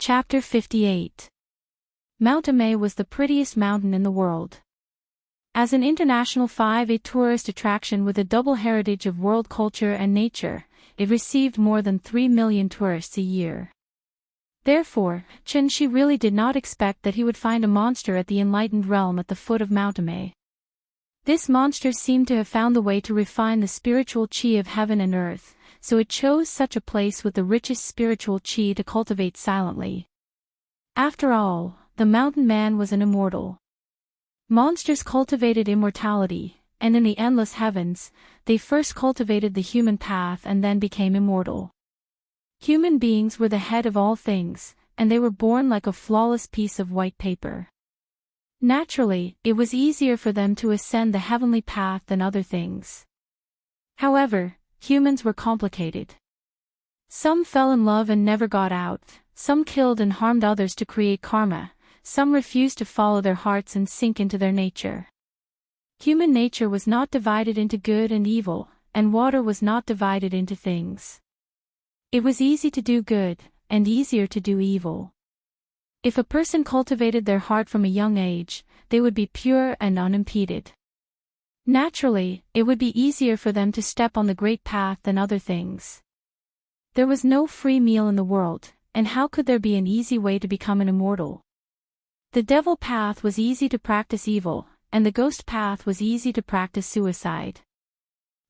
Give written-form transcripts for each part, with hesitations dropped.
Chapter 58. Mount Immerse was the prettiest mountain in the world. As an international 5A tourist attraction with a double heritage of world culture and nature, it received more than 3 million tourists a year. Therefore, Chen Shi really did not expect that he would find a monster at the enlightened realm at the foot of Mount Immerse. This monster seemed to have found the way to refine the spiritual qi of heaven and earth, so it chose such a place with the richest spiritual qi to cultivate silently. After all, the mountain man was an immortal. Monsters cultivated immortality, and in the endless heavens, they first cultivated the human path and then became immortal. Human beings were the head of all things, and they were born like a flawless piece of white paper. Naturally, it was easier for them to ascend the heavenly path than other things. However, humans were complicated. Some fell in love and never got out, some killed and harmed others to create karma, some refused to follow their hearts and sink into their nature. Human nature was not divided into good and evil, and water was not divided into things. It was easy to do good, and easier to do evil. If a person cultivated their heart from a young age, they would be pure and unimpeded. Naturally, it would be easier for them to step on the great path than other things. There was no free meal in the world, and how could there be an easy way to become an immortal? The devil path was easy to practice evil, and the ghost path was easy to practice suicide.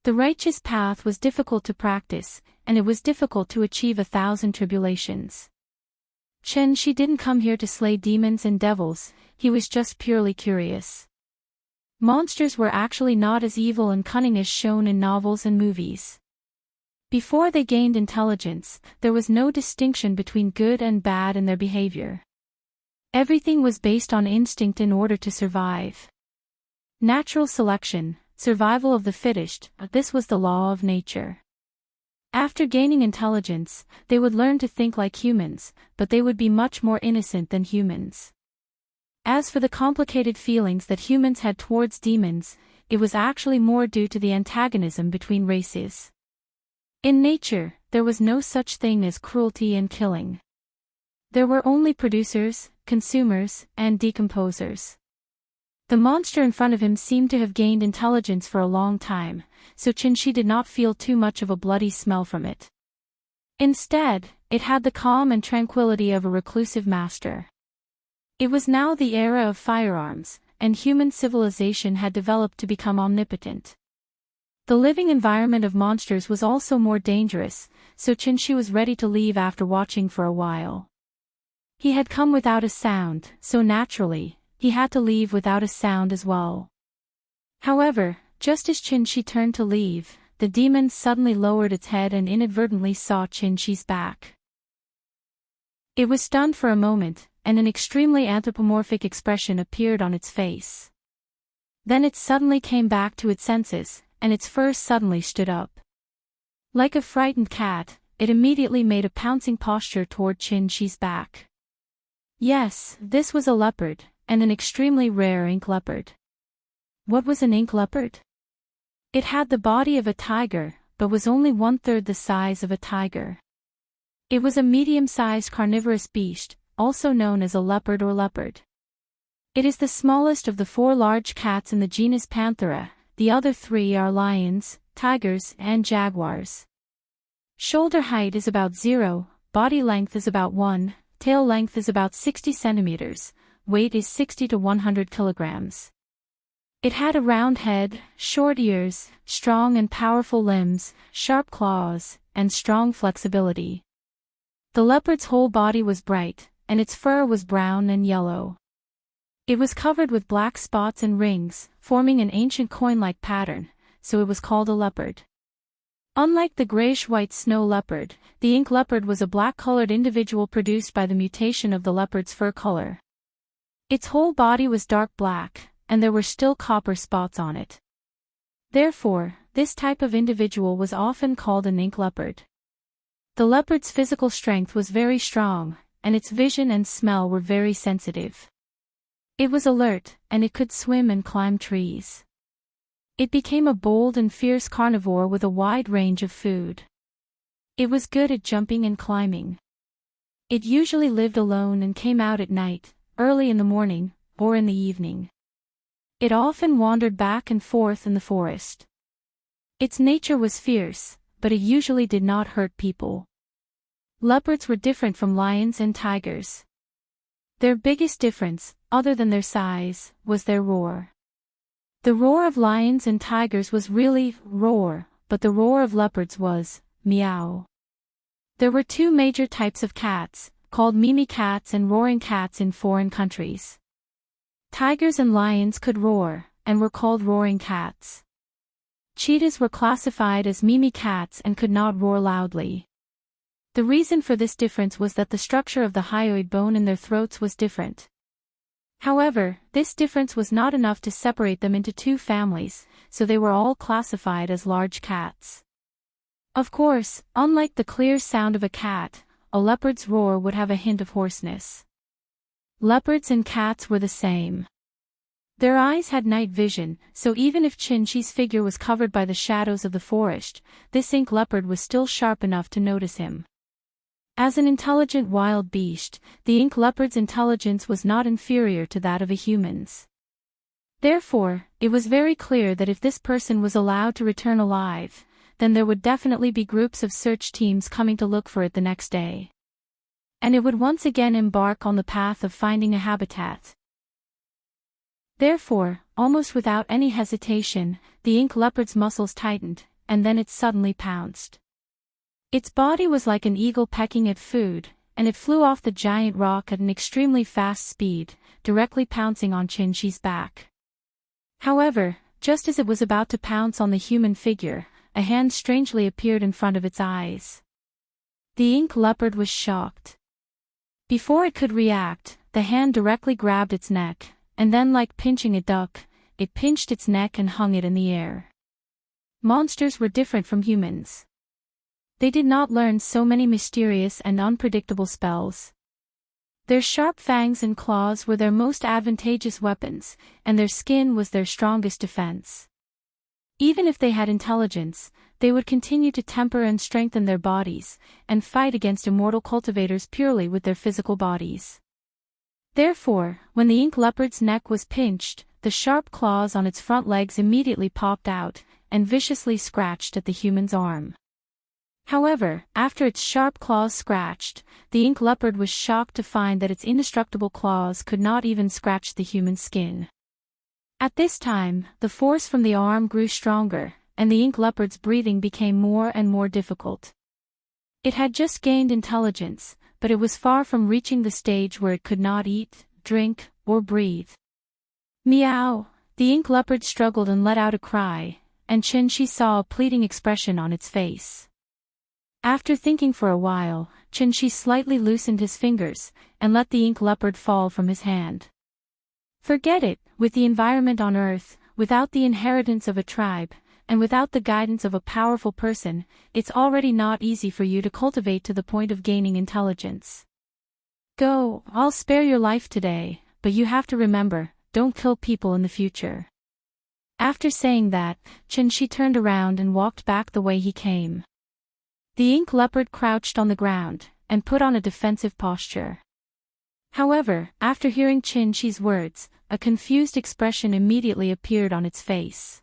The righteous path was difficult to practice, and it was difficult to achieve 1,000 tribulations. Chen Shi didn't come here to slay demons and devils, he was just purely curious. Monsters were actually not as evil and cunning as shown in novels and movies. Before they gained intelligence, there was no distinction between good and bad in their behavior. Everything was based on instinct in order to survive. Natural selection, survival of the fittest, this was the law of nature. After gaining intelligence, they would learn to think like humans, but they would be much more innocent than humans. As for the complicated feelings that humans had towards demons, it was actually more due to the antagonism between races. In nature, there was no such thing as cruelty and killing. There were only producers, consumers, and decomposers. The monster in front of him seemed to have gained intelligence for a long time, so Chen Shi did not feel too much of a bloody smell from it. Instead, it had the calm and tranquility of a reclusive master. It was now the era of firearms, and human civilization had developed to become omnipotent. The living environment of monsters was also more dangerous, so Chen Shi was ready to leave after watching for a while. He had come without a sound, so naturally, he had to leave without a sound as well. However, just as Chen Shi turned to leave, the demon suddenly lowered its head and inadvertently saw Chen Shi's back. It was stunned for a moment, and an extremely anthropomorphic expression appeared on its face. Then it suddenly came back to its senses, and its fur suddenly stood up. Like a frightened cat, it immediately made a pouncing posture toward Chen Shi's back. Yes, this was a leopard, and an extremely rare ink leopard. What was an ink leopard? It had the body of a tiger, but was only 1/3 the size of a tiger. It was a medium-sized carnivorous beast, also known as a leopard or leopard. It is the smallest of the 4 large cats in the genus Panthera, the other 3 are lions, tigers, and jaguars. Shoulder height is about 0, body length is about 1, tail length is about 60 centimeters, weight is 60 to 100 kilograms. It had a round head, short ears, strong and powerful limbs, sharp claws, and strong flexibility. The leopard's whole body was bright, and its fur was brown and yellow. It was covered with black spots and rings, forming an ancient coin-like pattern, so it was called a leopard. Unlike the grayish-white snow leopard, the ink leopard was a black-colored individual produced by the mutation of the leopard's fur color. Its whole body was dark black, and there were still copper spots on it. Therefore, this type of individual was often called an ink leopard. The leopard's physical strength was very strong, and its vision and smell were very sensitive. It was alert, and it could swim and climb trees. It became a bold and fierce carnivore with a wide range of food. It was good at jumping and climbing. It usually lived alone and came out at night, early in the morning, or in the evening. It often wandered back and forth in the forest. Its nature was fierce, but it usually did not hurt people. Leopards were different from lions and tigers. Their biggest difference, other than their size, was their roar. The roar of lions and tigers was really roar, but the roar of leopards was meow. There were two major types of cats, called mimi cats and roaring cats in foreign countries. Tigers and lions could roar, and were called roaring cats. Cheetahs were classified as mimi cats and could not roar loudly. The reason for this difference was that the structure of the hyoid bone in their throats was different. However, this difference was not enough to separate them into two families, so they were all classified as large cats. Of course, unlike the clear sound of a cat, a leopard's roar would have a hint of hoarseness. Leopards and cats were the same. Their eyes had night vision, so even if Chin-Chi's figure was covered by the shadows of the forest, this ink leopard was still sharp enough to notice him. As an intelligent wild beast, the ink leopard's intelligence was not inferior to that of a human's. Therefore, it was very clear that if this person was allowed to return alive, then there would definitely be groups of search teams coming to look for it the next day. And it would once again embark on the path of finding a habitat. Therefore, almost without any hesitation, the ink leopard's muscles tightened, and then it suddenly pounced. Its body was like an eagle pecking at food, and it flew off the giant rock at an extremely fast speed, directly pouncing on Chin-Chi's back. However, just as it was about to pounce on the human figure, a hand strangely appeared in front of its eyes. The ink leopard was shocked. Before it could react, the hand directly grabbed its neck, and then like pinching a duck, it pinched its neck and hung it in the air. Monsters were different from humans. They did not learn so many mysterious and unpredictable spells. Their sharp fangs and claws were their most advantageous weapons, and their skin was their strongest defense. Even if they had intelligence, they would continue to temper and strengthen their bodies, and fight against immortal cultivators purely with their physical bodies. Therefore, when the ink leopard's neck was pinched, the sharp claws on its front legs immediately popped out, and viciously scratched at the human's arm. However, after its sharp claws scratched, the ink leopard was shocked to find that its indestructible claws could not even scratch the human skin. At this time, the force from the arm grew stronger, and the ink leopard's breathing became more and more difficult. It had just gained intelligence, but it was far from reaching the stage where it could not eat, drink, or breathe. Meow! The ink leopard struggled and let out a cry, and Chin-Chi saw a pleading expression on its face. After thinking for a while, Chin-Chi slightly loosened his fingers, and let the ink leopard fall from his hand. Forget it, with the environment on Earth, without the inheritance of a tribe, and without the guidance of a powerful person, it's already not easy for you to cultivate to the point of gaining intelligence. Go, I'll spare your life today, but you have to remember, don't kill people in the future. After saying that, Chin-Chi turned around and walked back the way he came. The ink leopard crouched on the ground, and put on a defensive posture. However, after hearing Chin-Chi's words, a confused expression immediately appeared on its face.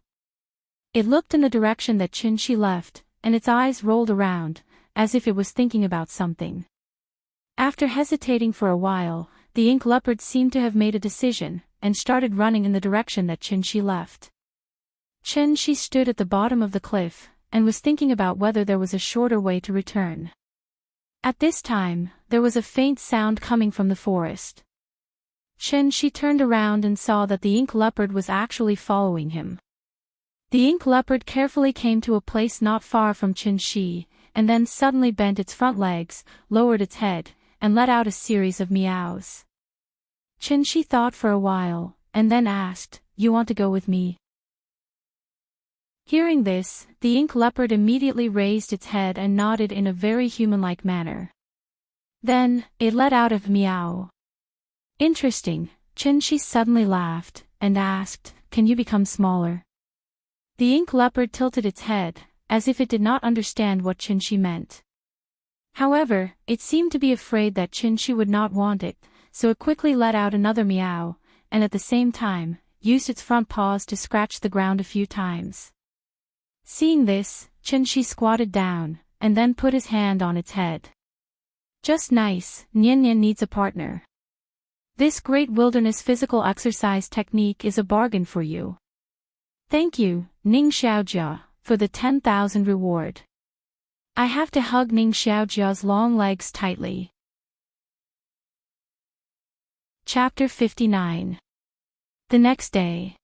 It looked in the direction that Chin-Chi left, and its eyes rolled around, as if it was thinking about something. After hesitating for a while, the ink leopard seemed to have made a decision, and started running in the direction that Chin-Chi left. Chin-Chi stood at the bottom of the cliff, and was thinking about whether there was a shorter way to return. At this time, there was a faint sound coming from the forest. Chin-Chi turned around and saw that the ink leopard was actually following him. The ink leopard carefully came to a place not far from Chin-Chi, and then suddenly bent its front legs, lowered its head, and let out a series of meows. Chin-Chi thought for a while, and then asked, "You want to go with me?" Hearing this, the ink leopard immediately raised its head and nodded in a very human-like manner. Then, it let out a meow. Interesting, Chin-Chi suddenly laughed, and asked, "Can you become smaller?" The ink leopard tilted its head, as if it did not understand what Chin-Chi meant. However, it seemed to be afraid that Chinchi would not want it, so it quickly let out another meow, and at the same time, used its front paws to scratch the ground a few times. Seeing this, Chinchi squatted down, and then put his hand on its head. Just nice, Nian Nian needs a partner. This great wilderness physical exercise technique is a bargain for you. Thank you, Ning Xiaojia, for the 10,000 reward. I have to hug Ning Xiaojia's long legs tightly. Chapter 59. The next day.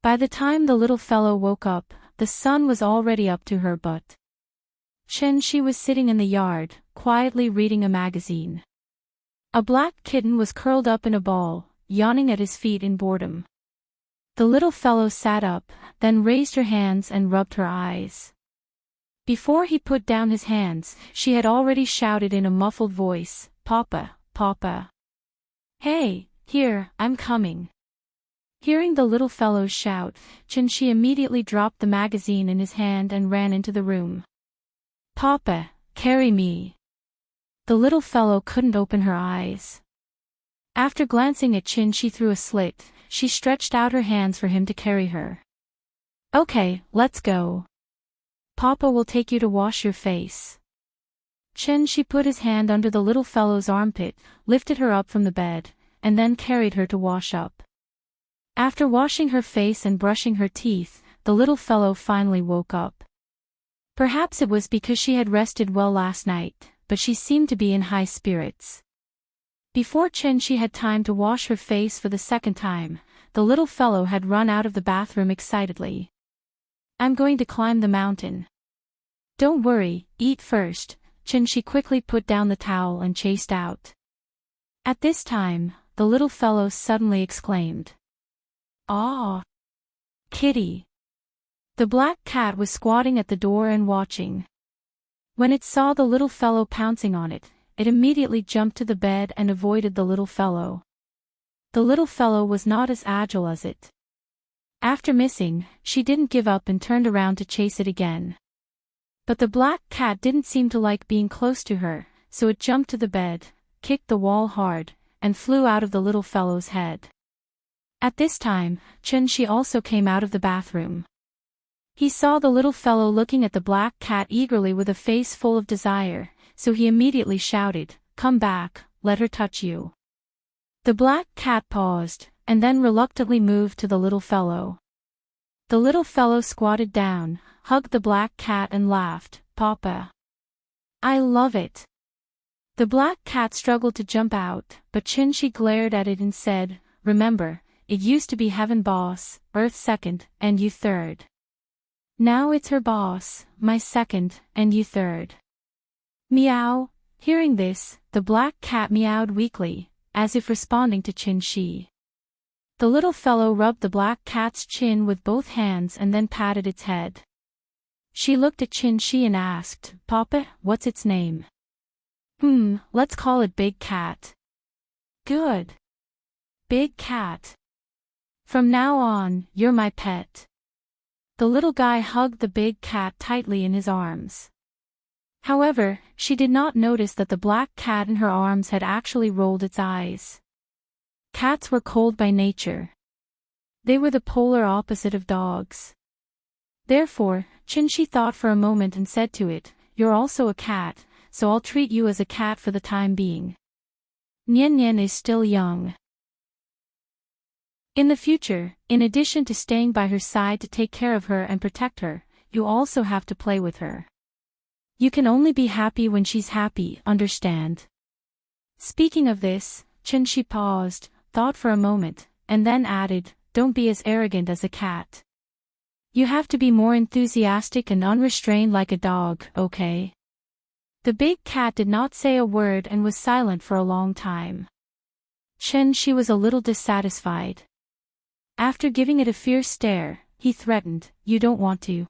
By the time the little fellow woke up, the sun was already up to her butt. Chenxi was sitting in the yard, quietly reading a magazine. A black kitten was curled up in a ball, yawning at his feet in boredom. The little fellow sat up, then raised her hands and rubbed her eyes. Before he put down his hands, she had already shouted in a muffled voice, "Papa, Papa. Hey, here, I'm coming." Hearing the little fellow's shout, Chenxi immediately dropped the magazine in his hand and ran into the room. "Papa, carry me." The little fellow couldn't open her eyes. After glancing at Chenxi through a slit, she stretched out her hands for him to carry her. "Okay, let's go. Papa will take you to wash your face." Chenxi put his hand under the little fellow's armpit, lifted her up from the bed, and then carried her to wash up. After washing her face and brushing her teeth, the little fellow finally woke up. Perhaps it was because she had rested well last night, but she seemed to be in high spirits. Before Chenxi had time to wash her face for the second time, the little fellow had run out of the bathroom excitedly. "I'm going to climb the mountain." "Don't worry, eat first." Chenxi quickly put down the towel and chased out. At this time, the little fellow suddenly exclaimed, "Aw! Kitty!" The black cat was squatting at the door and watching. When it saw the little fellow pouncing on it, it immediately jumped to the bed and avoided the little fellow. The little fellow was not as agile as it. After missing, she didn't give up and turned around to chase it again. But the black cat didn't seem to like being close to her, so it jumped to the bed, kicked the wall hard, and flew out of the little fellow's head. At this time, Chenxi also came out of the bathroom. He saw the little fellow looking at the black cat eagerly with a face full of desire, so he immediately shouted, "Come back, let her touch you." The black cat paused, and then reluctantly moved to the little fellow. The little fellow squatted down, hugged the black cat and laughed, "Papa. I love it." The black cat struggled to jump out, but Chenxi glared at it and said, "Remember, it used to be heaven boss, earth second, and you third. Now it's her boss, my second, and you third." Meow. Hearing this, the black cat meowed weakly, as if responding to Chenxi. The little fellow rubbed the black cat's chin with both hands and then patted its head. She looked at Chenxi and asked, "Papa, what's its name?" Let's call it Big Cat." "Good. Big Cat. From now on, you're my pet." The little guy hugged the big cat tightly in his arms. However, she did not notice that the black cat in her arms had actually rolled its eyes. Cats were cold by nature. They were the polar opposite of dogs. Therefore, Chenxi thought for a moment and said to it, "You're also a cat, so I'll treat you as a cat for the time being. Nian Nian is still young. In the future, in addition to staying by her side to take care of her and protect her, you also have to play with her. You can only be happy when she's happy, understand?" Speaking of this, Chenxi paused, thought for a moment, and then added, "Don't be as arrogant as a cat. You have to be more enthusiastic and unrestrained like a dog, okay?" The big cat did not say a word and was silent for a long time. Chenxi was a little dissatisfied. After giving it a fierce stare, he threatened, "You don't want to?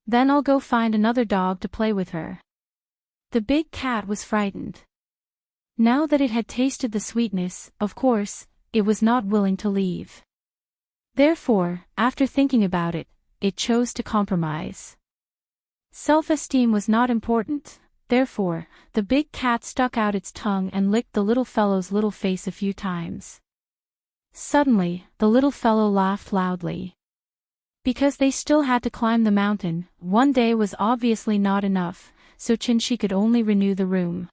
Then I'll go find another dog to play with her." The big cat was frightened. Now that it had tasted the sweetness, of course, it was not willing to leave. Therefore, after thinking about it, it chose to compromise. Self-esteem was not important, Therefore, the big cat stuck out its tongue and licked the little fellow's little face a few times. Suddenly, the little fellow laughed loudly. Because they still had to climb the mountain, one day was obviously not enough, so Chin-shi could only renew the room.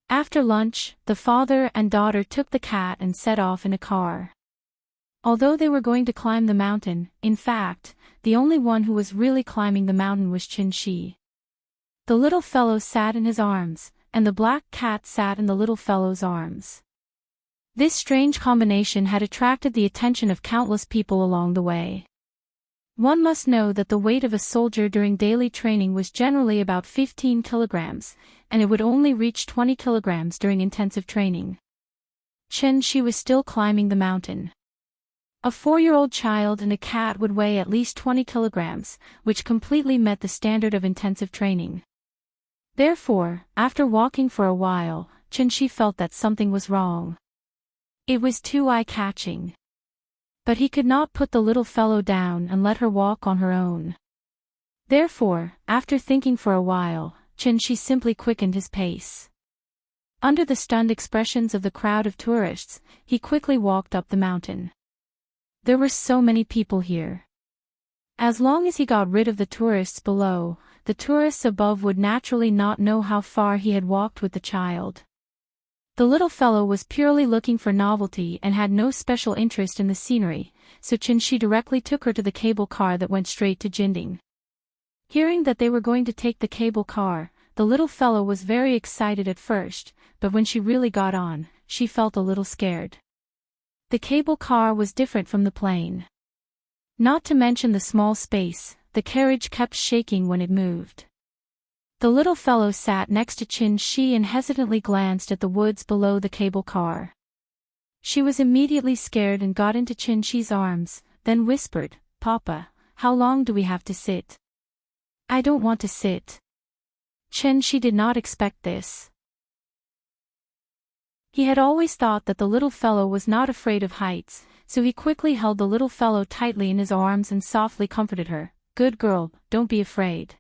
After lunch, the father and daughter took the cat and set off in a car. Although they were going to climb the mountain, in fact, the only one who was really climbing the mountain was Chin-shi. The little fellow sat in his arms, and the black cat sat in the little fellow's arms. This strange combination had attracted the attention of countless people along the way. One must know that the weight of a soldier during daily training was generally about 15 kilograms, and it would only reach 20 kilograms during intensive training. Chin-shi was still climbing the mountain. A 4-year-old child and a cat would weigh at least 20 kilograms, which completely met the standard of intensive training. Therefore, after walking for a while, Chin-shi felt that something was wrong. It was too eye-catching. But he could not put the little fellow down and let her walk on her own. Therefore, after thinking for a while, Chin-shi simply quickened his pace. Under the stunned expressions of the crowd of tourists, he quickly walked up the mountain. There were so many people here. As long as he got rid of the tourists below, the tourists above would naturally not know how far he had walked with the child. The little fellow was purely looking for novelty and had no special interest in the scenery, so Chin-shi directly took her to the cable car that went straight to Jinding. Hearing that they were going to take the cable car, the little fellow was very excited at first, but when she really got on, she felt a little scared. The cable car was different from the plane. Not to mention the small space, the carriage kept shaking when it moved. The little fellow sat next to Chin-shi and hesitantly glanced at the woods below the cable car. She was immediately scared and got into Chin-shi's arms, then whispered, "Papa, how long do we have to sit?" "I don't want to sit." Chin-shi did not expect this. He had always thought that the little fellow was not afraid of heights, so he quickly held the little fellow tightly in his arms and softly comforted her. "Good girl, don't be afraid.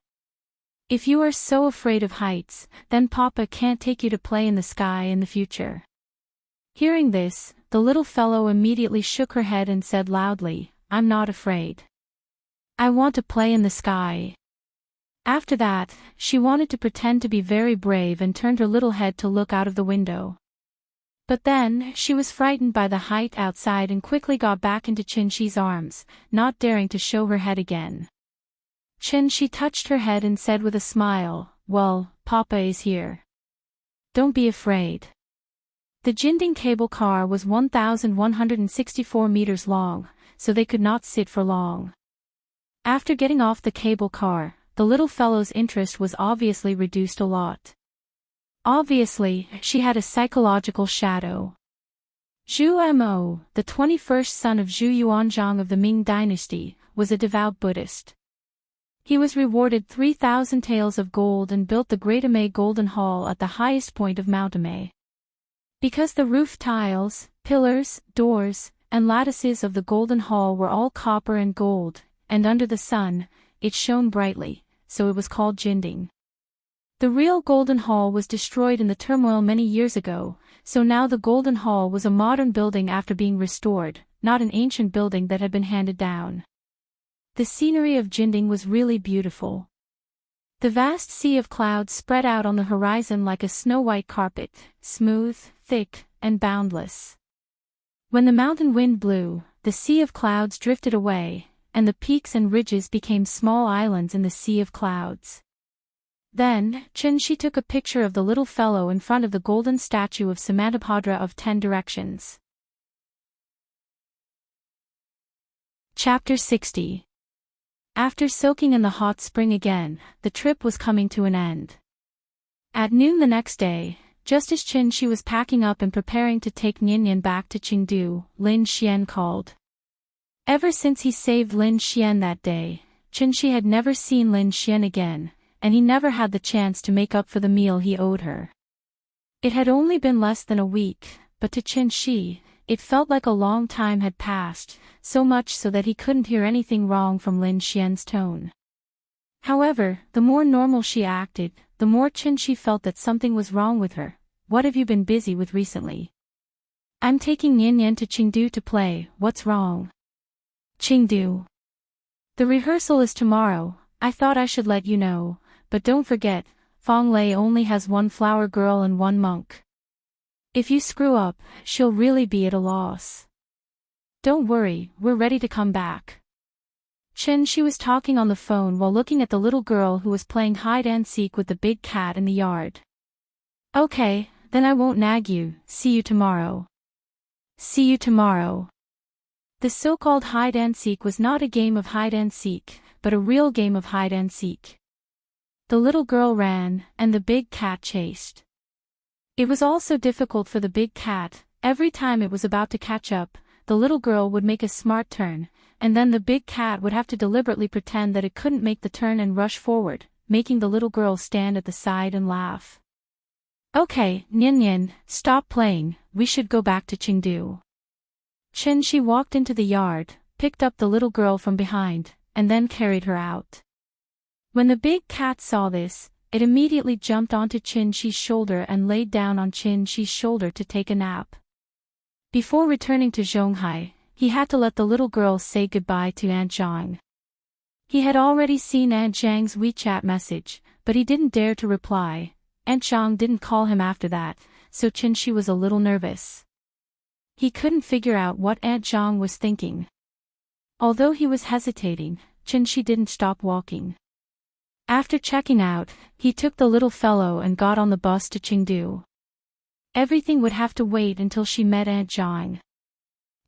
If you are so afraid of heights, then Papa can't take you to play in the sky in the future." Hearing this, the little fellow immediately shook her head and said loudly, "I'm not afraid. I want to play in the sky." After that, she wanted to pretend to be very brave and turned her little head to look out of the window. But then, she was frightened by the height outside and quickly got back into Chin-shi's arms, not daring to show her head again. Chin-shi touched her head and said with a smile, "Well, Papa is here. Don't be afraid." The Jinding cable car was 1,164 meters long, so they could not sit for long. After getting off the cable car, the little fellow's interest was obviously reduced a lot. Obviously, she had a psychological shadow. Zhu Mo, the 21st son of Zhu Yuanzhang of the Ming dynasty, was a devout Buddhist. He was rewarded 3,000 taels of gold and built the Great Amei Golden Hall at the highest point of Mount Amei. Because the roof tiles, pillars, doors, and lattices of the Golden Hall were all copper and gold, and under the sun, it shone brightly, so it was called Jinding. The real Golden Hall was destroyed in the turmoil many years ago, so now the Golden Hall was a modern building after being restored, not an ancient building that had been handed down. The scenery of Jinding was really beautiful. The vast sea of clouds spread out on the horizon like a snow-white carpet, smooth, thick, and boundless. When the mountain wind blew, the sea of clouds drifted away, and the peaks and ridges became small islands in the sea of clouds. Then, Chin-shi took a picture of the little fellow in front of the golden statue of Samantabhadra of 10 Directions. Chapter 60. After soaking in the hot spring again, the trip was coming to an end. At noon the next day, just as Chin-shi was packing up and preparing to take Nyan back to Chengdu, Lin Xian called. Ever since he saved Lin Xian that day, Chin-shi had never seen Lin Xian again, and he never had the chance to make up for the meal he owed her. It had only been less than a week, but to Chin-shi, it felt like a long time had passed, so much so that he couldn't hear anything wrong from Lin Xian's tone. However, the more normal she acted, the more Qinshi felt that something was wrong with her. What have you been busy with recently? I'm taking Nian Nian to Chengdu to play, what's wrong? Chengdu. The rehearsal is tomorrow, I thought I should let you know, but don't forget, Fong Lei only has one flower girl and one monk. If you screw up, she'll really be at a loss. Don't worry, we're ready to come back. She was talking on the phone while looking at the little girl who was playing hide-and-seek with the big cat in the yard. Okay, then I won't nag you, see you tomorrow. See you tomorrow. The so-called hide-and-seek was not a game of hide-and-seek, but a real game of hide-and-seek. The little girl ran, and the big cat chased. It was also difficult for the big cat. Every time it was about to catch up, the little girl would make a smart turn, and then the big cat would have to deliberately pretend that it couldn't make the turn and rush forward, making the little girl stand at the side and laugh. Okay, Nian Nian, stop playing, we should go back to Chengdu. She walked into the yard, picked up the little girl from behind, and then carried her out. When the big cat saw this, it immediately jumped onto Qinshi's shoulder and laid down on Qinshi's shoulder to take a nap. Before returning to Zhonghai, he had to let the little girl say goodbye to Aunt Zhang. He had already seen Aunt Zhang's WeChat message, but he didn't dare to reply. Aunt Zhang didn't call him after that, so Qinshi was a little nervous. He couldn't figure out what Aunt Zhang was thinking. Although he was hesitating, Qinshi didn't stop walking. After checking out, he took the little fellow and got on the bus to Chengdu. Everything would have to wait until she met Aunt Zhang.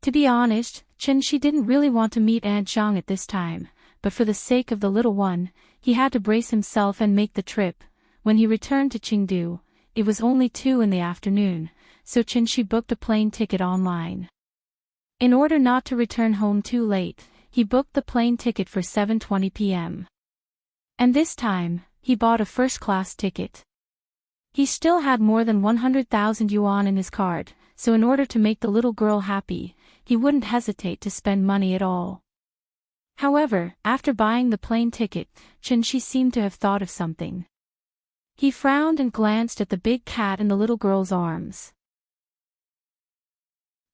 To be honest, Qinshi didn't really want to meet Aunt Zhang at this time, but for the sake of the little one, he had to brace himself and make the trip. When he returned to Chengdu, it was only 2 in the afternoon, so Qinshi booked a plane ticket online. In order not to return home too late, he booked the plane ticket for 7:20 p.m. And this time, he bought a first-class ticket. He still had more than 100,000 yuan in his card, so in order to make the little girl happy, he wouldn't hesitate to spend money at all. However, after buying the plane ticket, Qinshi seemed to have thought of something. He frowned and glanced at the big cat in the little girl's arms.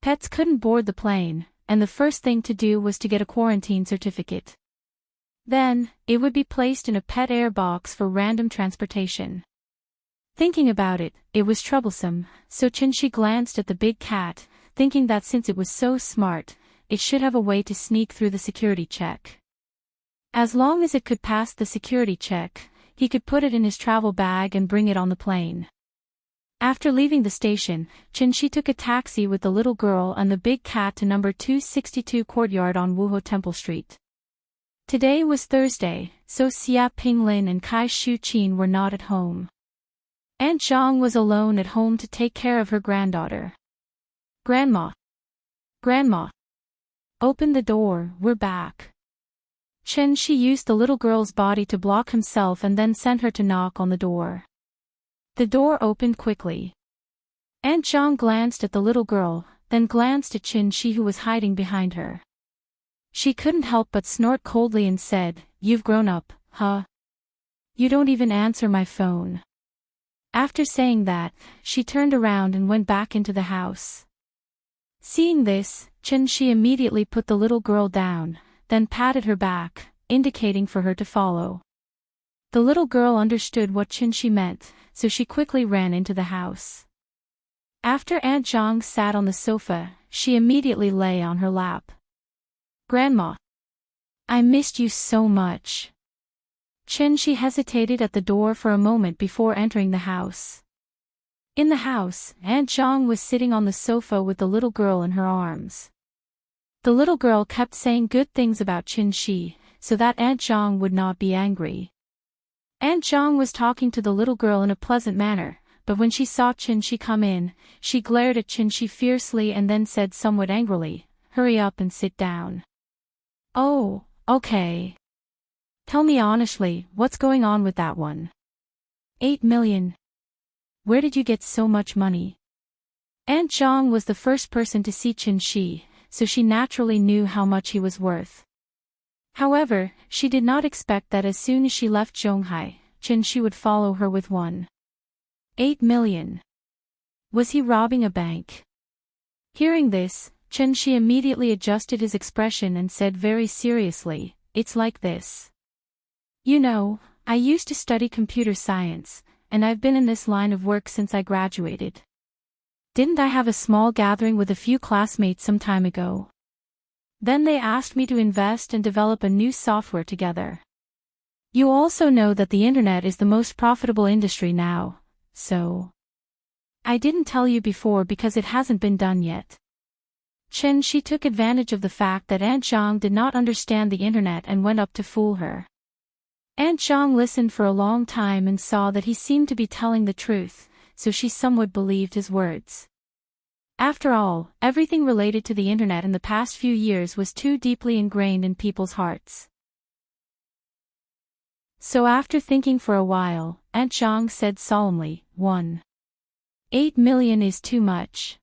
Pets couldn't board the plane, and the first thing to do was to get a quarantine certificate. Then, it would be placed in a pet air box for random transportation. Thinking about it, it was troublesome, so Qinshi glanced at the big cat, thinking that since it was so smart, it should have a way to sneak through the security check. As long as it could pass the security check, he could put it in his travel bag and bring it on the plane. After leaving the station, Qinshi took a taxi with the little girl and the big cat to number 262 Courtyard on Wuhe Temple Street. Today was Thursday, so Xia Pinglin and Kai Shuqin were not at home. Aunt Zhang was alone at home to take care of her granddaughter. Grandma. Grandma. Open the door, we're back. Qinshi used the little girl's body to block himself and then sent her to knock on the door. The door opened quickly. Aunt Zhang glanced at the little girl, then glanced at Qinshi who was hiding behind her. She couldn't help but snort coldly and said, "You've grown up, huh? You don't even answer my phone." After saying that, she turned around and went back into the house. Seeing this, Qinshi immediately put the little girl down, then patted her back, indicating for her to follow. The little girl understood what Qinshi meant, so she quickly ran into the house. After Aunt Zhang sat on the sofa, she immediately lay on her lap. "Grandma. I missed you so much." Qinshi hesitated at the door for a moment before entering the house. In the house, Aunt Zhang was sitting on the sofa with the little girl in her arms. The little girl kept saying good things about Qinshi, so that Aunt Zhang would not be angry. Aunt Zhang was talking to the little girl in a pleasant manner, but when she saw Qinshi come in, she glared at Qinshi fiercely and then said somewhat angrily, "Hurry up and sit down." "Oh, okay. Tell me honestly, what's going on with that one? 8 million. Where did you get so much money?" Aunt Zhang was the first person to see Qinshi, so she naturally knew how much he was worth. However, she did not expect that as soon as she left Zhonghai, Chen would follow her with 1.8 million. Was he robbing a bank? Hearing this, Chen immediately adjusted his expression and said very seriously, "It's like this. You know, I used to study computer science, and I've been in this line of work since I graduated. Didn't I have a small gathering with a few classmates some time ago? Then they asked me to invest and develop a new software together. You also know that the internet is the most profitable industry now, so I didn't tell you before because it hasn't been done yet." She took advantage of the fact that Aunt Zhang did not understand the internet and went up to fool her. Aunt Zhang listened for a long time and saw that he seemed to be telling the truth, so she somewhat believed his words. After all, everything related to the internet in the past few years was too deeply ingrained in people's hearts. So after thinking for a while, Aunt Zhang said solemnly, 1.8 million is too much.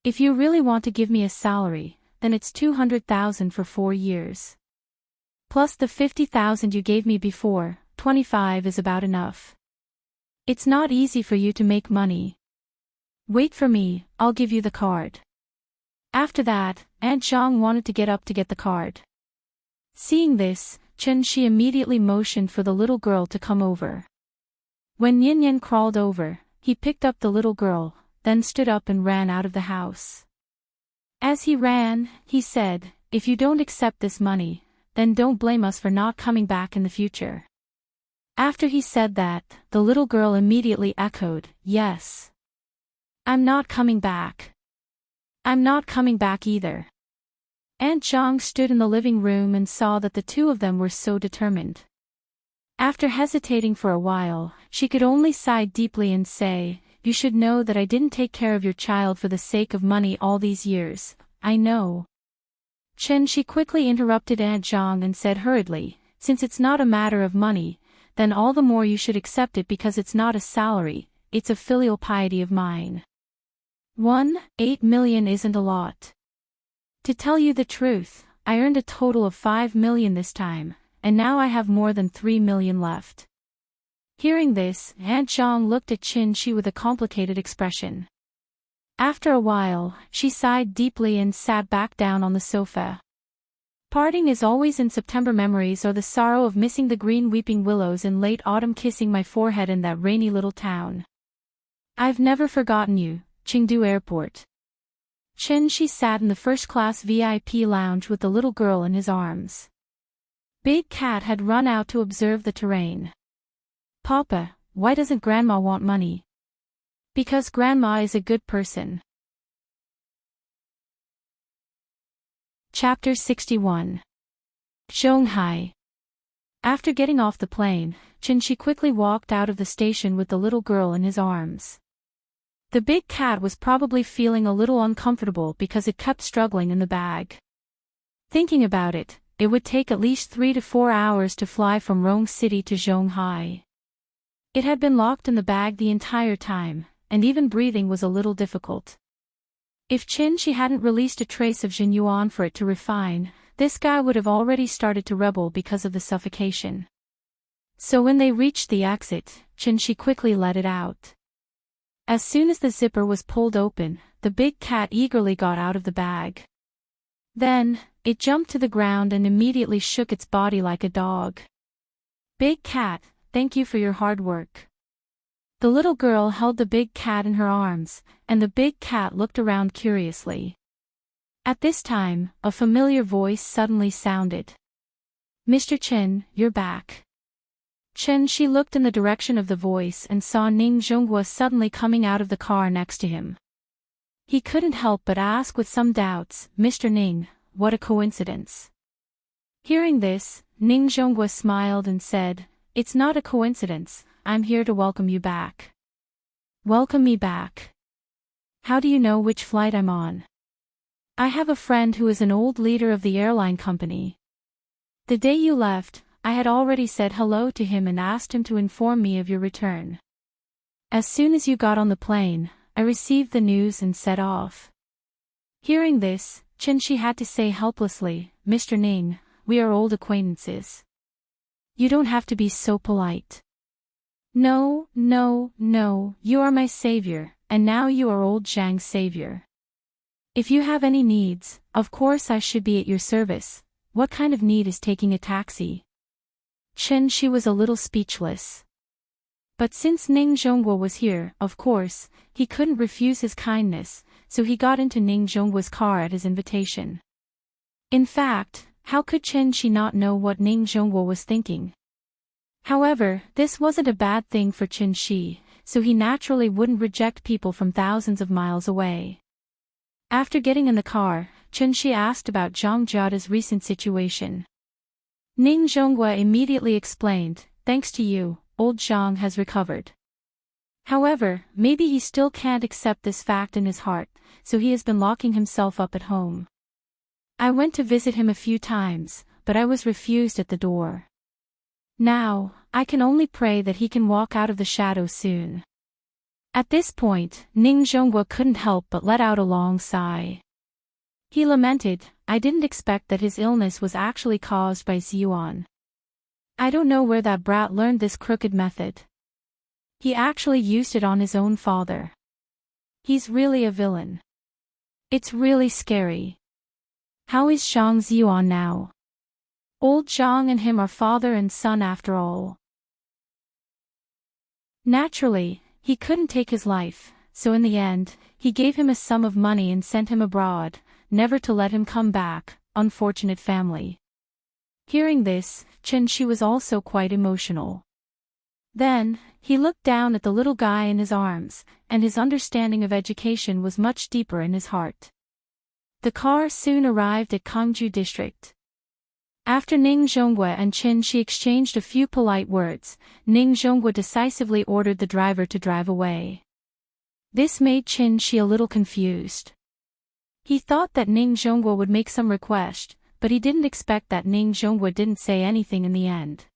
If you really want to give me a salary, then it's 200,000 for 4 years. Plus the 50,000 you gave me before, 25 is about enough. It's not easy for you to make money. Wait for me, I'll give you the card. After that, Aunt Zhang wanted to get up to get the card. Seeing this, she immediately motioned for the little girl to come over. When Yin Yan crawled over, he picked up the little girl, then stood up and ran out of the house. As he ran, he said, "If you don't accept this money, then don't blame us for not coming back in the future." After he said that, the little girl immediately echoed, "Yes. I'm not coming back. I'm not coming back either." Aunt Zhang stood in the living room and saw that the two of them were so determined. After hesitating for a while, she could only sigh deeply and say, "You should know that I didn't take care of your child for the sake of money all these years, I know." She quickly interrupted Aunt Zhang and said hurriedly, "Since it's not a matter of money, then all the more you should accept it because it's not a salary, it's a filial piety of mine. 1.8 million isn't a lot. To tell you the truth, I earned a total of 5 million this time, and now I have more than 3 million left." Hearing this, Aunt Zhang looked at Shi with a complicated expression. After a while, she sighed deeply and sat back down on the sofa. Parting is always in September. Memories are the sorrow of missing the green weeping willows in late autumn, kissing my forehead in that rainy little town. I've never forgotten you, Chengdu Airport. Shi sat in the first-class VIP lounge with the little girl in his arms. Big Cat had run out to observe the terrain. "Papa, why doesn't Grandma want money?" "Because Grandma is a good person." Chapter 61. Shanghai. After getting off the plane, Shi quickly walked out of the station with the little girl in his arms. The big cat was probably feeling a little uncomfortable because it kept struggling in the bag. Thinking about it, it would take at least 3 to 4 hours to fly from Rong City to Shanghai. It had been locked in the bag the entire time, and even breathing was a little difficult. If Shi hadn't released a trace of Jin Yuan for it to refine, this guy would have already started to rebel because of the suffocation. So when they reached the exit, Shi quickly let it out. As soon as the zipper was pulled open, the big cat eagerly got out of the bag. Then, it jumped to the ground and immediately shook its body like a dog. "Big cat, thank you for your hard work." The little girl held the big cat in her arms, and the big cat looked around curiously. At this time, a familiar voice suddenly sounded. "Mr. Chen, you're back." She looked in the direction of the voice and saw Ning Zhonghua suddenly coming out of the car next to him. He couldn't help but ask with some doubts, "Mr. Ning, what a coincidence." Hearing this, Ning Zhonghua smiled and said, "It's not a coincidence, I'm here to welcome you back." "Welcome me back? How do you know which flight I'm on?" "I have a friend who is an old leader of the airline company. The day you left, I had already said hello to him and asked him to inform me of your return. As soon as you got on the plane, I received the news and set off." Hearing this, Shi had to say helplessly, "Mr. Ning, we are old acquaintances. You don't have to be so polite. No, no, no, you are my savior, and now you are old Zhang's savior. If you have any needs, of course I should be at your service. What kind of need is taking a taxi? Chen Shi was a little speechless. But since Ning Zhongguo was here, of course, he couldn't refuse his kindness, so he got into Ning Zhongguo's car at his invitation. In fact, how could Chen Shi not know what Ning Zhongguo was thinking? However, this wasn't a bad thing for Chen Shi, so he naturally wouldn't reject people from thousands of miles away. After getting in the car, Chen Shi asked about Zhang Jia's recent situation. Ning Zhongguo immediately explained, "Thanks to you, old Zhang has recovered. However, maybe he still can't accept this fact in his heart, so he has been locking himself up at home. I went to visit him a few times, but I was refused at the door. Now, I can only pray that he can walk out of the shadow soon." At this point, Ning Zhongguo couldn't help but let out a long sigh. He lamented, "I didn't expect that his illness was actually caused by Ziyuan. I don't know where that brat learned this crooked method. He actually used it on his own father. He's really a villain. It's really scary. How is Zhang Ziyuan now? Old Zhang and him are father and son after all." Naturally, he couldn't take his life, so in the end, he gave him a sum of money and sent him abroad, never to let him come back. Unfortunate family. Hearing this, Chen Shi was also quite emotional. Then, he looked down at the little guy in his arms, and his understanding of education was much deeper in his heart. The car soon arrived at Kangju district. After Ning Zhongguo and Chen Shi exchanged a few polite words, Ning Zhongguo decisively ordered the driver to drive away. This made Chen Shi a little confused. He thought that Ning Zhongguo would make some request, but he didn't expect that Ning Zhongguo didn't say anything in the end.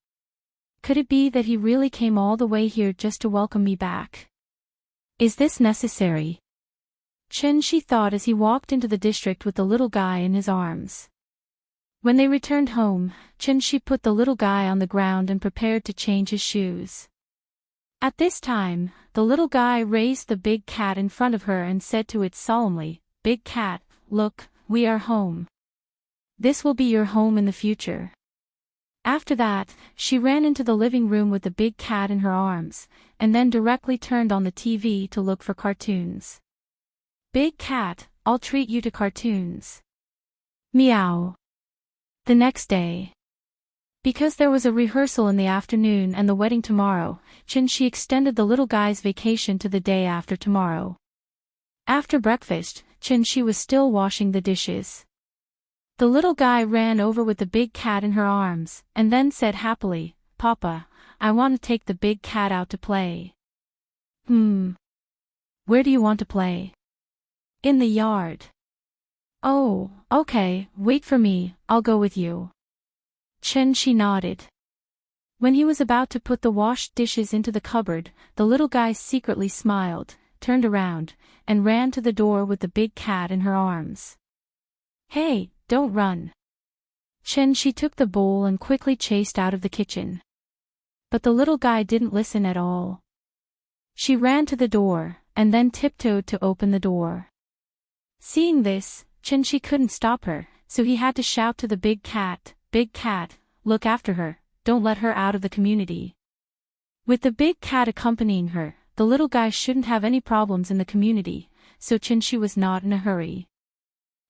Could it be that he really came all the way here just to welcome me back? Is this necessary? Chen Shi thought as he walked into the district with the little guy in his arms. When they returned home, Chen Shi put the little guy on the ground and prepared to change his shoes. At this time, the little guy raised the big cat in front of her and said to it solemnly, "Big cat, look, we are home. This will be your home in the future." After that, she ran into the living room with the big cat in her arms, and then directly turned on the TV to look for cartoons. "Big cat, I'll treat you to cartoons." Meow. The next day. Because there was a rehearsal in the afternoon and the wedding tomorrow, Chen Shi extended the little guy's vacation to the day after tomorrow. After breakfast, Chen Shi was still washing the dishes. The little guy ran over with the big cat in her arms, and then said happily, "Papa, I want to take the big cat out to play." Where do you want to play?" "In the yard." "Oh, okay, wait for me, I'll go with you." Chen Shi nodded. When he was about to put the washed dishes into the cupboard, the little guy secretly smiled, turned around, and ran to the door with the big cat in her arms. "Hey, don't run." Chen Shi took the bowl and quickly chased out of the kitchen. But the little guy didn't listen at all. She ran to the door, and then tiptoed to open the door. Seeing this, Chen Shi couldn't stop her, so he had to shout to the big cat, "Big cat, look after her, don't let her out of the community." With the big cat accompanying her, the little guy shouldn't have any problems in the community, so Chen Shi was not in a hurry.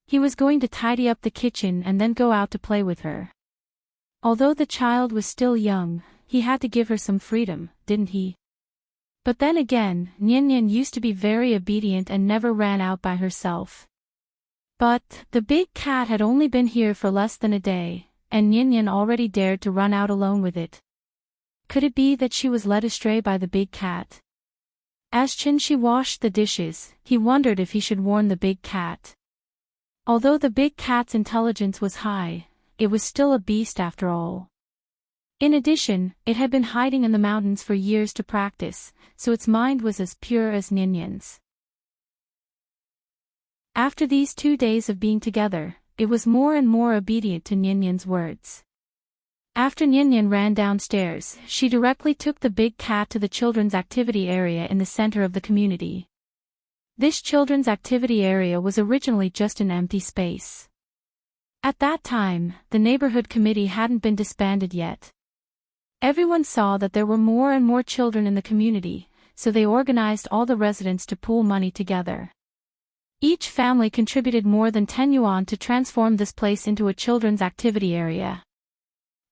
He was going to tidy up the kitchen and then go out to play with her. Although the child was still young, he had to give her some freedom, didn't he? But then again, Nian used to be very obedient and never ran out by herself. But the big cat had only been here for less than a day, and Nian already dared to run out alone with it. Could it be that she was led astray by the big cat? As Chen Shi washed the dishes, he wondered if he should warn the big cat. Although the big cat's intelligence was high, it was still a beast after all. In addition, it had been hiding in the mountains for years to practice, so its mind was as pure as Nian's. After these 2 days of being together, it was more and more obedient to Nian's words. After Nyan ran downstairs, she directly took the big cat to the children's activity area in the center of the community. This children's activity area was originally just an empty space. At that time, the neighborhood committee hadn't been disbanded yet. Everyone saw that there were more and more children in the community, so they organized all the residents to pool money together. Each family contributed more than 10 yuan to transform this place into a children's activity area.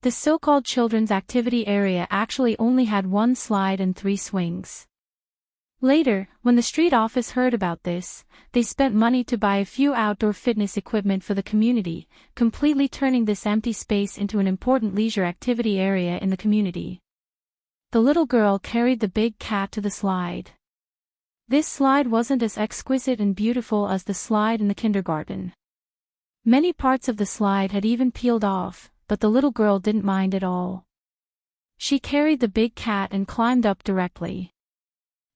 The so-called children's activity area actually only had 1 slide and 3 swings. Later, when the street office heard about this, they spent money to buy a few outdoor fitness equipment for the community, completely turning this empty space into an important leisure activity area in the community. The little girl carried the big cat to the slide. This slide wasn't as exquisite and beautiful as the slide in the kindergarten. Many parts of the slide had even peeled off, but the little girl didn't mind at all. She carried the big cat and climbed up directly.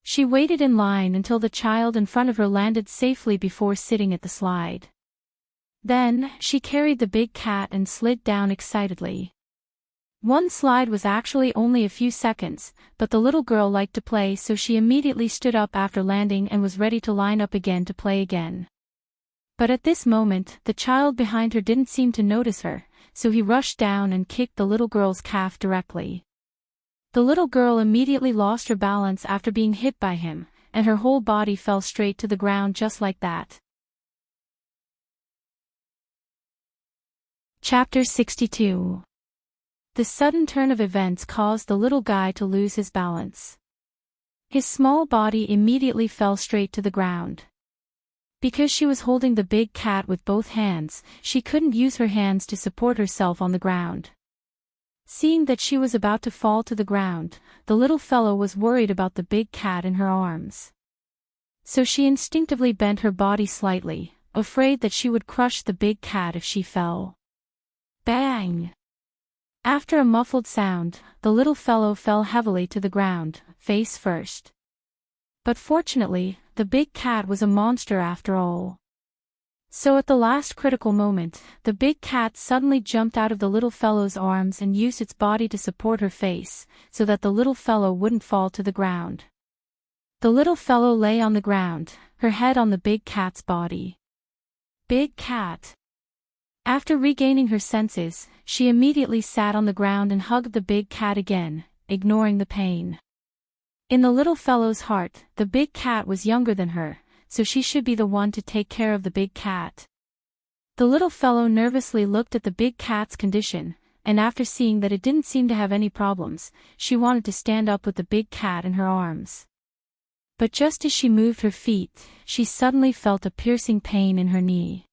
She waited in line until the child in front of her landed safely before sitting at the slide. Then, she carried the big cat and slid down excitedly. One slide was actually only a few seconds, but the little girl liked to play, so she immediately stood up after landing and was ready to line up again to play again. But at this moment, the child behind her didn't seem to notice her, so he rushed down and kicked the little girl's calf directly. The little girl immediately lost her balance after being hit by him, and her whole body fell straight to the ground just like that. Chapter 62. The sudden turn of events caused the little guy to lose his balance. His small body immediately fell straight to the ground. Because she was holding the big cat with both hands, she couldn't use her hands to support herself on the ground. Seeing that she was about to fall to the ground, the little fellow was worried about the big cat in her arms. So she instinctively bent her body slightly, afraid that she would crush the big cat if she fell. Bang! After a muffled sound, the little fellow fell heavily to the ground, face first. But fortunately, the big cat was a monster after all. So at the last critical moment, the big cat suddenly jumped out of the little fellow's arms and used its body to support her face, so that the little fellow wouldn't fall to the ground. The little fellow lay on the ground, her head on the big cat's body. Big cat. After regaining her senses, she immediately sat on the ground and hugged the big cat again, ignoring the pain. In the little fellow's heart, the big cat was younger than her, so she should be the one to take care of the big cat. The little fellow nervously looked at the big cat's condition, and after seeing that it didn't seem to have any problems, she wanted to stand up with the big cat in her arms. But just as she moved her feet, she suddenly felt a piercing pain in her knee.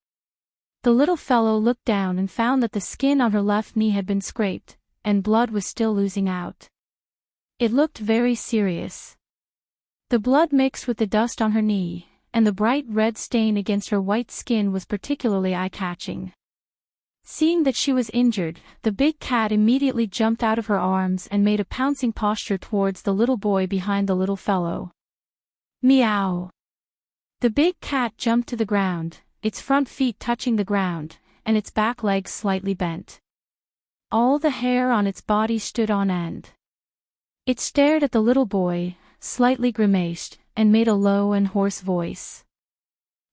The little fellow looked down and found that the skin on her left knee had been scraped, and blood was still oozing out. It looked very serious. The blood mixed with the dust on her knee, and the bright red stain against her white skin was particularly eye-catching. Seeing that she was injured, the big cat immediately jumped out of her arms and made a pouncing posture towards the little boy behind the little fellow. Meow! The big cat jumped to the ground, its front feet touching the ground, and its back legs slightly bent. All the hair on its body stood on end. It stared at the little boy, slightly grimaced, and made a low and hoarse voice.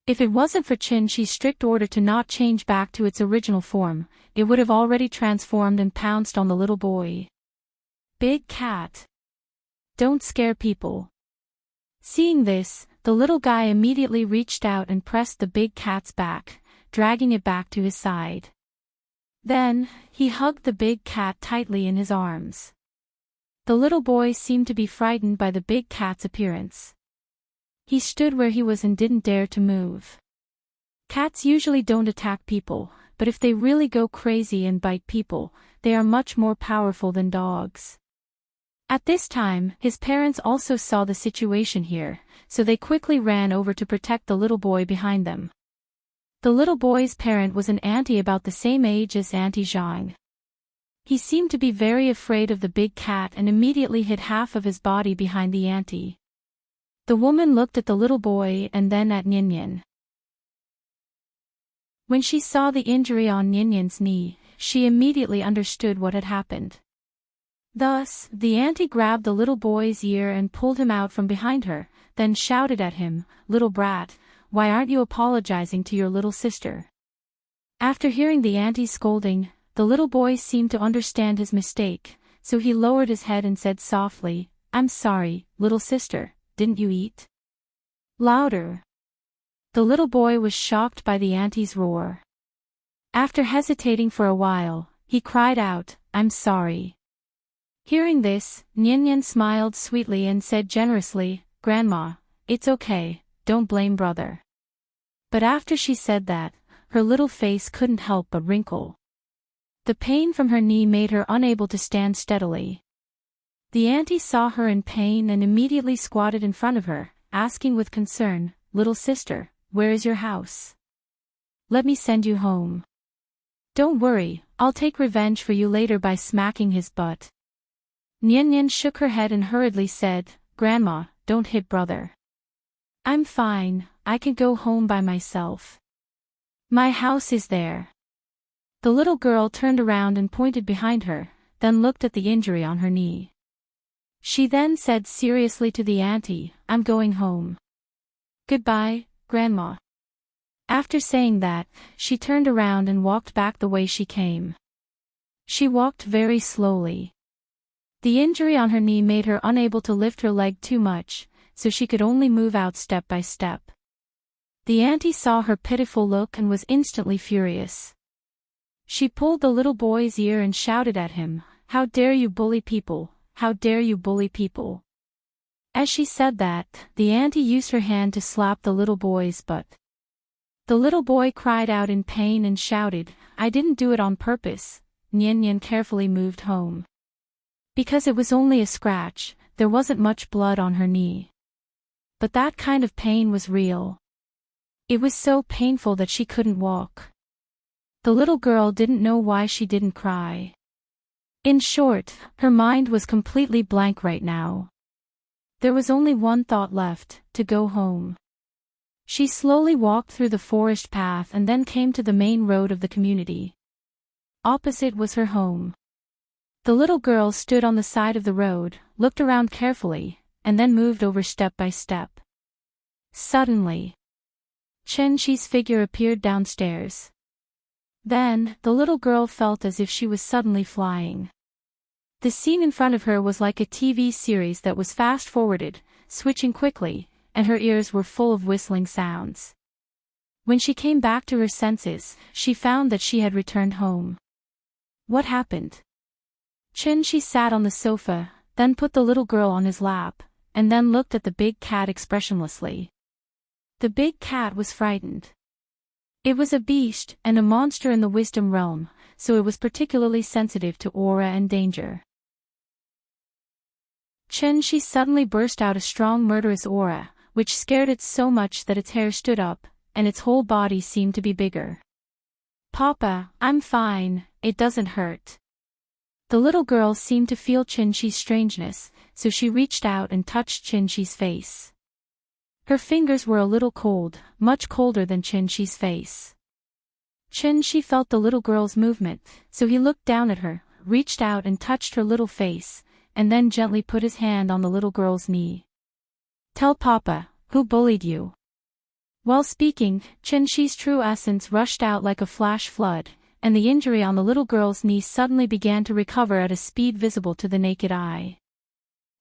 If it wasn't for Chin-Chi's strict order to not change back to its original form, it would have already transformed and pounced on the little boy. Big cat. Don't scare people. Seeing this, the little guy immediately reached out and pressed the big cat's back, dragging it back to his side. Then, he hugged the big cat tightly in his arms. The little boy seemed to be frightened by the big cat's appearance. He stood where he was and didn't dare to move. Cats usually don't attack people, but if they really go crazy and bite people, they are much more powerful than dogs. At this time, his parents also saw the situation here, so they quickly ran over to protect the little boy behind them. The little boy's parent was an auntie about the same age as Auntie Zhang. He seemed to be very afraid of the big cat and immediately hid half of his body behind the auntie. The woman looked at the little boy and then at Nyan. When she saw the injury on Nyan's knee, she immediately understood what had happened. Thus, the auntie grabbed the little boy's ear and pulled him out from behind her, then shouted at him, "Little brat, why aren't you apologizing to your little sister?" After hearing the auntie's scolding, the little boy seemed to understand his mistake, so he lowered his head and said softly, "I'm sorry, little sister, didn't you eat?" Louder. The little boy was shocked by the auntie's roar. After hesitating for a while, he cried out, "I'm sorry." Hearing this, Nyan smiled sweetly and said generously, "Grandma, it's okay, don't blame brother." But after she said that, her little face couldn't help but wrinkle. The pain from her knee made her unable to stand steadily. The auntie saw her in pain and immediately squatted in front of her, asking with concern, "Little sister, where is your house? Let me send you home. Don't worry, I'll take revenge for you later by smacking his butt." Nyan shook her head and hurriedly said, "Grandma, don't hit brother. I'm fine, I can go home by myself. My house is there." The little girl turned around and pointed behind her, then looked at the injury on her knee. She then said seriously to the auntie, "I'm going home. Goodbye, Grandma." After saying that, she turned around and walked back the way she came. She walked very slowly. The injury on her knee made her unable to lift her leg too much, so she could only move out step by step. The auntie saw her pitiful look and was instantly furious. She pulled the little boy's ear and shouted at him, "How dare you bully people, how dare you bully people." As she said that, the auntie used her hand to slap the little boy's butt. The little boy cried out in pain and shouted, "I didn't do it on purpose." Nyan carefully moved home. Because it was only a scratch, there wasn't much blood on her knee. But that kind of pain was real. It was so painful that she couldn't walk. The little girl didn't know why she didn't cry. In short, her mind was completely blank right now. There was only one thought left, to go home. She slowly walked through the forest path and then came to the main road of the community. Opposite was her home. The little girl stood on the side of the road, looked around carefully, and then moved over step by step. Suddenly, Chen Shi's figure appeared downstairs. Then, the little girl felt as if she was suddenly flying. The scene in front of her was like a TV series that was fast-forwarded, switching quickly, and her ears were full of whistling sounds. When she came back to her senses, she found that she had returned home. What happened? Chen Shi sat on the sofa, then put the little girl on his lap, and then looked at the big cat expressionlessly. The big cat was frightened. It was a beast and a monster in the wisdom realm, so it was particularly sensitive to aura and danger. Chen Shi suddenly burst out a strong murderous aura, which scared it so much that its hair stood up, and its whole body seemed to be bigger. "Papa, I'm fine, it doesn't hurt." The little girl seemed to feel Chen Shi's strangeness, so she reached out and touched Chen Shi's face. Her fingers were a little cold, much colder than Chen Shi's face. Chen Shi felt the little girl's movement, so he looked down at her, reached out and touched her little face, and then gently put his hand on the little girl's knee. "Tell Papa, who bullied you?" While speaking, Chen Shi's true essence rushed out like a flash flood, and the injury on the little girl's knee suddenly began to recover at a speed visible to the naked eye.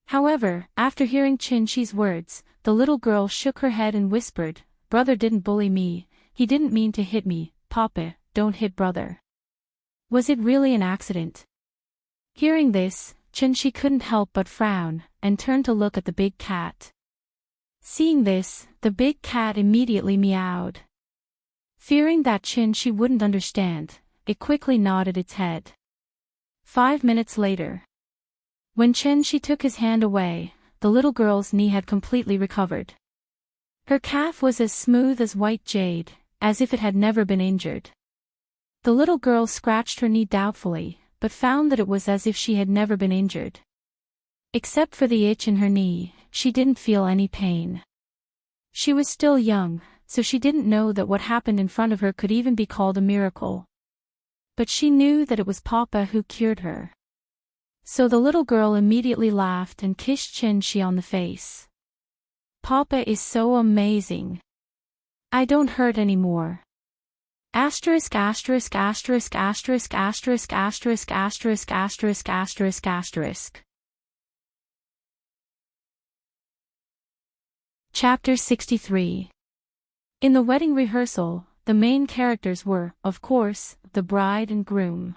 However, after hearing Chen Shi's words, the little girl shook her head and whispered, "Brother didn't bully me, he didn't mean to hit me, Papa, don't hit brother. Was it really an accident?" Hearing this, Chen Shi couldn't help but frown, and turned to look at the big cat. Seeing this, the big cat immediately meowed. Fearing that Chen Shi wouldn't understand, it quickly nodded its head. 5 minutes later, when Chen Shi took his hand away, the little girl's knee had completely recovered. Her calf was as smooth as white jade, as if it had never been injured. The little girl scratched her knee doubtfully, but found that it was as if she had never been injured. Except for the itch in her knee, she didn't feel any pain. She was still young, so she didn't know that what happened in front of her could even be called a miracle. but she knew that it was Papa who cured her. So the little girl immediately laughed and kissed Chin-Shi on the face. Papa is so amazing. I don't hurt anymore. Asterisk asterisk asterisk asterisk asterisk asterisk asterisk asterisk asterisk asterisk. Chapter 63. In the wedding rehearsal, the main characters were, of course, the bride and groom.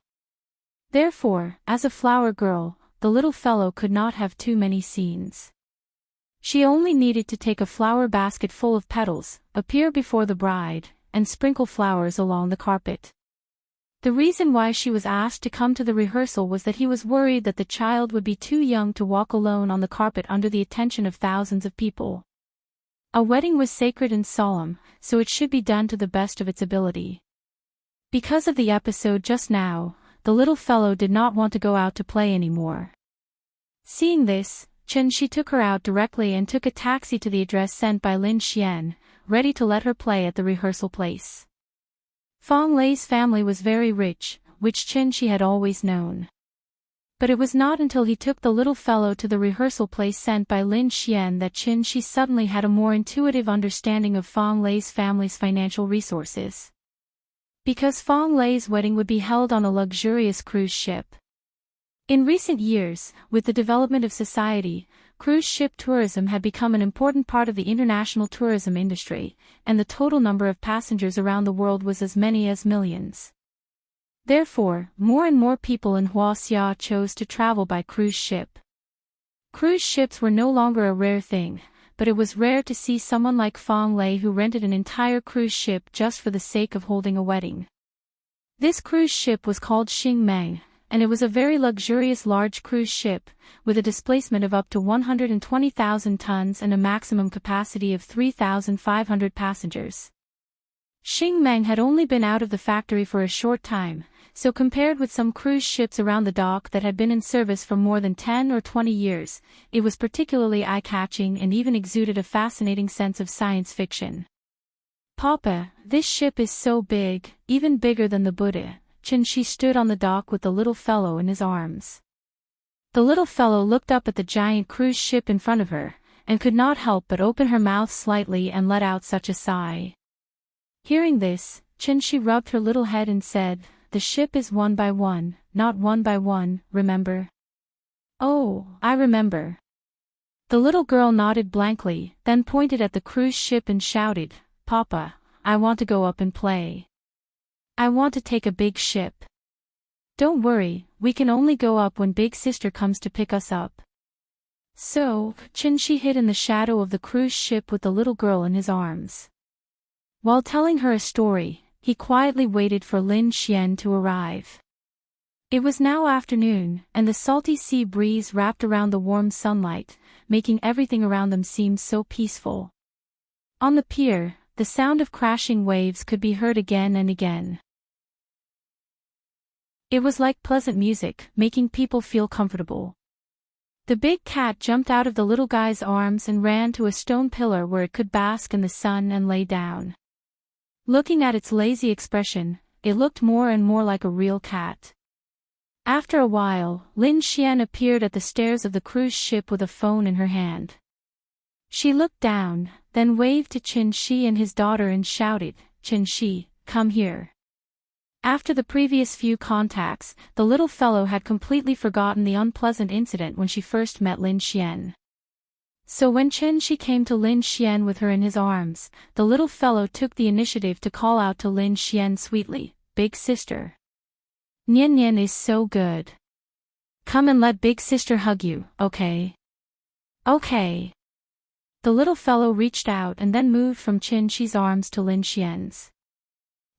Therefore, as a flower girl, the little fellow could not have too many scenes. She only needed to take a flower basket full of petals, appear before the bride, and sprinkle flowers along the carpet. The reason why she was asked to come to the rehearsal was that he was worried that the child would be too young to walk alone on the carpet under the attention of thousands of people. A wedding was sacred and solemn, so it should be done to the best of its ability. Because of the episode just now, the little fellow did not want to go out to play anymore. Seeing this, Chen-Shi took her out directly and took a taxi to the address sent by Lin Xian, ready to let her play at the rehearsal place. Fang Lei's family was very rich, which Chen-Shi had always known. But it was not until he took the little fellow to the rehearsal place sent by Lin Xian that Chen-Shi suddenly had a more intuitive understanding of Fang Lei's family's financial resources. Because Fang Lei's wedding would be held on a luxurious cruise ship. In recent years, with the development of society, cruise ship tourism had become an important part of the international tourism industry, and the total number of passengers around the world was as many as millions. Therefore, more and more people in Huaxia chose to travel by cruise ship. Cruise ships were no longer a rare thing, but it was rare to see someone like Fang Lei who rented an entire cruise ship just for the sake of holding a wedding. This cruise ship was called Xingmeng, and it was a very luxurious large cruise ship, with a displacement of up to 120,000 tons and a maximum capacity of 3,500 passengers. Xingmeng had only been out of the factory for a short time, so compared with some cruise ships around the dock that had been in service for more than 10 or 20 years, it was particularly eye-catching and even exuded a fascinating sense of science fiction. Papa, this ship is so big, even bigger than the Buddha. Chen-Shi stood on the dock with the little fellow in his arms. The little fellow looked up at the giant cruise ship in front of her, and could not help but open her mouth slightly and let out such a sigh. Hearing this, Chen-Shi rubbed her little head and said, "The ship is one by one, not one by one, remember?" "Oh, I remember." The little girl nodded blankly, then pointed at the cruise ship and shouted, "Papa, I want to go up and play. I want to take a big ship." "Don't worry, we can only go up when Big Sister comes to pick us up." So, Chen-Shi hid in the shadow of the cruise ship with the little girl in his arms. While telling her a story, he quietly waited for Lin Xian to arrive. It was now afternoon, and the salty sea breeze wrapped around the warm sunlight, making everything around them seem so peaceful. On the pier, the sound of crashing waves could be heard again and again. It was like pleasant music, making people feel comfortable. The big cat jumped out of the little guy's arms and ran to a stone pillar where it could bask in the sun and lay down. Looking at its lazy expression, it looked more and more like a real cat. After a while, Lin Xian appeared at the stairs of the cruise ship with a phone in her hand. She looked down, then waved to Chen-Shi and his daughter and shouted, "Chen-Shi, come here." After the previous few contacts, the little fellow had completely forgotten the unpleasant incident when she first met Lin Xian. So when Chen-Shi came to Lin Xian with her in his arms, the little fellow took the initiative to call out to Lin Xian sweetly, "Big sister. Nian Nian is so good. Come and let Big sister hug you, okay?" "Okay." The little fellow reached out and then moved from Chen-Shi's arms to Lin Xian's.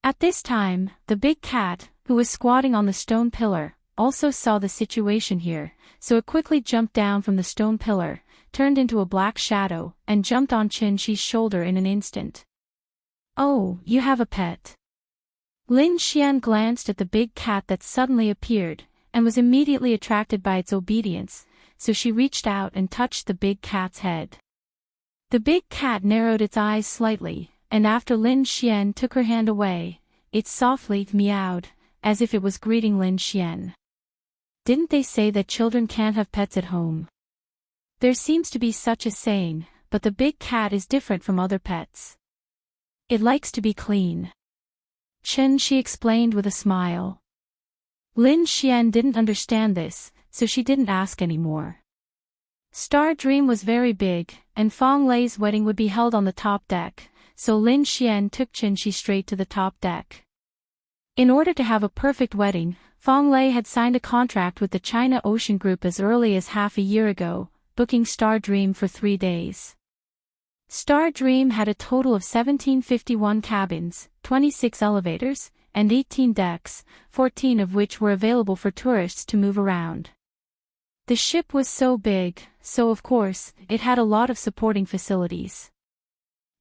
At this time, the big cat, who was squatting on the stone pillar, also saw the situation here, so it quickly jumped down from the stone pillar, turned into a black shadow, and jumped on Chen-Shi's shoulder in an instant. "Oh, you have a pet." Lin Xian glanced at the big cat that suddenly appeared, and was immediately attracted by its obedience, so she reached out and touched the big cat's head. The big cat narrowed its eyes slightly, and after Lin Xian took her hand away, it softly meowed, as if it was greeting Lin Xian. Didn't they say that children can't have pets at home? There seems to be such a saying, but the big cat is different from other pets. It likes to be clean. Chen Shi explained with a smile. Lin Xian didn't understand this, so she didn't ask anymore. Star Dream was very big, and Fong Lei's wedding would be held on the top deck, so Lin Xian took Chen Shi straight to the top deck. In order to have a perfect wedding, Fong Lei had signed a contract with the China Ocean Group as early as half a year ago, booking Star Dream for 3 days. Star Dream had a total of 1751 cabins, 26 elevators, and 18 decks, 14 of which were available for tourists to move around. The ship was so big, so of course, it had a lot of supporting facilities.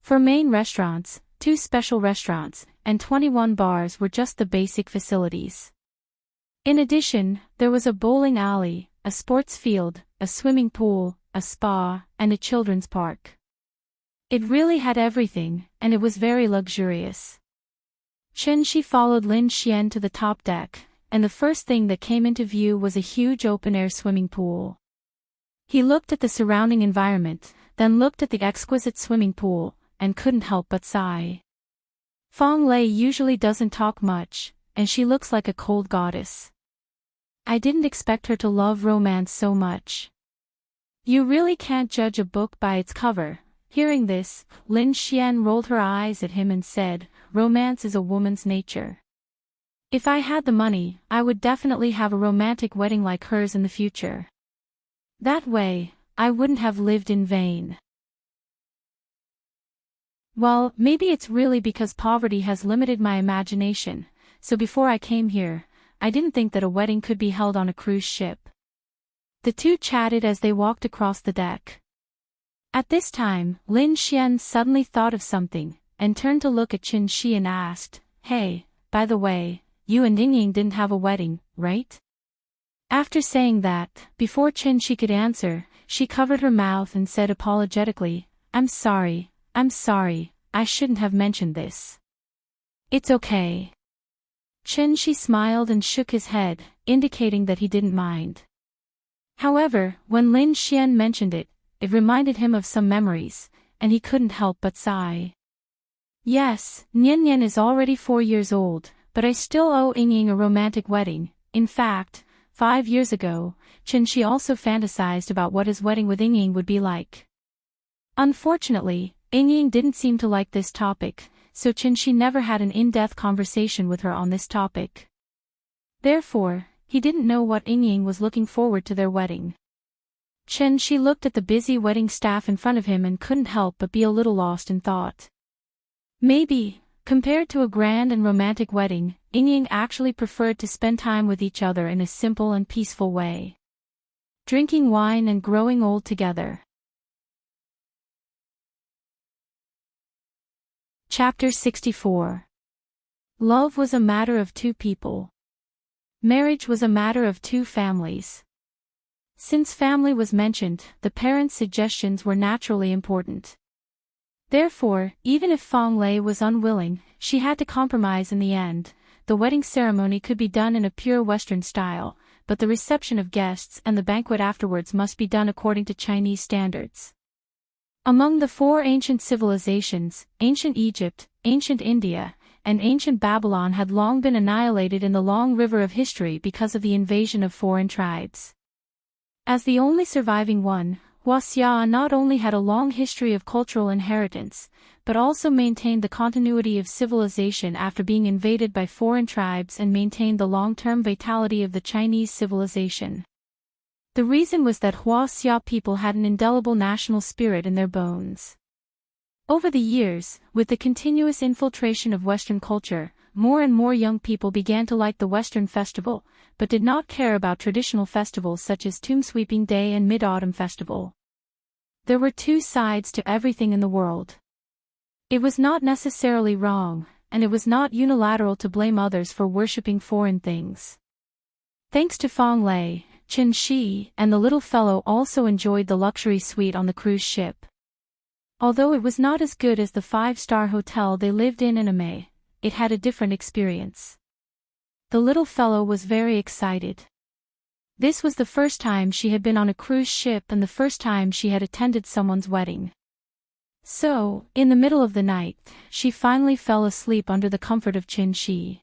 For main restaurants, 2 special restaurants, and 21 bars were just the basic facilities. In addition, there was a bowling alley, a sports field, a swimming pool, a spa, and a children's park. It really had everything, and it was very luxurious. Chen Shi followed Lin Xian to the top deck, and the first thing that came into view was a huge open-air swimming pool. He looked at the surrounding environment, then looked at the exquisite swimming pool, and couldn't help but sigh. Fong Lei usually doesn't talk much, and she looks like a cold goddess. I didn't expect her to love romance so much. You really can't judge a book by its cover. Hearing this, Lin Xian rolled her eyes at him and said, "Romance is a woman's nature. If I had the money, I would definitely have a romantic wedding like hers in the future. That way, I wouldn't have lived in vain." Well, maybe it's really because poverty has limited my imagination, so before I came here, I didn't think that a wedding could be held on a cruise ship. The two chatted as they walked across the deck. At this time, Lin Xian suddenly thought of something, and turned to look at Chen Shi and asked, "Hey, by the way, you and Ying didn't have a wedding, right?" After saying that, before Chen Shi could answer, she covered her mouth and said apologetically, I'm sorry, I shouldn't have mentioned this." "It's okay." Chen Shi smiled and shook his head, indicating that he didn't mind. However, when Lin Xian mentioned it, it reminded him of some memories, and he couldn't help but sigh. "Yes, Nian Nian is already 4 years old, but I still owe Ying a romantic wedding. In fact, 5 years ago, Chen Shi also fantasized about what his wedding with Ying would be like. Unfortunately, Ying didn't seem to like this topic, so Chen Shi never had an in-depth conversation with her on this topic. Therefore, he didn't know what Ying was looking forward to their wedding. Chen Shi looked at the busy wedding staff in front of him and couldn't help but be a little lost in thought. Maybe, compared to a grand and romantic wedding, Ying actually preferred to spend time with each other in a simple and peaceful way. Drinking wine and growing old together. Chapter 64. Love was a matter of 2 people. Marriage was a matter of 2 families. Since family was mentioned, the parents' suggestions were naturally important. Therefore, even if Fong Lei was unwilling, she had to compromise in the end. The wedding ceremony could be done in a pure Western style, but the reception of guests and the banquet afterwards must be done according to Chinese standards. Among the 4 ancient civilizations, ancient Egypt, ancient India, and ancient Babylon had long been annihilated in the long river of history because of the invasion of foreign tribes. As the only surviving one, Huaxia not only had a long history of cultural inheritance, but also maintained the continuity of civilization after being invaded by foreign tribes and maintained the long-term vitality of the Chinese civilization. The reason was that Huaxia people had an indelible national spirit in their bones. Over the years, with the continuous infiltration of Western culture, more and more young people began to like the Western festival, but did not care about traditional festivals such as Tomb Sweeping Day and Mid-Autumn Festival. There were 2 sides to everything in the world. It was not necessarily wrong, and it was not unilateral to blame others for worshipping foreign things. Thanks to Fong Lei, Chen Shi and the little fellow also enjoyed the luxury suite on the cruise ship. Although it was not as good as the 5-star hotel they lived in Immerse, it had a different experience. The little fellow was very excited. This was the first time she had been on a cruise ship and the first time she had attended someone's wedding. So, in the middle of the night, she finally fell asleep under the comfort of Qin-shi.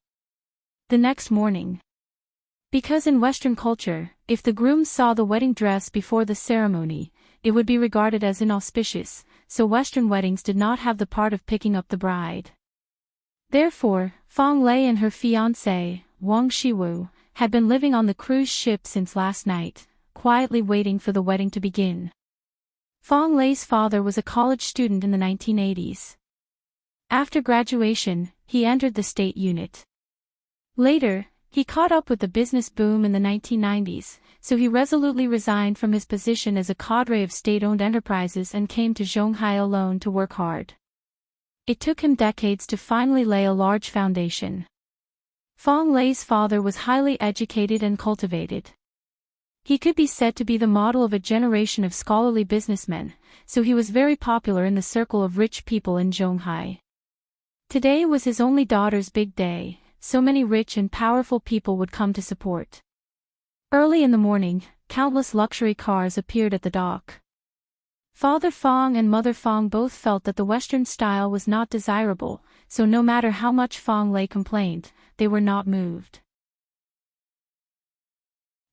The next morning. Because in Western culture, if the grooms saw the wedding dress before the ceremony, it would be regarded as inauspicious, so Western weddings did not have the part of picking up the bride. Therefore, Fang Lei and her fiancé, Wang Shiwu, had been living on the cruise ship since last night, quietly waiting for the wedding to begin. Fang Lei's father was a college student in the 1980s. After graduation, he entered the state unit. Later, he caught up with the business boom in the 1990s, so he resolutely resigned from his position as a cadre of state-owned enterprises and came to Zhonghai alone to work hard. It took him decades to finally lay a large foundation. Fang Lei's father was highly educated and cultivated. He could be said to be the model of a generation of scholarly businessmen, so he was very popular in the circle of rich people in Zhonghai. Today was his only daughter's big day, so many rich and powerful people would come to support. Early in the morning, countless luxury cars appeared at the dock. Father Fang and Mother Fang both felt that the Western style was not desirable, so no matter how much Fang Lei complained, they were not moved.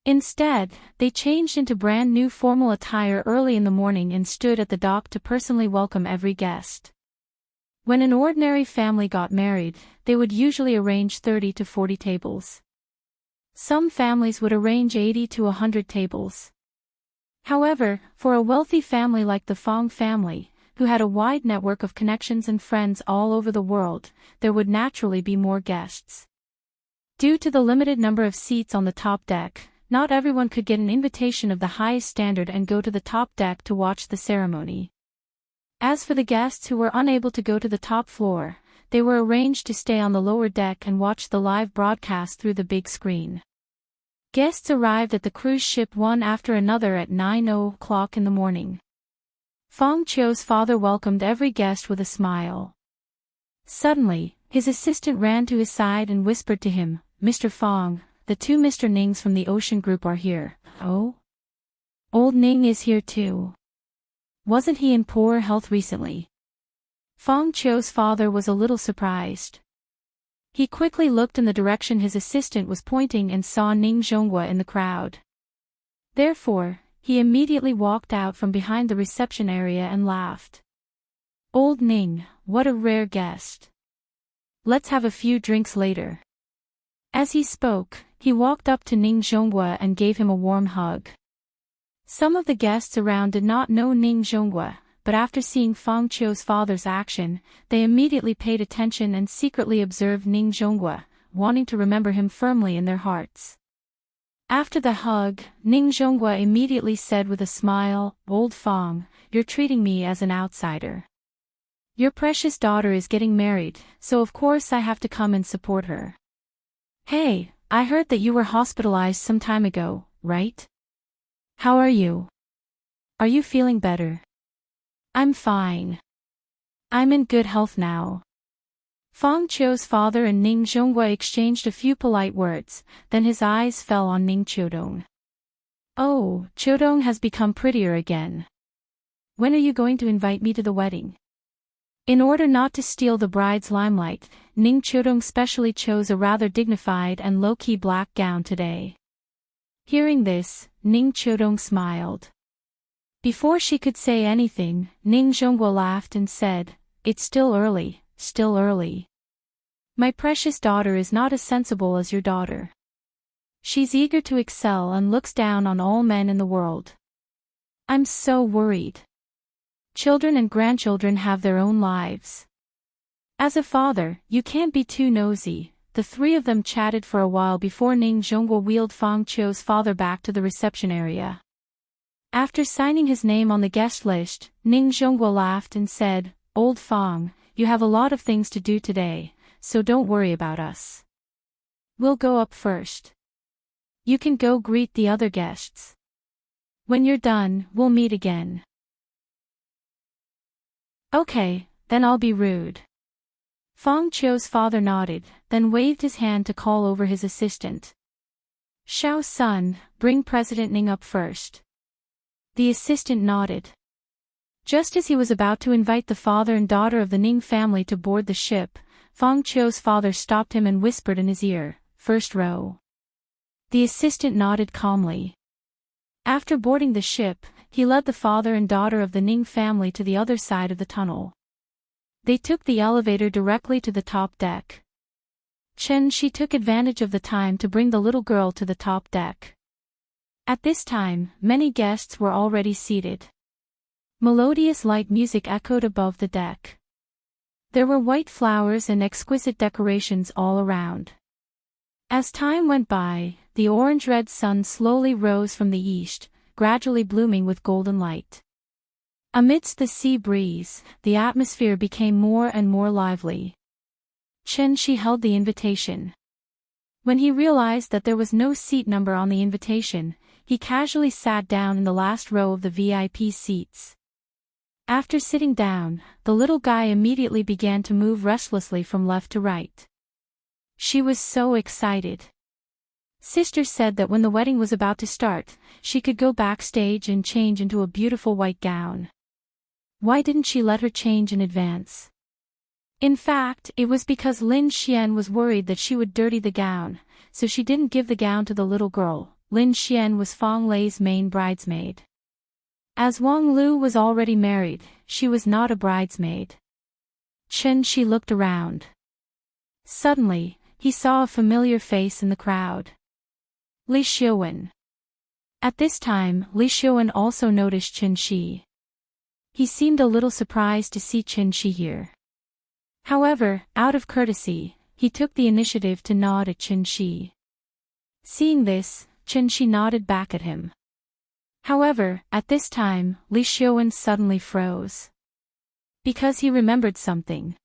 Instead, they changed into brand new formal attire early in the morning and stood at the dock to personally welcome every guest. When an ordinary family got married, they would usually arrange 30 to 40 tables. Some families would arrange 80 to 100 tables. However, for a wealthy family like the Fang family, who had a wide network of connections and friends all over the world, there would naturally be more guests. Due to the limited number of seats on the top deck, not everyone could get an invitation of the highest standard and go to the top deck to watch the ceremony. As for the guests who were unable to go to the top floor, they were arranged to stay on the lower deck and watch the live broadcast through the big screen. Guests arrived at the cruise ship one after another at 9 o'clock in the morning. Fang Qiu's father welcomed every guest with a smile. Suddenly, his assistant ran to his side and whispered to him, "Mr. Fang, the two Mr. Nings from the Ocean Group are here." "Oh? Old Ning is here too. Wasn't he in poor health recently?" Fang Qiu's father was a little surprised. He quickly looked in the direction his assistant was pointing and saw Ning Zhonghua in the crowd. Therefore, he immediately walked out from behind the reception area and laughed. "Old Ning, what a rare guest. Let's have a few drinks later." As he spoke, he walked up to Ning Zhonghua and gave him a warm hug. Some of the guests around did not know Ning Zhonghua, but after seeing Fang Qiu's father's action, they immediately paid attention and secretly observed Ning Zhonghua, wanting to remember him firmly in their hearts. After the hug, Ning Zhonghua immediately said with a smile, "Old Fang, you're treating me as an outsider. Your precious daughter is getting married, so of course I have to come and support her. Hey, I heard that you were hospitalized some time ago, right? How are you? Are you feeling better?" "I'm fine. I'm in good health now." Fang Qiu's father and Ning Zhonghua exchanged a few polite words, then his eyes fell on Ning Qiudong. "Oh, Qiudong has become prettier again. When are you going to invite me to the wedding?" In order not to steal the bride's limelight, Ning Qiudong specially chose a rather dignified and low-key black gown today. Hearing this, Ning Qiudong smiled. Before she could say anything, Ning Zhonghua laughed and said, "It's still early, still early. My precious daughter is not as sensible as your daughter. She's eager to excel and looks down on all men in the world. I'm so worried. Children and grandchildren have their own lives. As a father, you can't be too nosy." The three of them chatted for a while before Ning Zhonghua wheeled Fang Qiu's father back to the reception area. After signing his name on the guest list, Ning Zhonghua laughed and said, "Old Fang, you have a lot of things to do today, so don't worry about us. We'll go up first. You can go greet the other guests. When you're done, we'll meet again." "Okay, then I'll be rude. Feng Qiu's father nodded, then waved his hand to call over his assistant. Xiao's son, bring President Ning up first. The assistant nodded. Just as he was about to invite the father and daughter of the Ning family to board the ship, Feng Qiu's father stopped him and whispered in his ear, "First row." The assistant nodded calmly. After boarding the ship, he led the father and daughter of the Ning family to the other side of the tunnel. They took the elevator directly to the top deck. Chen Shi took advantage of the time to bring the little girl to the top deck. At this time, many guests were already seated. Melodious light music echoed above the deck. There were white flowers and exquisite decorations all around. As time went by, the orange-red sun slowly rose from the east, gradually blooming with golden light. Amidst the sea breeze, the atmosphere became more and more lively. Chen Shi held the invitation. When he realized that there was no seat number on the invitation, he casually sat down in the last row of the VIP seats. After sitting down, the little guy immediately began to move restlessly from left to right. She was so excited. Sister said that when the wedding was about to start, she could go backstage and change into a beautiful white gown. Why didn't she let her change in advance? In fact, it was because Lin Xian was worried that she would dirty the gown, so she didn't give the gown to the little girl. Lin Xian was Fang Lei's main bridesmaid. As Wang Lu was already married, she was not a bridesmaid. Chen Shi looked around. Suddenly, he saw a familiar face in the crowd. Li Xiuwen. At this time, Li Xiuwen also noticed Chen Shi. He seemed a little surprised to see Chen Shi here. However, out of courtesy, he took the initiative to nod at Chen Shi. Seeing this, Chen Shi nodded back at him. However, at this time, Li Xiuwen suddenly froze. Because he remembered something.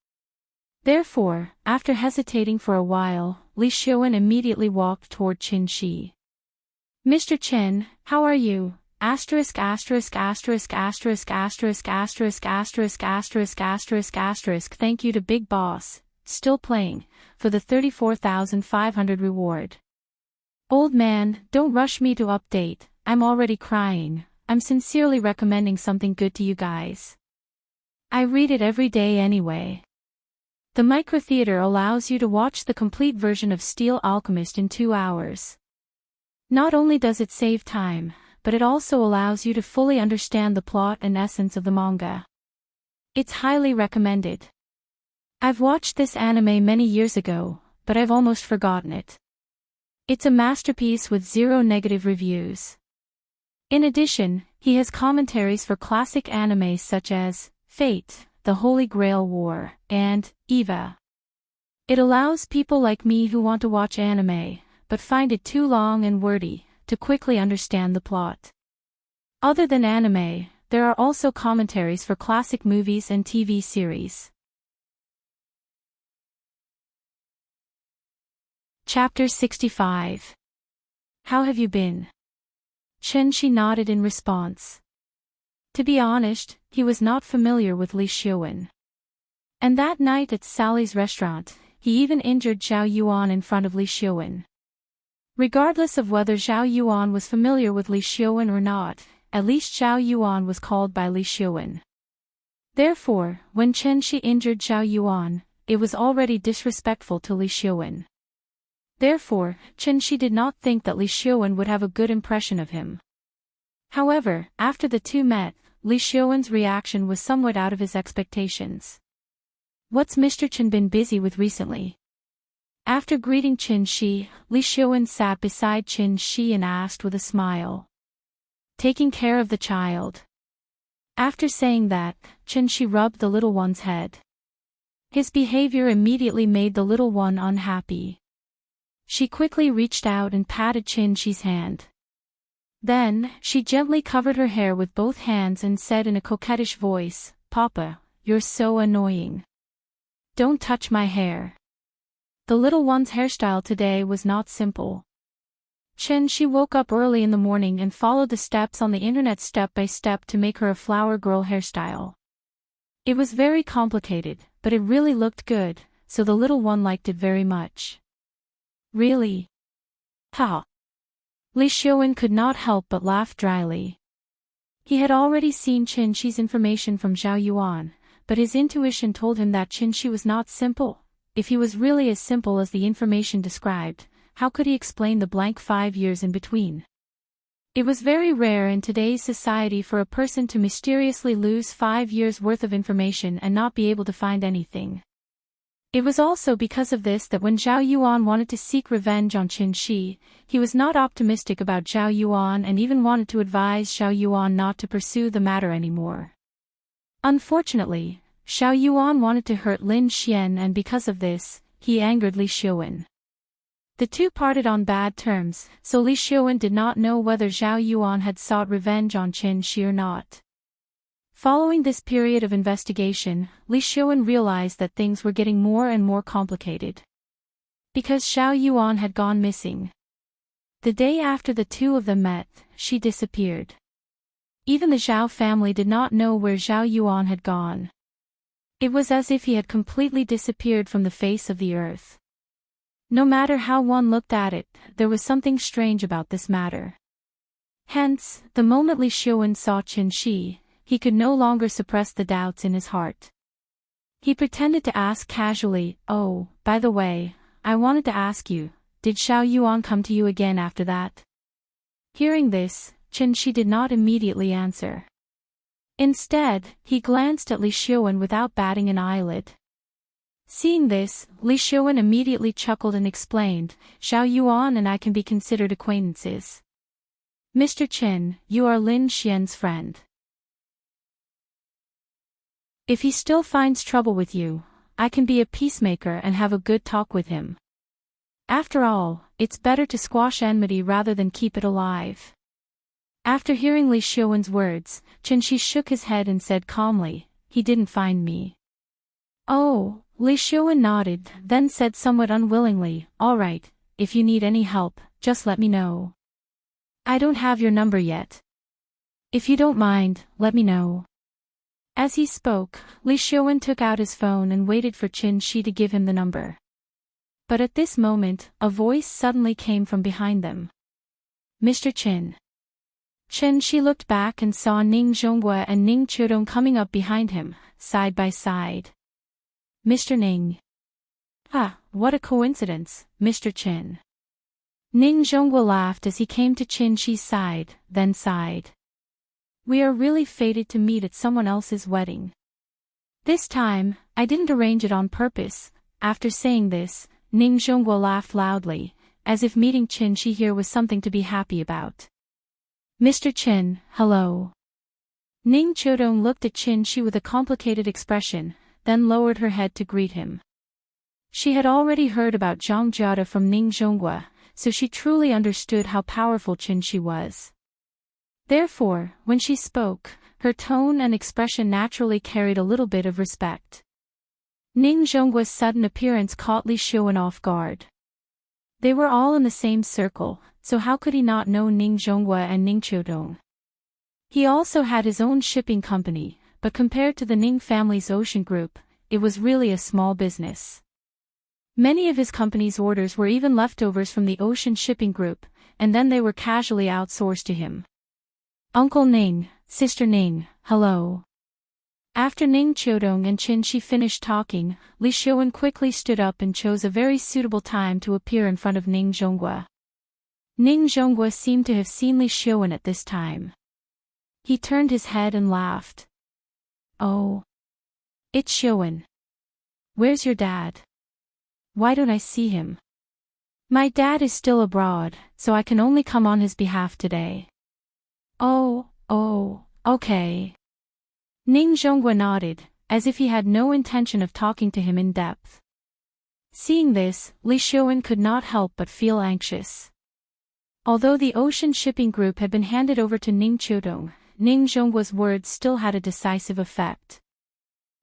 Therefore, after hesitating for a while, Li Xiuwen immediately walked toward Chen Shi. "Mr. Chen, how are you? Asterisk asterisk asterisk asterisk asterisk asterisk asterisk asterisk asterisk asterisk Thank you to Big Boss, still playing, for the 34,500 reward. Old man, don't rush me to update, I'm already crying, I'm sincerely recommending something good to you guys. I read it every day anyway. The microtheater allows you to watch the complete version of Steel Alchemist in 2 hours. Not only does it save time, but it also allows you to fully understand the plot and essence of the manga. It's highly recommended. I've watched this anime many years ago, but I've almost forgotten it. It's a masterpiece with 0 negative reviews. In addition, he has commentaries for classic animes such as Fate, The Holy Grail War, and Eva. It allows people like me who want to watch anime, but find it too long and wordy, to quickly understand the plot. Other than anime, there are also commentaries for classic movies and TV series. Chapter 65. How have you been? Chen Shi nodded in response. To be honest, he was not familiar with Li Xiuwen. And that night at Sally's restaurant, he even injured Zhao Yuan in front of Li Xiuwen. Regardless of whether Zhao Yuan was familiar with Li Xiuwen or not, at least Zhao Yuan was called by Li Xiuwen. Therefore, when Chen Shi injured Zhao Yuan, it was already disrespectful to Li Xiuwen. Therefore, Chen Shi did not think that Li Xiuwen would have a good impression of him. However, after the two met, Li Xiuwen's reaction was somewhat out of his expectations. What's Mr. Chen been busy with recently? After greeting Chen Shi, Li Xiuwen sat beside Chen Shi and asked with a smile. Taking care of the child. After saying that, Chen Shi rubbed the little one's head. His behavior immediately made the little one unhappy. She quickly reached out and patted Chen Shi's hand. Then, she gently covered her hair with both hands and said in a coquettish voice, "Papa, you're so annoying. Don't touch my hair." The little one's hairstyle today was not simple. Chen Shi woke up early in the morning and followed the steps on the internet step by step to make her a flower girl hairstyle. It was very complicated, but it really looked good, so the little one liked it very much. Really? Ha! Li Xiaowen could not help but laugh dryly. He had already seen Qin Shi's information from Zhao Yuan, but his intuition told him that Qin Shi was not simple. If he was really as simple as the information described, how could he explain the blank 5 years in between? It was very rare in today's society for a person to mysteriously lose 5 years' worth of information and not be able to find anything. It was also because of this that when Zhao Yuan wanted to seek revenge on Qin Shi, he was not optimistic about Zhao Yuan and even wanted to advise Zhao Yuan not to pursue the matter anymore. Unfortunately, Zhao Yuan wanted to hurt Lin Xian, and because of this, he angered Li Xiaowen. The two parted on bad terms, so Li Xiaowen did not know whether Zhao Yuan had sought revenge on Qin Shi or not. Following this period of investigation, Li Xiaowen realized that things were getting more and more complicated. Because Zhao Yuan had gone missing. The day after the two of them met, she disappeared. Even the Zhao family did not know where Zhao Yuan had gone. It was as if he had completely disappeared from the face of the earth. No matter how one looked at it, there was something strange about this matter. Hence, the moment Li Xiaowen saw Qin Shi, he could no longer suppress the doubts in his heart. He pretended to ask casually, "Oh, by the way, I wanted to ask you, did Zhao Yuan come to you again after that?" Hearing this, Qin Shi did not immediately answer. Instead, he glanced at Li Xiaowen without batting an eyelid. Seeing this, Li Xiaowen immediately chuckled and explained, "Zhao Yuan and I can be considered acquaintances. Mr. Qin, you are Lin Xian's friend. If he still finds trouble with you, I can be a peacemaker and have a good talk with him. After all, it's better to squash enmity rather than keep it alive." After hearing Li Xiaowen's words, Qin Shi shook his head and said calmly, "He didn't find me." "Oh," Li Xiaowen nodded, then said somewhat unwillingly, "All right, if you need any help, just let me know. I don't have your number yet. If you don't mind, let me know." As he spoke, Li Xiaowen took out his phone and waited for Qin Shi to give him the number. But at this moment, a voice suddenly came from behind them. "Mr. Qin." Qin Shi looked back and saw Ning Zhonghua and Ning Chudong coming up behind him, side by side. "Mr. Ning." "Ah, what a coincidence, Mr. Qin." Ning Zhonghua laughed as he came to Qin Shi's side, then sighed. "We are really fated to meet at someone else's wedding. This time, I didn't arrange it on purpose." After saying this, Ning Zhonghua laughed loudly, as if meeting Qin Shi here was something to be happy about. "Mr. Qin, hello." Ning Chudong looked at Qin Shi with a complicated expression, then lowered her head to greet him. She had already heard about Zhang Jiada from Ning Zhonghua, so she truly understood how powerful Qin Shi was. Therefore, when she spoke, her tone and expression naturally carried a little bit of respect. Ning Zhonggua's sudden appearance caught Li Xiaowen off guard. They were all in the same circle, so how could he not know Ning Zhonghua and Ning Chudong? He also had his own shipping company, but compared to the Ning family's ocean group, it was really a small business. Many of his company's orders were even leftovers from the ocean shipping group, and then they were casually outsourced to him. "Uncle Ning, Sister Ning, hello." After Ning Chudong and Qin Shi finished talking, Li Xiaowen quickly stood up and chose a very suitable time to appear in front of Ning Zhonghua. Ning Zhonghua seemed to have seen Li Xiaowen at this time. He turned his head and laughed. "Oh. It's Xiaowen. Where's your dad? Why don't I see him? My dad is still abroad, so I can only come on his behalf today." Oh, okay." Ning Zhonghua nodded, as if he had no intention of talking to him in depth. Seeing this, Li Xiaowen could not help but feel anxious. Although the ocean shipping group had been handed over to Ning Chudong, Ning Zhonggua's words still had a decisive effect.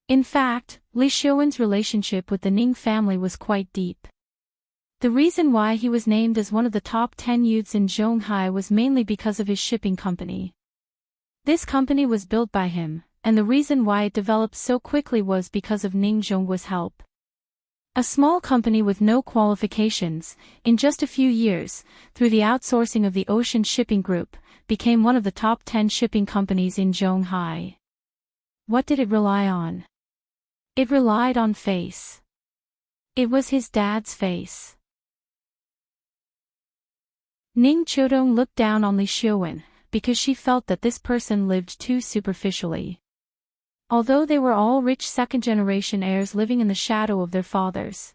In fact, Li Xiaowen's relationship with the Ning family was quite deep. The reason why he was named as one of the top 10 youths in Zhonghai was mainly because of his shipping company. This company was built by him, and the reason why it developed so quickly was because of Ning Zhonggua's help. A small company with no qualifications, in just a few years, through the outsourcing of the Ocean Shipping Group, became one of the top 10 shipping companies in Zhonghai. What did it rely on? It relied on face. It was his dad's face. Ning Chodong looked down on Li Xiuwen, because she felt that this person lived too superficially. Although they were all rich second-generation heirs living in the shadow of their fathers,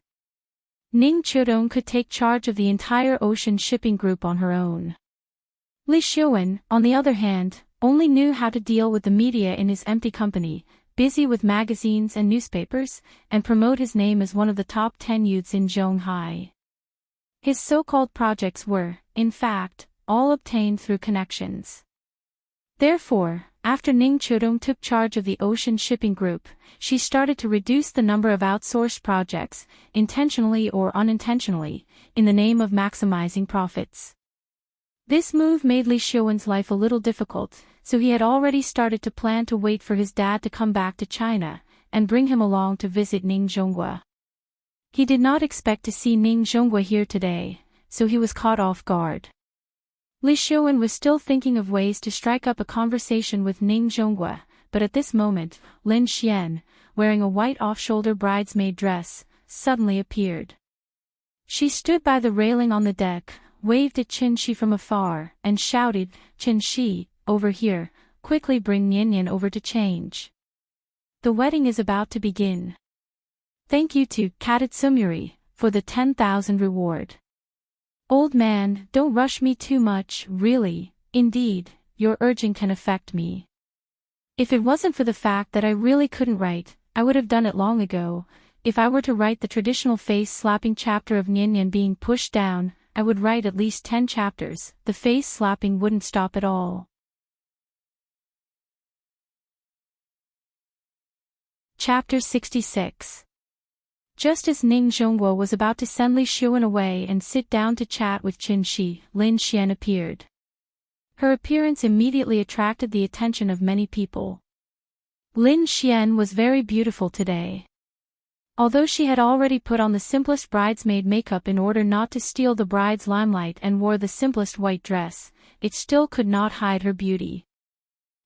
Ning Chodong could take charge of the entire Ocean Shipping Group on her own. Li Xiuwen, on the other hand, only knew how to deal with the media in his empty company, busy with magazines and newspapers, and promote his name as one of the top 10 youths in Zhonghai. His so-called projects were, in fact, all obtained through connections. Therefore, after Ning Chodong took charge of the Ocean Shipping Group, she started to reduce the number of outsourced projects, intentionally or unintentionally, in the name of maximizing profits. This move made Li Xiuwen's life a little difficult, so he had already started to plan to wait for his dad to come back to China, and bring him along to visit Ning Zhonghua. He did not expect to see Ning Zhonghua here today, so he was caught off guard. Li Xiuwen was still thinking of ways to strike up a conversation with Ning Zhonghua, but at this moment, Lin Xian, wearing a white off-shoulder bridesmaid dress, suddenly appeared. She stood by the railing on the deck, waved at Qin Shi from afar, and shouted, "Qin Shi, over here, quickly bring Nian Nian over to change. The wedding is about to begin. Thank you to Katatsumuri for the 10,000 reward. Old man, don't rush me too much, really, indeed, your urging can affect me. If it wasn't for the fact that I really couldn't write, I would have done it long ago. If I were to write the traditional face-slapping chapter of Nian Nian being pushed down, I would write at least 10 chapters, the face-slapping wouldn't stop at all." Chapter 66. Just as Ning Zhonghua was about to send Li Xiuwen away and sit down to chat with Qin Shi, Lin Xian appeared. Her appearance immediately attracted the attention of many people. Lin Xian was very beautiful today. Although she had already put on the simplest bridesmaid makeup in order not to steal the bride's limelight and wore the simplest white dress, it still could not hide her beauty.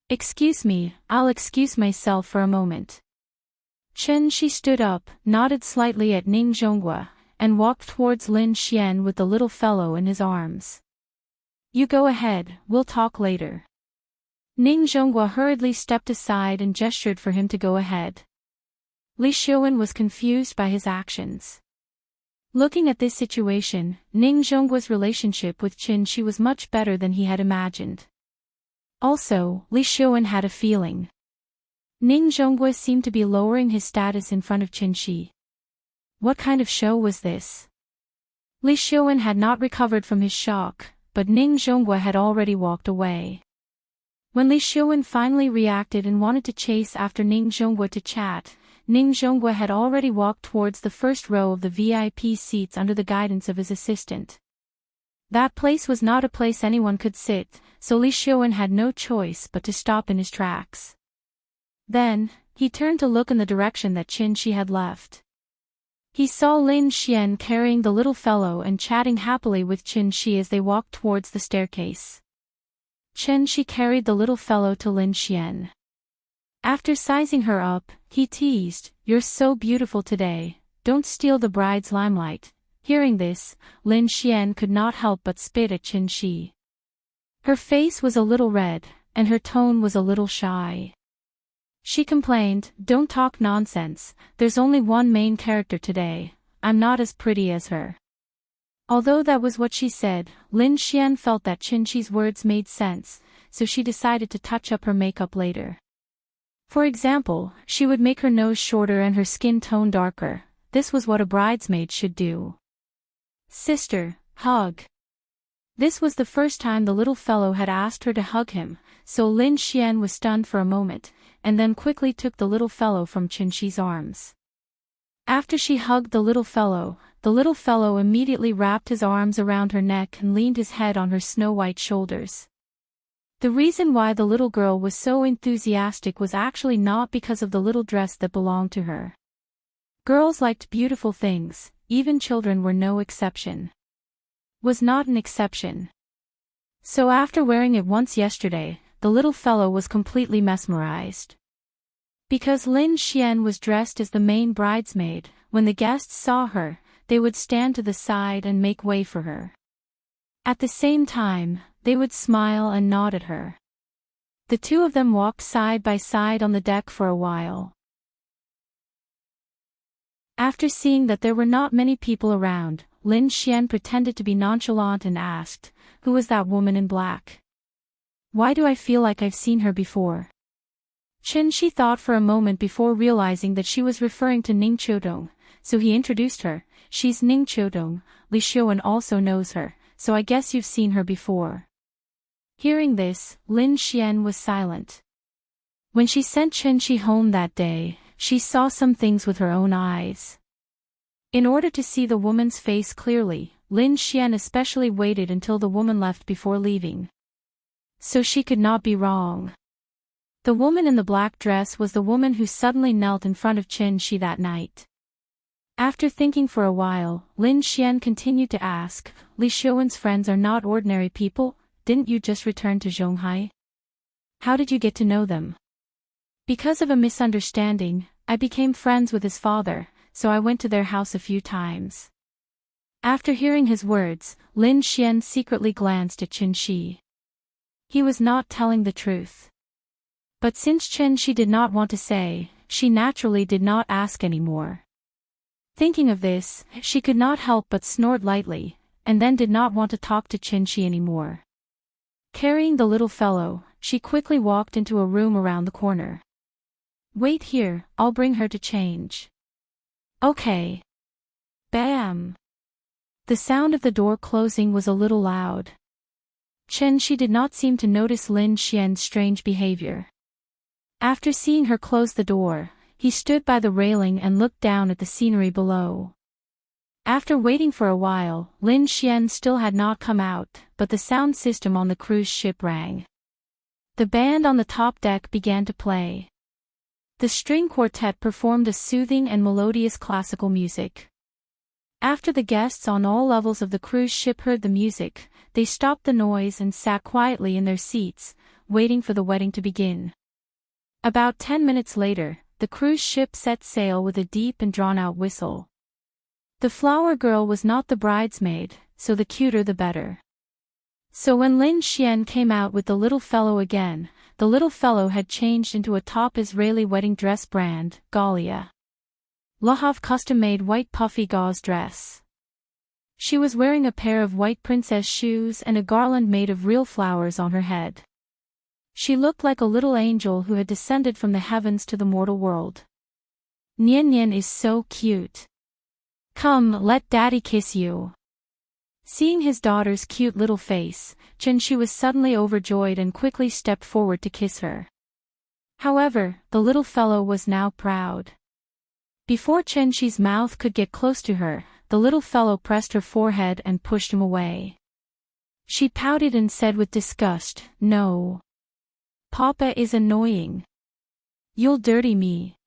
"Excuse me, I'll excuse myself for a moment." Qin Shi stood up, nodded slightly at Ning Zhonghua, and walked towards Lin Xian with the little fellow in his arms. "You go ahead, we'll talk later." Ning Zhonghua hurriedly stepped aside and gestured for him to go ahead. Li Xiuwen was confused by his actions. Looking at this situation, Ning Zhonghua's relationship with Qin Shi was much better than he had imagined. Also, Li Xiuwen had a feeling. Ning Zhonghua seemed to be lowering his status in front of Qin Shi. What kind of show was this? Li Xiuwen had not recovered from his shock, but Ning Zhonghua had already walked away. When Li Xiuwen finally reacted and wanted to chase after Ning Zhonghua to chat, Ning Zhonghua had already walked towards the first row of the VIP seats under the guidance of his assistant. That place was not a place anyone could sit, so Li Xiuwen had no choice but to stop in his tracks. Then, he turned to look in the direction that Qin Shi had left. He saw Lin Xian carrying the little fellow and chatting happily with Qin Shi as they walked towards the staircase. Qin Shi carried the little fellow to Lin Xian. After sizing her up, he teased, "You're so beautiful today, don't steal the bride's limelight." Hearing this, Lin Xian could not help but spit at Qin Shi. Her face was a little red, and her tone was a little shy. She complained, "Don't talk nonsense, there's only one main character today, I'm not as pretty as her." Although that was what she said, Lin Xian felt that Qin Shi's words made sense, so she decided to touch up her makeup later. For example, she would make her nose shorter and her skin tone darker. This was what a bridesmaid should do. "Sister, hug." This was the first time the little fellow had asked her to hug him, so Lin Xian was stunned for a moment, and then quickly took the little fellow from Qin Shi's arms. After she hugged the little fellow immediately wrapped his arms around her neck and leaned his head on her snow-white shoulders. The reason why the little girl was so enthusiastic was actually not because of the little dress that belonged to her. Girls liked beautiful things, even children were no exception. Was not an exception. So after wearing it once yesterday, the little fellow was completely mesmerized. Because Lin Xian was dressed as the main bridesmaid, when the guests saw her, they would stand to the side and make way for her. At the same time, they would smile and nod at her. The two of them walked side by side on the deck for a while. After seeing that there were not many people around, Lin Xian pretended to be nonchalant and asked, "Who was that woman in black? Why do I feel like I've seen her before?" Chen Shi thought for a moment before realizing that she was referring to Ning Qiudong, so he introduced her. "She's Ning Qiudong, Li Xiuan also knows her, so I guess you've seen her before." Hearing this, Lin Xian was silent. When she sent Chen Shi home that day, she saw some things with her own eyes. In order to see the woman's face clearly, Lin Xian especially waited until the woman left before leaving. So she could not be wrong. The woman in the black dress was the woman who suddenly knelt in front of Chen Shi that night. After thinking for a while, Lin Xian continued to ask, "Li Xiuan's friends are not ordinary people, didn't you just return to Zhonghai? How did you get to know them?" "Because of a misunderstanding, I became friends with his father, so I went to their house a few times." After hearing his words, Lin Xian secretly glanced at Chen Shi. He was not telling the truth. But since Chen Shi did not want to say, she naturally did not ask anymore. Thinking of this, she could not help but snort lightly, and then did not want to talk to Chen Shi anymore. Carrying the little fellow, she quickly walked into a room around the corner. "Wait here, I'll bring her to change." "Okay." Bam! The sound of the door closing was a little loud. Chen Shi did not seem to notice Lin Xian's strange behavior. After seeing her close the door, he stood by the railing and looked down at the scenery below. After waiting for a while, Lin Xian still had not come out, but the sound system on the cruise ship rang. The band on the top deck began to play. The string quartet performed a soothing and melodious classical music. After the guests on all levels of the cruise ship heard the music, they stopped the noise and sat quietly in their seats, waiting for the wedding to begin. About 10 minutes later, the cruise ship set sail with a deep and drawn-out whistle. The flower girl was not the bridesmaid, so the cuter the better. So when Lin Xian came out with the little fellow again, the little fellow had changed into a top Israeli wedding dress brand, Galia. Lahav custom-made white puffy gauze dress. She was wearing a pair of white princess shoes and a garland made of real flowers on her head. She looked like a little angel who had descended from the heavens to the mortal world. "Nian Nian is so cute. Come, let daddy kiss you." Seeing his daughter's cute little face, Chen Shi was suddenly overjoyed and quickly stepped forward to kiss her. However, the little fellow was now proud. Before Chen Shi's mouth could get close to her, the little fellow pressed her forehead and pushed him away. She pouted and said with disgust, "No. Papa is annoying. You'll dirty me."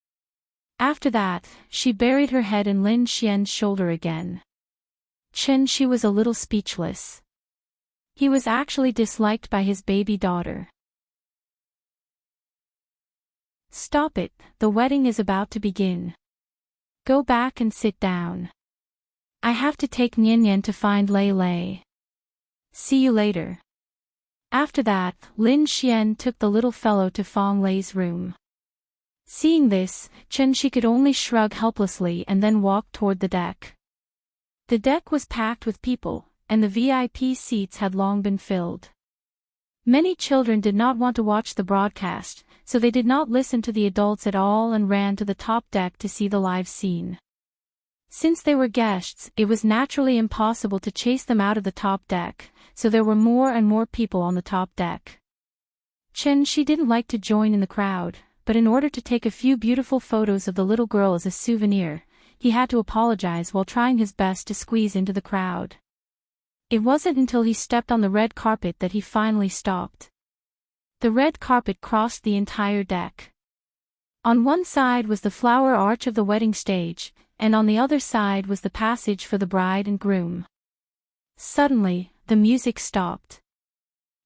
After that, she buried her head in Lin Xian's shoulder again. Chen Shi was a little speechless. He was actually disliked by his baby daughter. "Stop it, the wedding is about to begin. Go back and sit down. I have to take Nian Nian to find Lei Lei. See you later." After that, Lin Xian took the little fellow to Fang Lei's room. Seeing this, Chen Shi could only shrug helplessly and then walk toward the deck. The deck was packed with people, and the VIP seats had long been filled. Many children did not want to watch the broadcast, so they did not listen to the adults at all and ran to the top deck to see the live scene. Since they were guests, it was naturally impossible to chase them out of the top deck, so there were more and more people on the top deck. Chen Shi didn't like to join in the crowd, but in order to take a few beautiful photos of the little girl as a souvenir, he had to apologize while trying his best to squeeze into the crowd. It wasn't until he stepped on the red carpet that he finally stopped. The red carpet crossed the entire deck. On one side was the flower arch of the wedding stage, and on the other side was the passage for the bride and groom. Suddenly, the music stopped.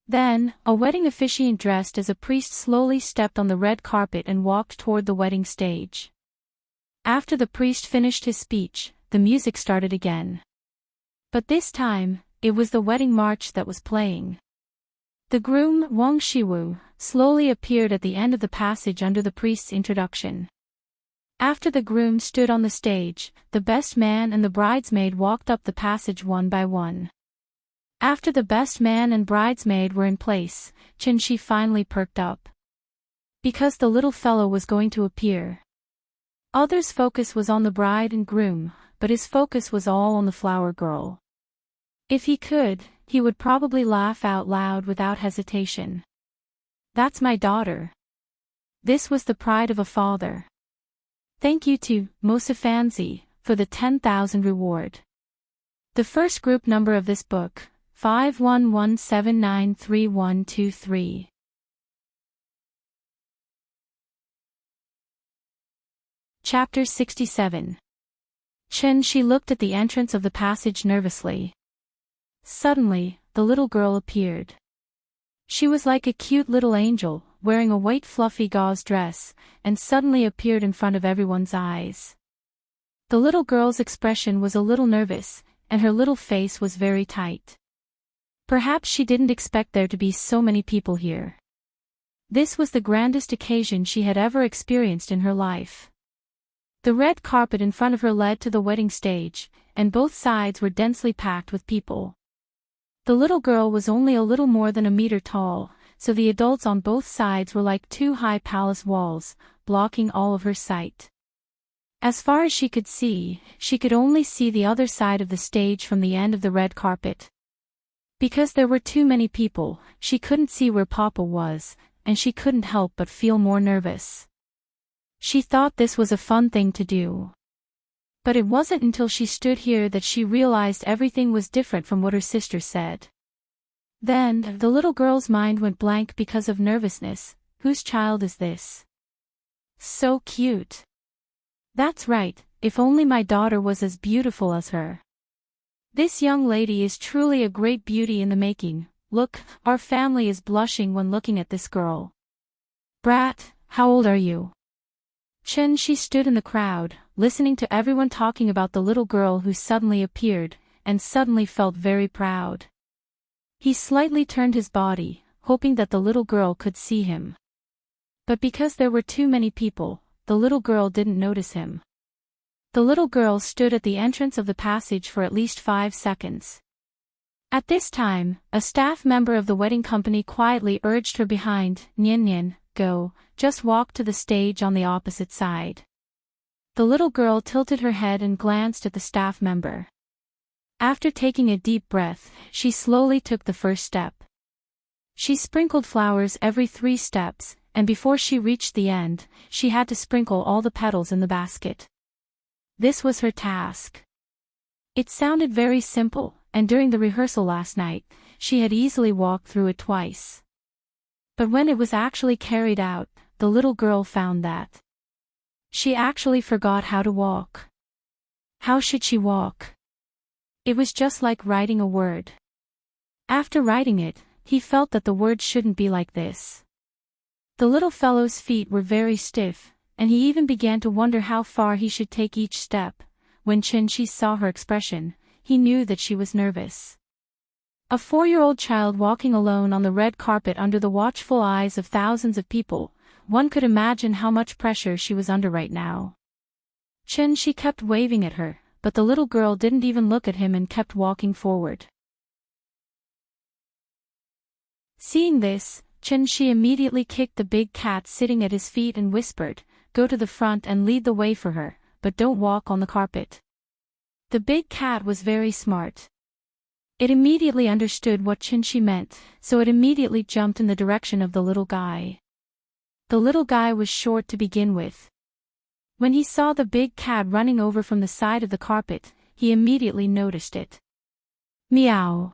Then, a wedding officiant dressed as a priest slowly stepped on the red carpet and walked toward the wedding stage. After the priest finished his speech, the music started again. But this time, it was the wedding march that was playing. The groom, Wang Shiwu, slowly appeared at the end of the passage under the priest's introduction. After the groom stood on the stage, the best man and the bridesmaid walked up the passage one by one. After the best man and bridesmaid were in place, Chen Shi finally perked up. Because the little fellow was going to appear. Others' focus was on the bride and groom, but his focus was all on the flower girl. If he could, he would probably laugh out loud without hesitation. That's my daughter. This was the pride of a father. Thank you to Mosafanzi for the 10,000 reward. The first group number of this book, 511793123. Chapter 67. Chen Shi looked at the entrance of the passage nervously. Suddenly, the little girl appeared. She was like a cute little angel, wearing a white fluffy gauze dress, and suddenly appeared in front of everyone's eyes. The little girl's expression was a little nervous, and her little face was very tight. Perhaps she didn't expect there to be so many people here. This was the grandest occasion she had ever experienced in her life. The red carpet in front of her led to the wedding stage, and both sides were densely packed with people. The little girl was only a little more than a meter tall, so the adults on both sides were like two high palace walls, blocking all of her sight. As far as she could only see the other side of the stage from the end of the red carpet. Because there were too many people, she couldn't see where Papa was, and she couldn't help but feel more nervous. She thought this was a fun thing to do. But it wasn't until she stood here that she realized everything was different from what her sister said. Then, the little girl's mind went blank because of nervousness. Whose child is this? So cute. That's right, if only my daughter was as beautiful as her. This young lady is truly a great beauty in the making. Look, our family is blushing when looking at this girl. Brat, how old are you? Chen Shi stood in the crowd, listening to everyone talking about the little girl who suddenly appeared, and suddenly felt very proud. He slightly turned his body, hoping that the little girl could see him. But because there were too many people, the little girl didn't notice him. The little girl stood at the entrance of the passage for at least 5 seconds. At this time, a staff member of the wedding company quietly urged her behind, Nian Nian, go, just walk to the stage on the opposite side. The little girl tilted her head and glanced at the staff member. After taking a deep breath, she slowly took the first step. She sprinkled flowers every 3 steps, and before she reached the end, she had to sprinkle all the petals in the basket. This was her task. It sounded very simple, and during the rehearsal last night, she had easily walked through it twice. But when it was actually carried out, the little girl found that she actually forgot how to walk. How should she walk? It was just like writing a word. After writing it, he felt that the word shouldn't be like this. The little fellow's feet were very stiff, and he even began to wonder how far he should take each step. When Chen Shi saw her expression, he knew that she was nervous. A 4-year-old child walking alone on the red carpet under the watchful eyes of thousands of people, one could imagine how much pressure she was under right now. Chen Shi kept waving at her, but the little girl didn't even look at him and kept walking forward. Seeing this, Chen Shi immediately kicked the big cat sitting at his feet and whispered, "Go to the front and lead the way for her, but don't walk on the carpet." The big cat was very smart. It immediately understood what Chen Shi meant, so it immediately jumped in the direction of the little guy. The little guy was short to begin with. When he saw the big cat running over from the side of the carpet, he immediately noticed it. Meow.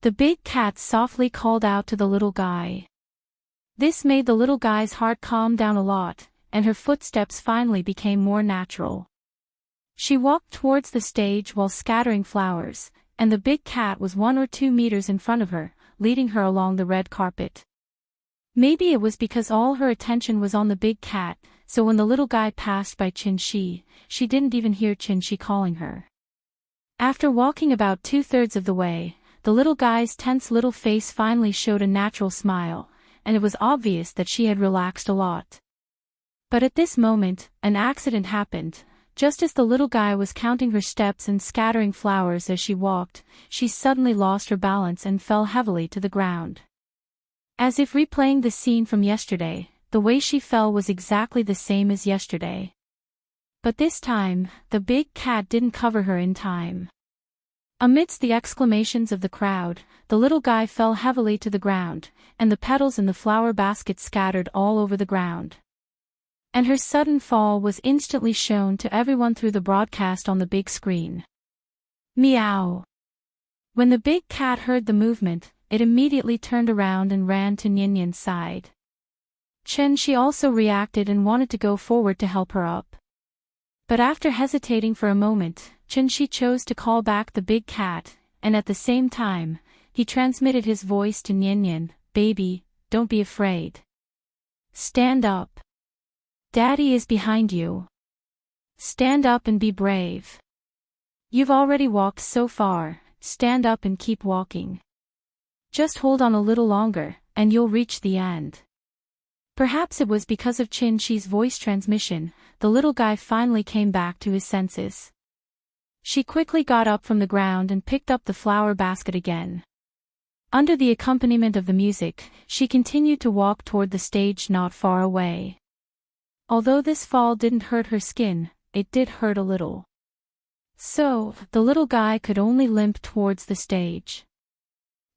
The big cat softly called out to the little guy. This made the little guy's heart calm down a lot, and her footsteps finally became more natural. She walked towards the stage while scattering flowers, and the big cat was 1 or 2 meters in front of her, leading her along the red carpet. Maybe it was because all her attention was on the big cat, so when the little guy passed by Qinshi, she didn't even hear Qinshi calling her. After walking about 2/3 of the way, the little guy's tense little face finally showed a natural smile, and it was obvious that she had relaxed a lot. But at this moment, an accident happened. Just as the little guy was counting her steps and scattering flowers as she walked, she suddenly lost her balance and fell heavily to the ground. As if replaying the scene from yesterday, the way she fell was exactly the same as yesterday. But this time, the big cat didn't cover her in time. Amidst the exclamations of the crowd, the little guy fell heavily to the ground, and the petals in the flower basket scattered all over the ground. And her sudden fall was instantly shown to everyone through the broadcast on the big screen. Meow! When the big cat heard the movement, it immediately turned around and ran to Nyan's side. She also reacted and wanted to go forward to help her up. But after hesitating for a moment, She chose to call back the big cat, and at the same time, he transmitted his voice to Nyan, "Baby, don't be afraid. Stand up. Daddy is behind you. Stand up and be brave. You've already walked so far, stand up and keep walking. Just hold on a little longer, and you'll reach the end." Perhaps it was because of Shi's voice transmission, the little guy finally came back to his senses. She quickly got up from the ground and picked up the flower basket again. Under the accompaniment of the music, she continued to walk toward the stage not far away. Although this fall didn't hurt her skin, it did hurt a little. So, the little guy could only limp towards the stage.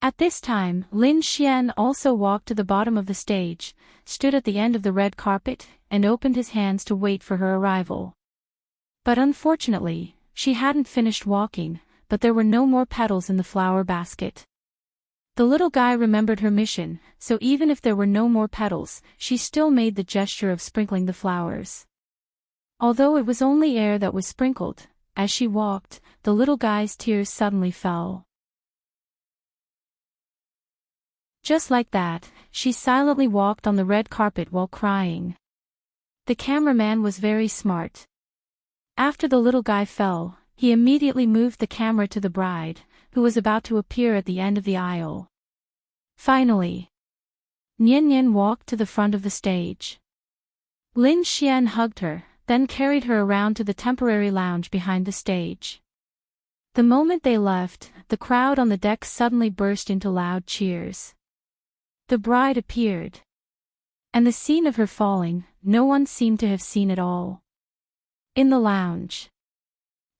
At this time, Lin Xian also walked to the bottom of the stage, stood at the end of the red carpet, and opened his hands to wait for her arrival. But unfortunately, she hadn't finished walking, but there were no more petals in the flower basket. The little guy remembered her mission, so even if there were no more petals, she still made the gesture of sprinkling the flowers. Although it was only air that was sprinkled, as she walked, the little guy's tears suddenly fell. Just like that, she silently walked on the red carpet while crying. The cameraman was very smart. After the little guy fell, he immediately moved the camera to the bride, who was about to appear at the end of the aisle. Finally, Nyan walked to the front of the stage. Lin Xian hugged her, then carried her around to the temporary lounge behind the stage. The moment they left, the crowd on the deck suddenly burst into loud cheers. The bride appeared. And the scene of her falling, no one seemed to have seen at all. In the lounge,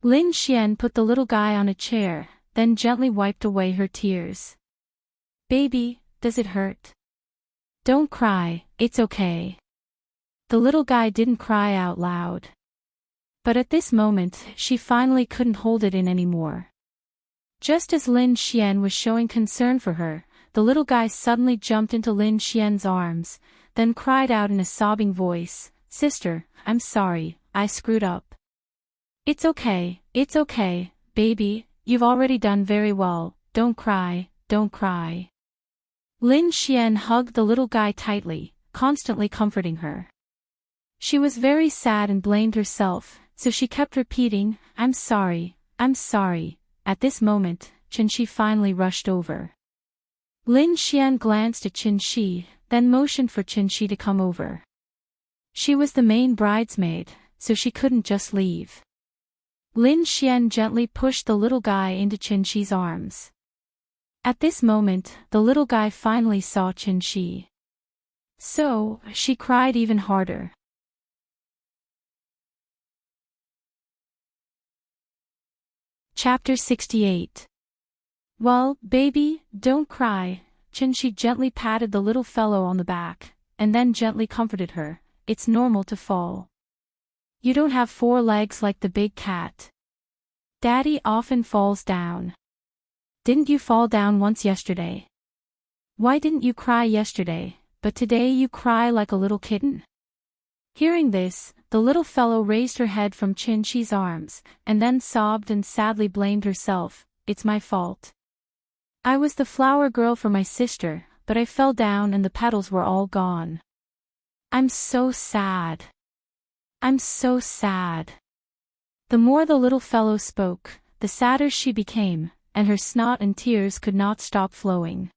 Lin Xian put the little guy on a chair, then gently wiped away her tears. "Baby, does it hurt? Don't cry, it's okay." The little guy didn't cry out loud. But at this moment, she finally couldn't hold it in anymore. Just as Lin Xian was showing concern for her, the little guy suddenly jumped into Lin Xian's arms, then cried out in a sobbing voice, "Sister, I'm sorry, I screwed up. It's okay, baby, you've already done very well, don't cry, don't cry." Lin Xian hugged the little guy tightly, constantly comforting her. She was very sad and blamed herself, so she kept repeating, I'm sorry. At this moment, Qinshi finally rushed over. Lin Xian glanced at Qinshi, then motioned for Qinshi to come over. She was the main bridesmaid, so she couldn't just leave. Lin Xian gently pushed the little guy into Qinshi's arms. At this moment, the little guy finally saw Qinshi. So, she cried even harder. Chapter 68. "Well, baby, don't cry." Qinshi gently patted the little fellow on the back, and then gently comforted her. "It's normal to fall. You don't have 4 legs like the big cat. Daddy often falls down. Didn't you fall down once yesterday? Why didn't you cry yesterday, but today you cry like a little kitten? Hearing this, the little fellow raised her head from Chin-Chi's arms, and then sobbed and sadly blamed herself. It's my fault. I was the flower girl for my sister, but I fell down and the petals were all gone. I'm so sad. I'm so sad. The more the little fellow spoke, the sadder she became, and her snot and tears could not stop flowing.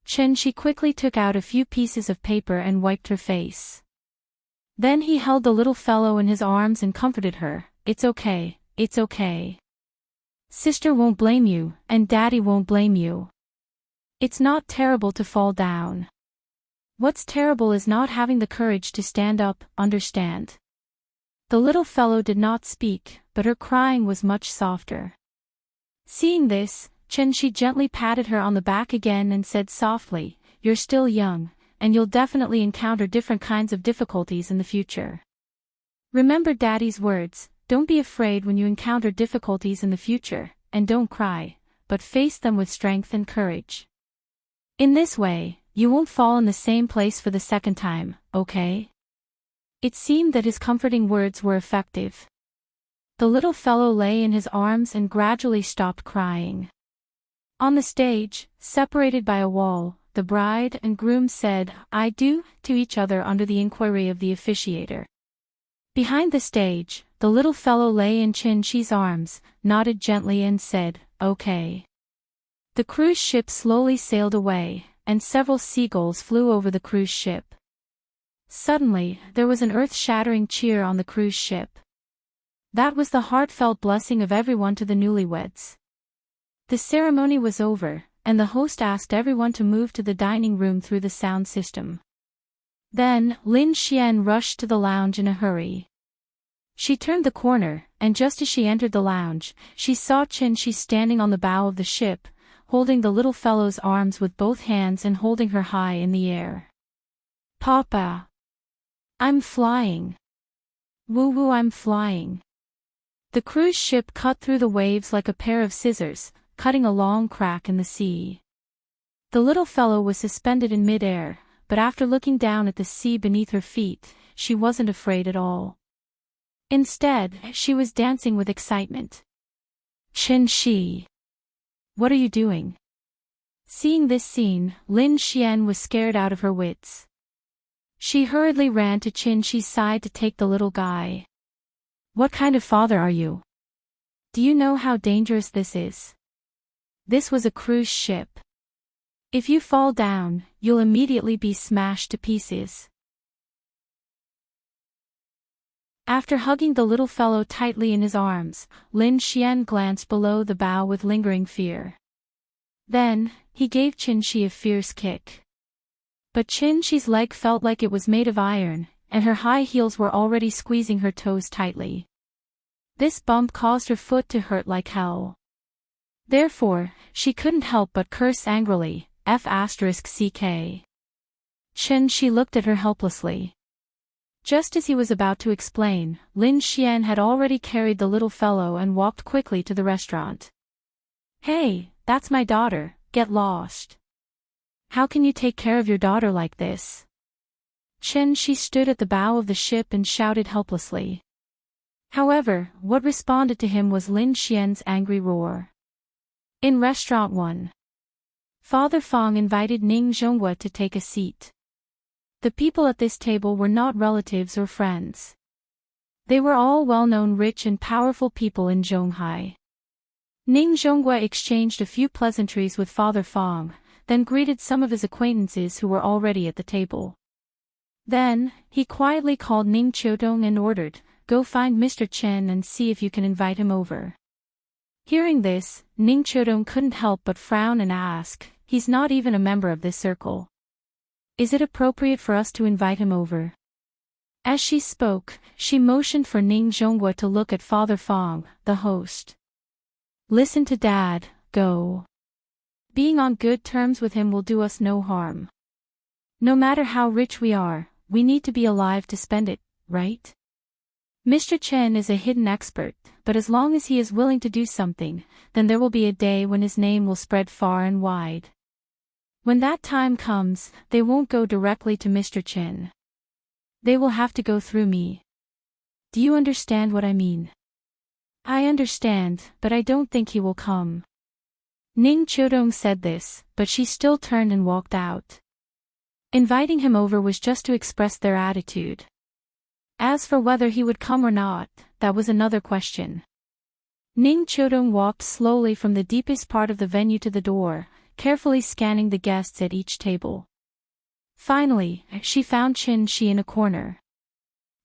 Chin-Chi quickly took out a few pieces of paper and wiped her face. Then he held the little fellow in his arms and comforted her. It's okay, it's okay. Sister won't blame you, and Daddy won't blame you. It's not terrible to fall down. What's terrible is not having the courage to stand up, understand? The little fellow did not speak, but her crying was much softer. Seeing this, Chin-Chi gently patted her on the back again and said softly, "You're still young, and you'll definitely encounter different kinds of difficulties in the future. Remember Daddy's words, don't be afraid when you encounter difficulties in the future, and don't cry, but face them with strength and courage. In this way, you won't fall in the same place for the second time, okay?" It seemed that his comforting words were effective. The little fellow lay in his arms and gradually stopped crying. On the stage, separated by a wall, the bride and groom said, "I do," to each other under the inquiry of the officiator. Behind the stage, the little fellow lay in Chin-Chi's arms, nodded gently and said, "Okay." The cruise ship slowly sailed away, and several seagulls flew over the cruise ship. Suddenly, there was an earth-shattering cheer on the cruise ship. That was the heartfelt blessing of everyone to the newlyweds. The ceremony was over, and the host asked everyone to move to the dining room through the sound system. Then, Lin Xian rushed to the lounge in a hurry. She turned the corner, and just as she entered the lounge, she saw Chin-Chi standing on the bow of the ship, holding the little fellow's arms with both hands and holding her high in the air. "Papa! I'm flying! Woo-woo, I'm flying!" The cruise ship cut through the waves like a pair of scissors, cutting a long crack in the sea. The little fellow was suspended in mid-air, but after looking down at the sea beneath her feet, she wasn't afraid at all. Instead, she was dancing with excitement. "Chin-Chi! What are you doing?" Seeing this scene, Lin Xian was scared out of her wits. She hurriedly ran to Chin-Chi's side to take the little guy. "What kind of father are you? Do you know how dangerous this is? This was a cruise ship. If you fall down, you'll immediately be smashed to pieces." After hugging the little fellow tightly in his arms, Lin Xian glanced below the bow with lingering fear. Then, he gave Chin-Chi a fierce kick. But Chin-Chi's leg felt like it was made of iron, and her high heels were already squeezing her toes tightly. This bump caused her foot to hurt like hell. Therefore, she couldn't help but curse angrily, F***ck. Chin-Chi looked at her helplessly. Just as he was about to explain, Lin Xian had already carried the little fellow and walked quickly to the restaurant. "Hey, that's my daughter, get lost. How can you take care of your daughter like this?" Chin-Chi stood at the bow of the ship and shouted helplessly. However, what responded to him was Lin Xian's angry roar. In Restaurant 1. Father Fong invited Ning Zhonghua to take a seat. The people at this table were not relatives or friends. They were all well-known rich and powerful people in Zhonghai. Ning Zhonghua exchanged a few pleasantries with Father Fong, then greeted some of his acquaintances who were already at the table. Then, he quietly called Ning Qiudong and ordered, "Go find Mr. Chen and see if you can invite him over." Hearing this, Ning Qiudong couldn't help but frown and ask, "He's not even a member of this circle. Is it appropriate for us to invite him over?" As she spoke, she motioned for Ning Zhonghua to look at Father Fong, the host. "Listen to Dad, go. Being on good terms with him will do us no harm. No matter how rich we are, we need to be alive to spend it, right? Mr. Chen is a hidden expert, but as long as he is willing to do something, then there will be a day when his name will spread far and wide. When that time comes, they won't go directly to Mr. Chen. They will have to go through me. Do you understand what I mean? I understand, but I don't think he will come. Ning Chodong said this, but she still turned and walked out. Inviting him over was just to express their attitude. As for whether he would come or not, that was another question. Ning Chodong walked slowly from the deepest part of the venue to the door, carefully scanning the guests at each table. Finally, she found Qin Shi in a corner.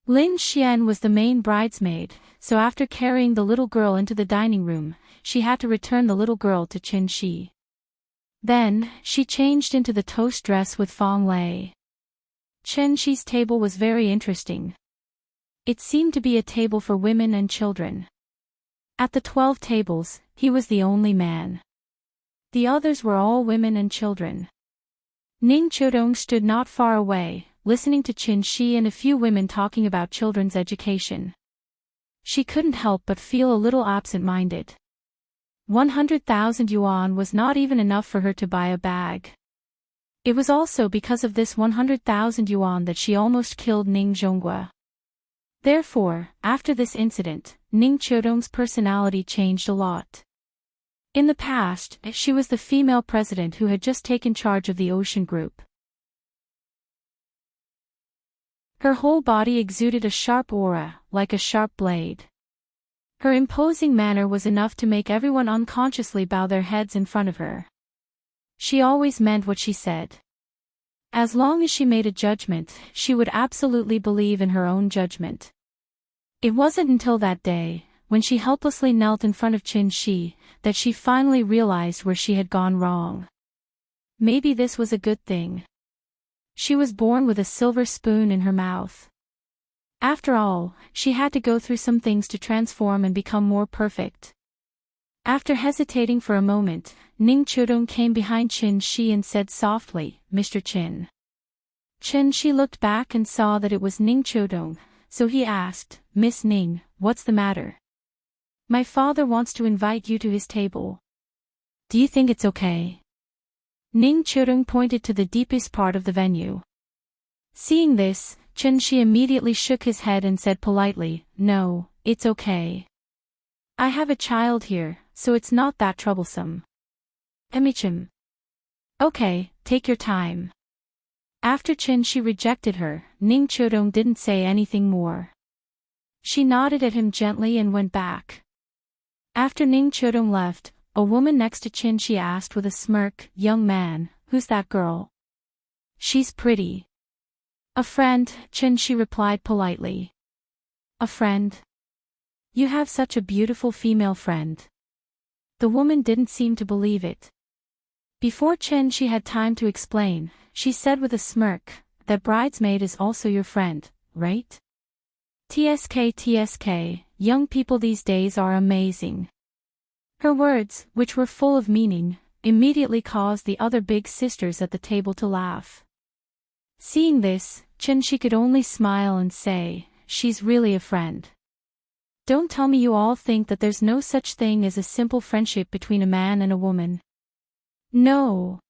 Lin Xian was the main bridesmaid, so after carrying the little girl into the dining room, she had to return the little girl to Qin Shi. Then, she changed into the toast dress with Fong Lei. Qin Shi's table was very interesting. It seemed to be a table for women and children. At the 12 tables, he was the only man. The others were all women and children. Ning Chodong stood not far away, listening to Qin Shi and a few women talking about children's education. She couldn't help but feel a little absent-minded. 100,000 yuan was not even enough for her to buy a bag. It was also because of this 100,000 yuan that she almost killed Ning Zhonghua. Therefore, after this incident, Ning Chodong's personality changed a lot. In the past, she was the female president who had just taken charge of the Ocean Group. Her whole body exuded a sharp aura, like a sharp blade. Her imposing manner was enough to make everyone unconsciously bow their heads in front of her. She always meant what she said. As long as she made a judgment, she would absolutely believe in her own judgment. It wasn't until that day, when she helplessly knelt in front of Qin Shi, that she finally realized where she had gone wrong. Maybe this was a good thing. She was born with a silver spoon in her mouth. After all, she had to go through some things to transform and become more perfect. After hesitating for a moment, Ning Chodong came behind Qin Shi and said softly, "Mr. Qin." Qin Shi looked back and saw that it was Ning Chodong, so he asked, "Miss Ning, what's the matter?" "My father wants to invite you to his table. Do you think it's okay?" Ning Chodong pointed to the deepest part of the venue. Seeing this, Qin Shi immediately shook his head and said politely, "No, it's okay. I have a child here, so it's not that troublesome." Emichim. "Okay, take your time." After Qin Shi rejected her, Ning Chodong didn't say anything more. She nodded at him gently and went back. After Ning Chodong left, a woman next to Qin Shi asked with a smirk, "Young man, who's that girl?" "She's pretty." "A friend," Qin Shi replied politely. "A friend? You have such a beautiful female friend." The woman didn't seem to believe it. Before Qin Shi had time to explain, she said with a smirk, "That bridesmaid is also your friend, right?" TSK, young people these days are amazing. Her words, which were full of meaning, immediately caused the other big sisters at the table to laugh. Seeing this, Qin Shi could only smile and say, "She's really a friend. Don't tell me you all think that there's no such thing as a simple friendship between a man and a woman." "No."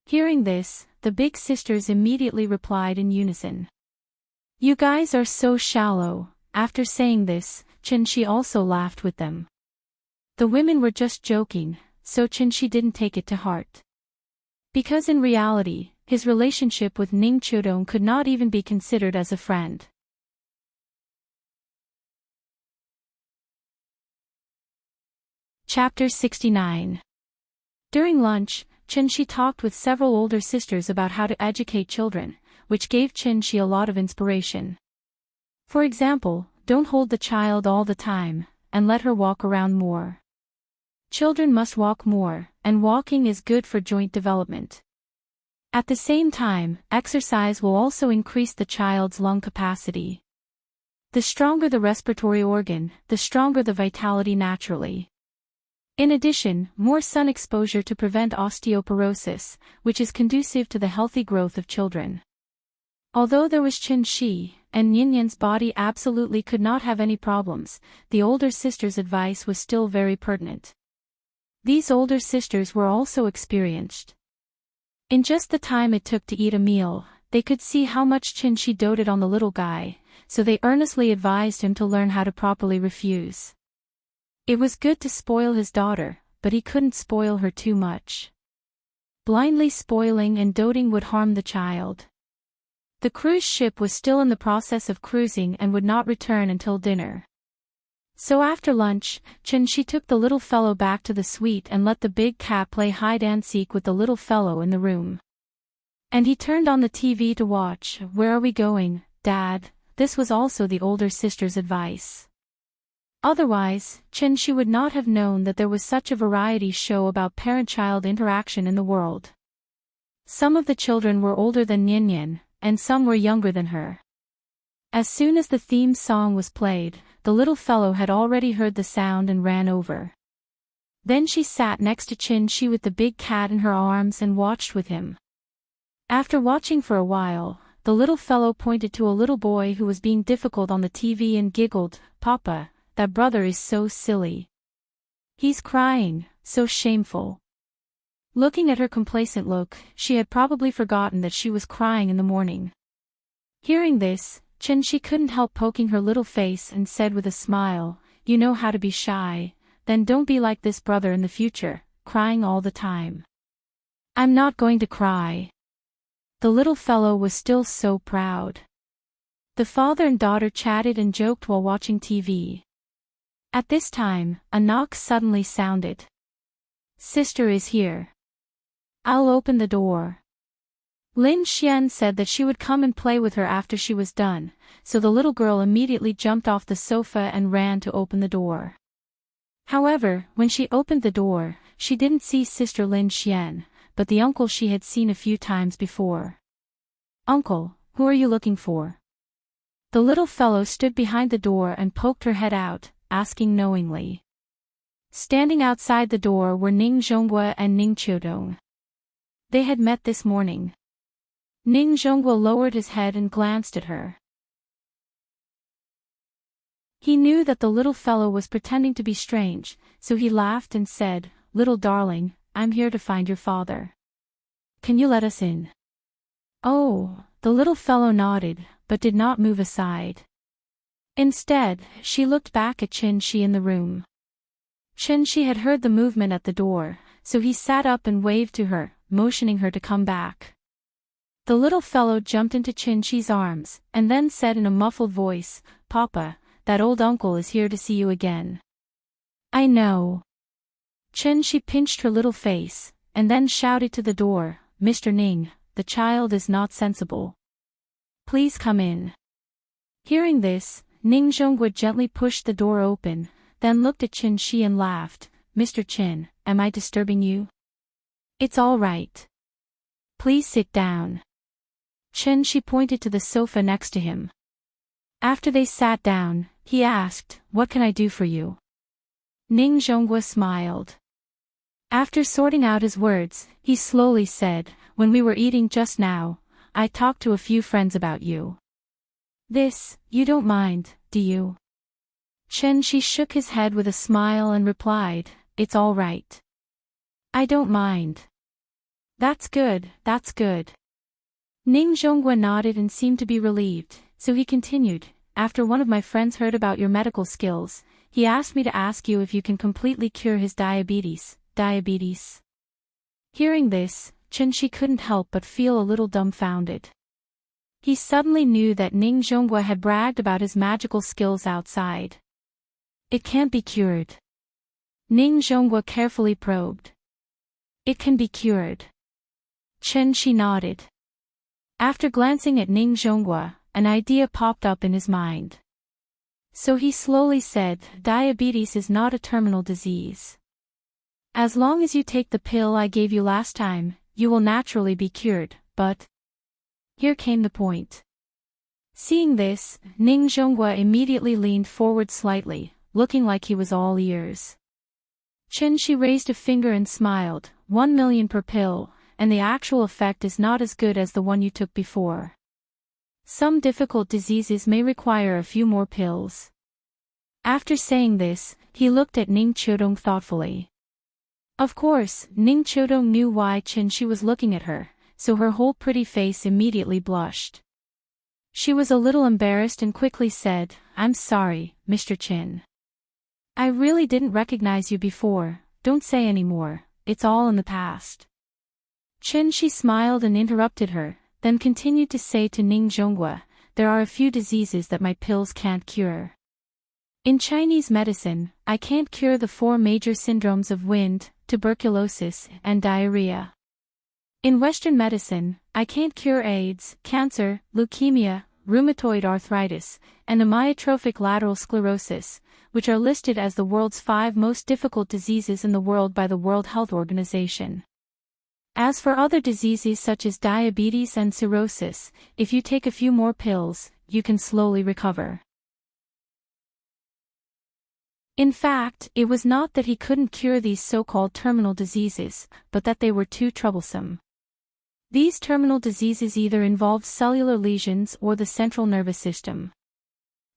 Hearing this, the big sisters immediately replied in unison. "You guys are so shallow." After saying this, Qin Shi also laughed with them. The women were just joking, so Qin Shi didn't take it to heart. Because in reality, his relationship with Ning Chodong could not even be considered as a friend. Chapter 69. During lunch, Qin Shi talked with several older sisters about how to educate children, which gave Qin Shi a lot of inspiration. For example, don't hold the child all the time, and let her walk around more. Children must walk more, and walking is good for joint development. At the same time, exercise will also increase the child's lung capacity. The stronger the respiratory organ, the stronger the vitality naturally. In addition, more sun exposure to prevent osteoporosis, which is conducive to the healthy growth of children. Although there was Qin Shi, and Yinyan's body absolutely could not have any problems, the older sister's advice was still very pertinent. These older sisters were also experienced. In just the time it took to eat a meal, They could see how much Qin Shi doted on the little guy, so they earnestly advised him to learn how to properly refuse. It was good to spoil his daughter, but he couldn't spoil her too much. Blindly spoiling and doting would harm the child. The cruise ship was still in the process of cruising and would not return until dinner. So after lunch, Qin Shi took the little fellow back to the suite and let the big cat play hide-and-seek with the little fellow in the room. And he turned on the TV to watch. "Where are we going, Dad?" This was also the older sister's advice. Otherwise, Qin Shi would not have known that there was such a variety show about parent-child interaction in the world. Some of the children were older than Nian, and some were younger than her. As soon as the theme song was played, the little fellow had already heard the sound and ran over. Then she sat next to Qin Shi with the big cat in her arms and watched with him. After watching for a while, the little fellow pointed to a little boy who was being difficult on the TV and giggled, "Papa, that brother is so silly. He's crying, so shameful." Looking at her complacent look, she had probably forgotten that she was crying in the morning. Hearing this, Qin Shi couldn't help poking her little face and said with a smile, "You know how to be shy, then don't be like this brother in the future, crying all the time." "I'm not going to cry." The little fellow was still so proud. The father and daughter chatted and joked while watching TV. At this time, a knock suddenly sounded. "Sister is here. I'll open the door." Lin Xian said that she would come and play with her after she was done, so the little girl immediately jumped off the sofa and ran to open the door. However, when she opened the door, she didn't see Sister Lin Xian, but the uncle she had seen a few times before. "Uncle, who are you looking for?" The little fellow stood behind the door and poked her head out, asking knowingly. Standing outside the door were Ning Zhonghua and Ning Qiudong. They had met this morning. Ning Zhonghua lowered his head and glanced at her. He knew that the little fellow was pretending to be strange, so he laughed and said, "Little darling, I'm here to find your father. Can you let us in?" "Oh," the little fellow nodded, but did not move aside. Instead, she looked back at Qin Shi in the room. Qin Shi had heard the movement at the door, so he sat up and waved to her, motioning her to come back. The little fellow jumped into Qin Shi's arms, and then said in a muffled voice, "Papa, that old uncle is here to see you again." "I know." Qin Shi pinched her little face, and then shouted to the door, "Mr. Ning, the child is not sensible. Please come in." Hearing this, Ning Zhonghua gently pushed the door open, then looked at Qin Shi and laughed, "Mr. Qin, am I disturbing you?" "It's all right. Please sit down." Qin Shi pointed to the sofa next to him. After they sat down, he asked, "What can I do for you?" Ning Zhonghua smiled. After sorting out his words, he slowly said, "When we were eating just now, I talked to a few friends about you. This, you don't mind, do you?" Qin Shi shook his head with a smile and replied, "It's all right. I don't mind." That's good, that's good." Ning Zhonghua nodded and seemed to be relieved, so he continued, "After one of my friends heard about your medical skills, he asked me to ask you if you can completely cure his diabetes. Hearing this, Qin Shi couldn't help but feel a little dumbfounded. He suddenly knew that Ning Zhonghua had bragged about his magical skills outside. "It can't be cured." Ning Zhonghua carefully probed. "It can be cured." Qin Shi nodded. After glancing at Ning Zhonghua, an idea popped up in his mind. So he slowly said, "Diabetes is not a terminal disease. As long as you take the pill I gave you last time, you will naturally be cured, but..." Here came the point. Seeing this, Ning Zhonghua immediately leaned forward slightly, looking like he was all ears. Qin Shi raised a finger and smiled, 1 million per pill, and the actual effect is not as good as the one you took before. Some difficult diseases may require a few more pills. After saying this, he looked at Ning Qiudong thoughtfully. Of course, Ning Qiudong knew why Qin Shi was looking at her, so her whole pretty face immediately blushed. She was a little embarrassed and quickly said, "I'm sorry, Mr. Chin. I really didn't recognize you before. Don't say any more, it's all in the past." Chin Shi smiled and interrupted her, then continued to say to Ning Zhonghua, "There are a few diseases that my pills can't cure. In Chinese medicine, I can't cure the 4 major syndromes of wind, tuberculosis, and diarrhea. In Western medicine, I can't cure AIDS, cancer, leukemia, rheumatoid arthritis, and amyotrophic lateral sclerosis, which are listed as the world's 5 most difficult diseases in the world by the World Health Organization. As for other diseases such as diabetes and cirrhosis, if you take a few more pills, you can slowly recover." In fact, it was not that he couldn't cure these so-called terminal diseases, but that they were too troublesome. These terminal diseases either involved cellular lesions or the central nervous system.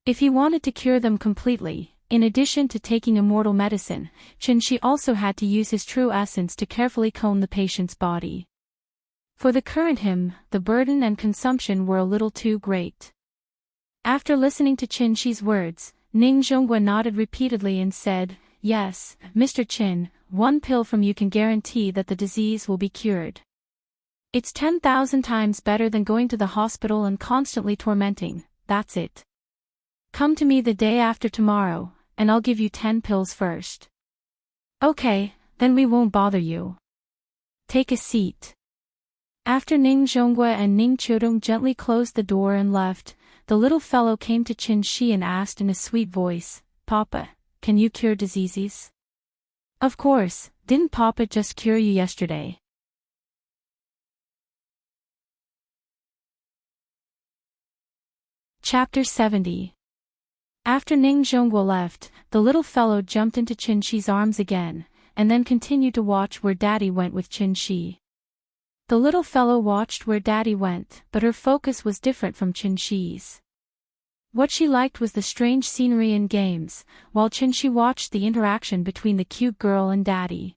If he wanted to cure them completely, in addition to taking immortal medicine, Chin Shi also had to use his true essence to carefully comb the patient's body. For the current him, the burden and consumption were a little too great. After listening to Chin Shi's words, Ning Zhonghua nodded repeatedly and said, "Yes, Mr. Chin, 1 pill from you can guarantee that the disease will be cured. It's 10,000 times better than going to the hospital and constantly tormenting, that's it. Come to me the day after tomorrow, and I'll give you 10 pills first." "Okay, then we won't bother you. Take a seat." After Ning Zhonghua and Ning Chodong gently closed the door and left, the little fellow came to Chin Shi and asked in a sweet voice, "Papa, can you cure diseases?" "Of course, didn't Papa just cure you yesterday?" Chapter 70. After Ning Zhonghua left, the little fellow jumped into Chin Shi's arms again, and then continued to watch where Daddy went with Chin Shi. The little fellow watched where Daddy went, but her focus was different from Chin Shi's. What she liked was the strange scenery and games, while Chin Shi watched the interaction between the cute girl and Daddy.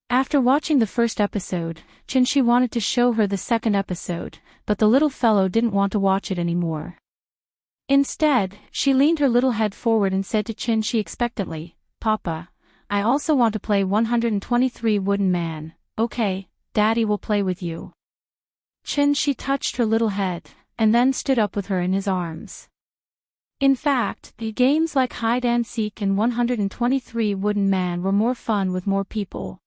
After watching the first episode, Chin Shi wanted to show her the second episode, but the little fellow didn't want to watch it anymore. Instead, she leaned her little head forward and said to Chin Shi expectantly, "Papa, I also want to play 123 Wooden Man, okay, Daddy will play with you." Chin Shi touched her little head, and then stood up with her in his arms. In fact, the games like hide and seek and 123 Wooden Man were more fun with more people.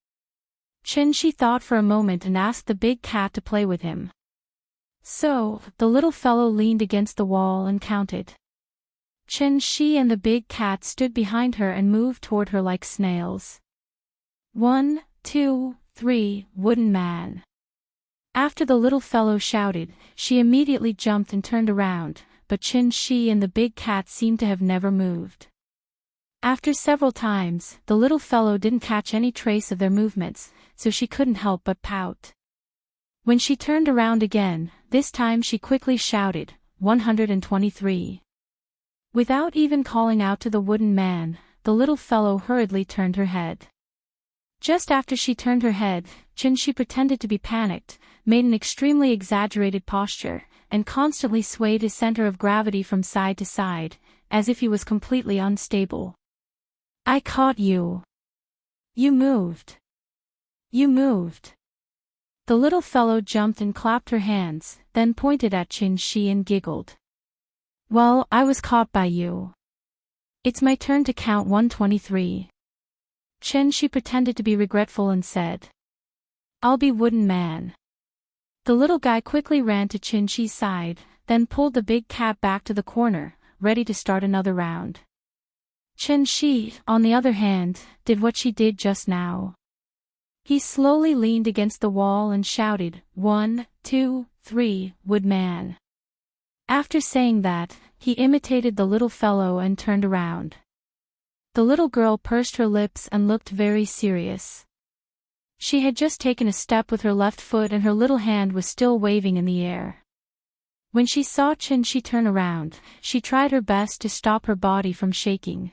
Chin Shi thought for a moment and asked the big cat to play with him. So, the little fellow leaned against the wall and counted. Chin Shi and the big cat stood behind her and moved toward her like snails. 1, 2, 3, Wooden Man. After the little fellow shouted, she immediately jumped and turned around, but Chin Shi and the big cat seemed to have never moved. After several times, the little fellow didn't catch any trace of their movements, so she couldn't help but pout. When she turned around again, this time she quickly shouted, 123. Without even calling out to the wooden man, the little fellow hurriedly turned her head. Just after she turned her head, Chin Shi pretended to be panicked, made an extremely exaggerated posture, and constantly swayed his center of gravity from side to side, as if he was completely unstable. "I caught you. You moved. You moved." The little fellow jumped and clapped her hands, then pointed at Chin Shi and giggled. "Well, I was caught by you. It's my turn to count 123. Chin Shi pretended to be regretful and said, "I'll be Wooden Man." The little guy quickly ran to Chin Shi's side, then pulled the big cat back to the corner, ready to start another round. Chin Shi, on the other hand, did what she did just now. He slowly leaned against the wall and shouted, 1, 2, 3, Wood Man. After saying that, he imitated the little fellow and turned around. The little girl pursed her lips and looked very serious. She had just taken a step with her left foot and her little hand was still waving in the air. When she saw Chin Shi turn around, she tried her best to stop her body from shaking.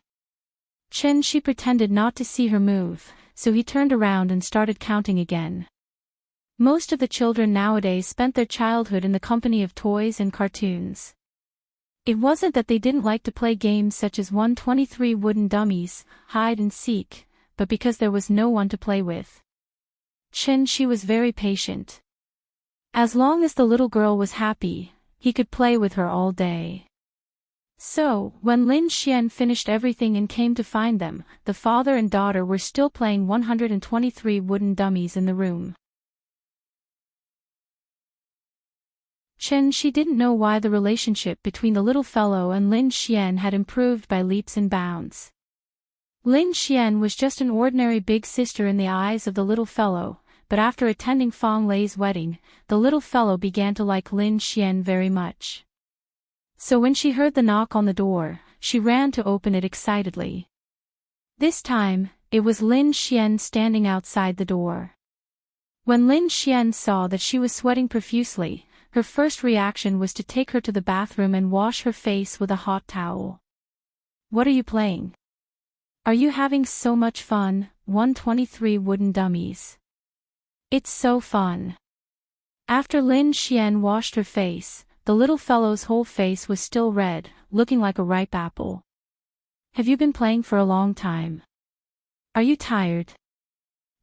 Chin Shi pretended not to see her move, so he turned around and started counting again. Most of the children nowadays spent their childhood in the company of toys and cartoons. It wasn't that they didn't like to play games such as 123 wooden dummies, hide and seek, but because there was no one to play with. She was very patient. As long as the little girl was happy, he could play with her all day. So, when Lin Xian finished everything and came to find them, the father and daughter were still playing 123 wooden dummies in the room. She didn't know why the relationship between the little fellow and Lin Xian had improved by leaps and bounds. Lin Xian was just an ordinary big sister in the eyes of the little fellow, but after attending Fang Lei's wedding, the little fellow began to like Lin Xian very much. So when she heard the knock on the door, she ran to open it excitedly. This time, it was Lin Xian standing outside the door. When Lin Xian saw that she was sweating profusely, her first reaction was to take her to the bathroom and wash her face with a hot towel. "What are you playing? Are you having so much fun, 123 wooden dummies? It's so fun." After Lin Xian washed her face, the little fellow's whole face was still red, looking like a ripe apple. "Have you been playing for a long time? Are you tired?"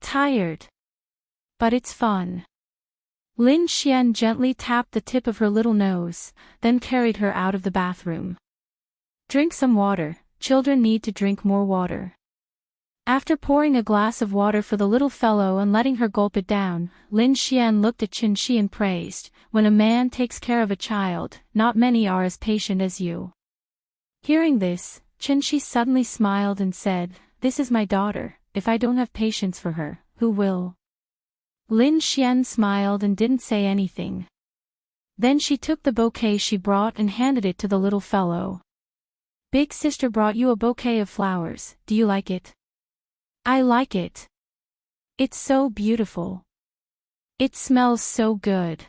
"Tired. But it's fun." Lin Xian gently tapped the tip of her little nose, then carried her out of the bathroom. "Drink some water, children need to drink more water." After pouring a glass of water for the little fellow and letting her gulp it down, Lin Xian looked at Qin Shi and praised, "When a man takes care of a child, not many are as patient as you." Hearing this, Qin Shi suddenly smiled and said, "This is my daughter, if I don't have patience for her, who will?" Lin Xian smiled and didn't say anything. Then she took the bouquet she brought and handed it to the little fellow. "Big sister brought you a bouquet of flowers, do you like it?" "I like it. It's so beautiful. It smells so good."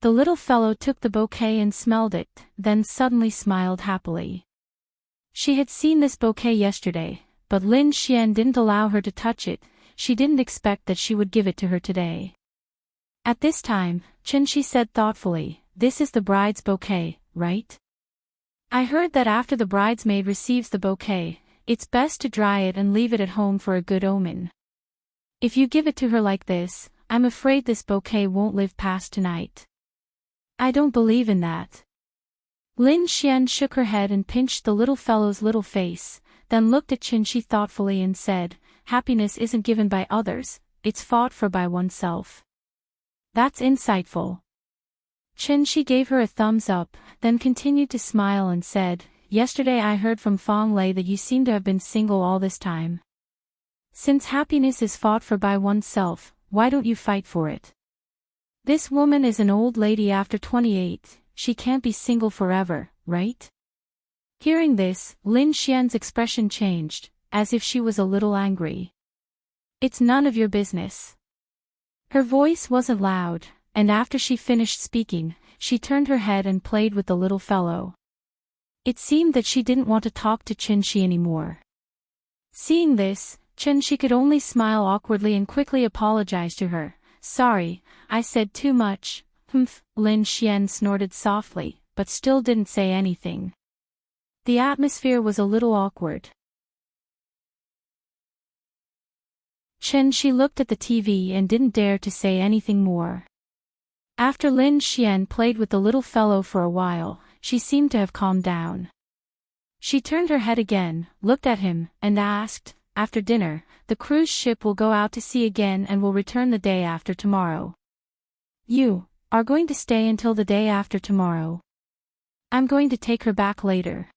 The little fellow took the bouquet and smelled it, then suddenly smiled happily. She had seen this bouquet yesterday, but Lin Xian didn't allow her to touch it. She didn't expect that she would give it to her today. At this time, Qin Shi said thoughtfully, "This is the bride's bouquet, right? I heard that after the bridesmaid receives the bouquet, it's best to dry it and leave it at home for a good omen. If you give it to her like this, I'm afraid this bouquet won't live past tonight." "I don't believe in that." Lin Xian shook her head and pinched the little fellow's little face, then looked at Qin Shi thoughtfully and said, "Happiness isn't given by others, it's fought for by oneself." "That's insightful." Qin Shi gave her a thumbs up, then continued to smile and said, "Yesterday I heard from Fang Lei that you seem to have been single all this time. Since happiness is fought for by oneself, why don't you fight for it? This woman is an old lady after 28, she can't be single forever, right?" Hearing this, Lin Xian's expression changed, as if she was a little angry. "It's none of your business." Her voice wasn't loud, and after she finished speaking, she turned her head and played with the little fellow. It seemed that she didn't want to talk to Qin Shi anymore. Seeing this, Qin Shi could only smile awkwardly and quickly apologize to her. "Sorry, I said too much." "Humph," Lin Xian snorted softly, but still didn't say anything. The atmosphere was a little awkward. Qin Shi looked at the TV and didn't dare to say anything more. After Lin Xian played with the little fellow for a while, she seemed to have calmed down. She turned her head again, looked at him, and asked, "After dinner, the cruise ship will go out to sea again and will return the day after tomorrow. You are going to stay until the day after tomorrow?" "I'm going to take her back later.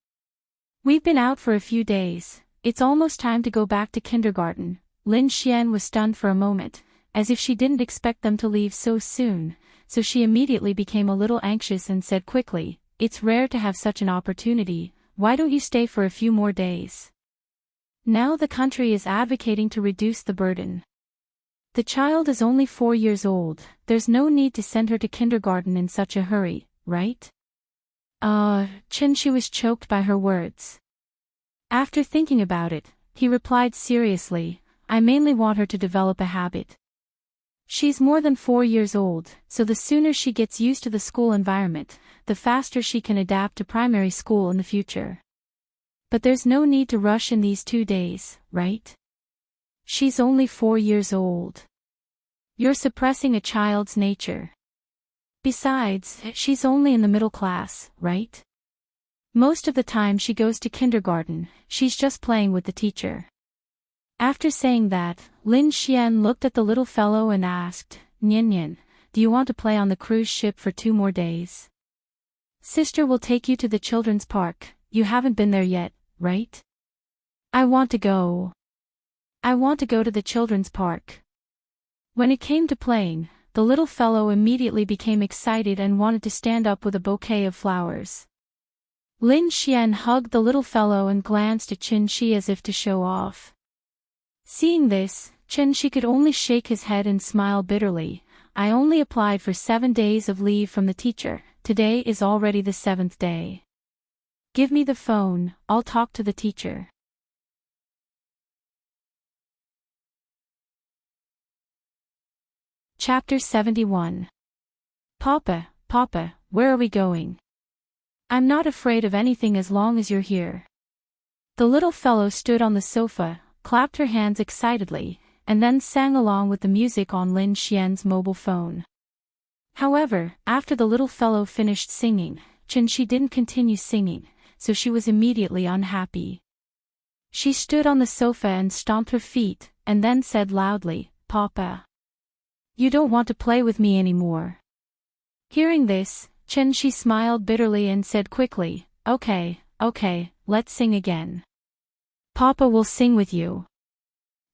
We've been out for a few days, it's almost time to go back to kindergarten." Lin Xian was stunned for a moment, as if she didn't expect them to leave so soon, so she immediately became a little anxious and said quickly, "It's rare to have such an opportunity, why don't you stay for a few more days? Now the country is advocating to reduce the burden. The child is only 4 years old, there's no need to send her to kindergarten in such a hurry, right?" Qin Shi was choked by her words. After thinking about it, he replied seriously, "I mainly want her to develop a habit." She's more than 4 years old, so the sooner she gets used to the school environment, the faster she can adapt to primary school in the future. But there's no need to rush in these 2 days, right? She's only 4 years old. You're suppressing a child's nature. Besides, she's only in the middle class, right? Most of the time she goes to kindergarten, she's just playing with the teacher. After saying that, Lin Xian looked at the little fellow and asked, Nian Nian, do you want to play on the cruise ship for 2 more days? Sister will take you to the children's park, you haven't been there yet, right? I want to go. I want to go to the children's park. When it came to playing, the little fellow immediately became excited and wanted to stand up with a bouquet of flowers. Lin Xian hugged the little fellow and glanced at Qin Shi as if to show off. Seeing this, Qin Shi could only shake his head and smile bitterly. I only applied for 7 days of leave from the teacher, today is already the 7th day. Give me the phone, I'll talk to the teacher. Chapter 71. Papa, Papa, where are we going? I'm not afraid of anything as long as you're here. The little fellow stood on the sofa, clapped her hands excitedly, and then sang along with the music on Lin Xian's mobile phone. However, after the little fellow finished singing, Qin Shi didn't continue singing, so she was immediately unhappy. She stood on the sofa and stomped her feet, and then said loudly, Papa. You don't want to play with me anymore. Hearing this, Qin Shi smiled bitterly and said quickly, Okay, let's sing again. Papa will sing with you.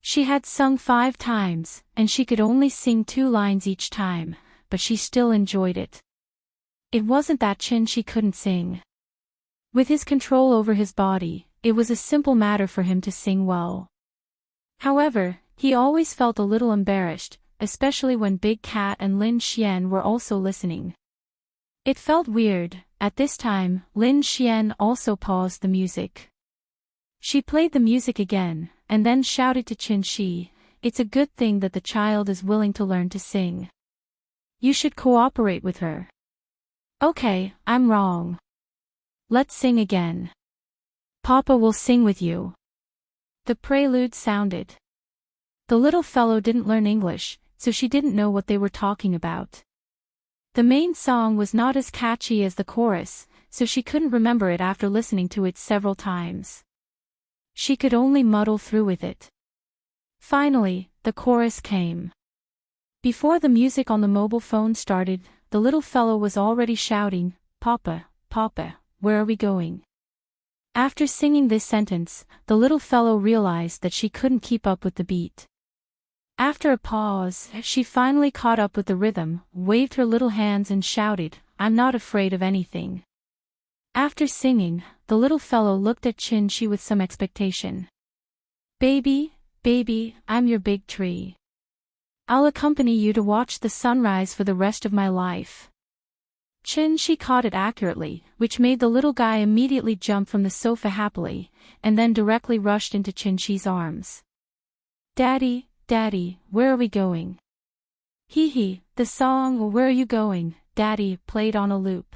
She had sung 5 times, and she could only sing 2 lines each time, but she still enjoyed it. It wasn't that Qin Shi couldn't sing. With his control over his body, it was a simple matter for him to sing well. However, he always felt a little embarrassed, especially when Big Cat and Lin Xian were also listening. It felt weird. At this time, Lin Xian also paused the music. She played the music again, and then shouted to Qin Shi, It's a good thing that the child is willing to learn to sing. You should cooperate with her. Okay, I'm wrong. Let's sing again. Papa will sing with you. The prelude sounded. The little fellow didn't learn English, so she didn't know what they were talking about. The main song was not as catchy as the chorus, so she couldn't remember it after listening to it several times. She could only muddle through with it. Finally, the chorus came. Before the music on the mobile phone started, the little fellow was already shouting, Papa, Papa, where are we going? After singing this sentence, the little fellow realized that she couldn't keep up with the beat. After a pause, she finally caught up with the rhythm, waved her little hands and shouted, I'm not afraid of anything. After singing, the little fellow looked at Qin Shi with some expectation. Baby, I'm your big tree. I'll accompany you to watch the sunrise for the rest of my life. Qin Shi caught it accurately, which made the little guy immediately jump from the sofa happily, and then directly rushed into Qin Shi's arms. Daddy, where are we going? Hee, the song Where Are You Going, Daddy played on a loop.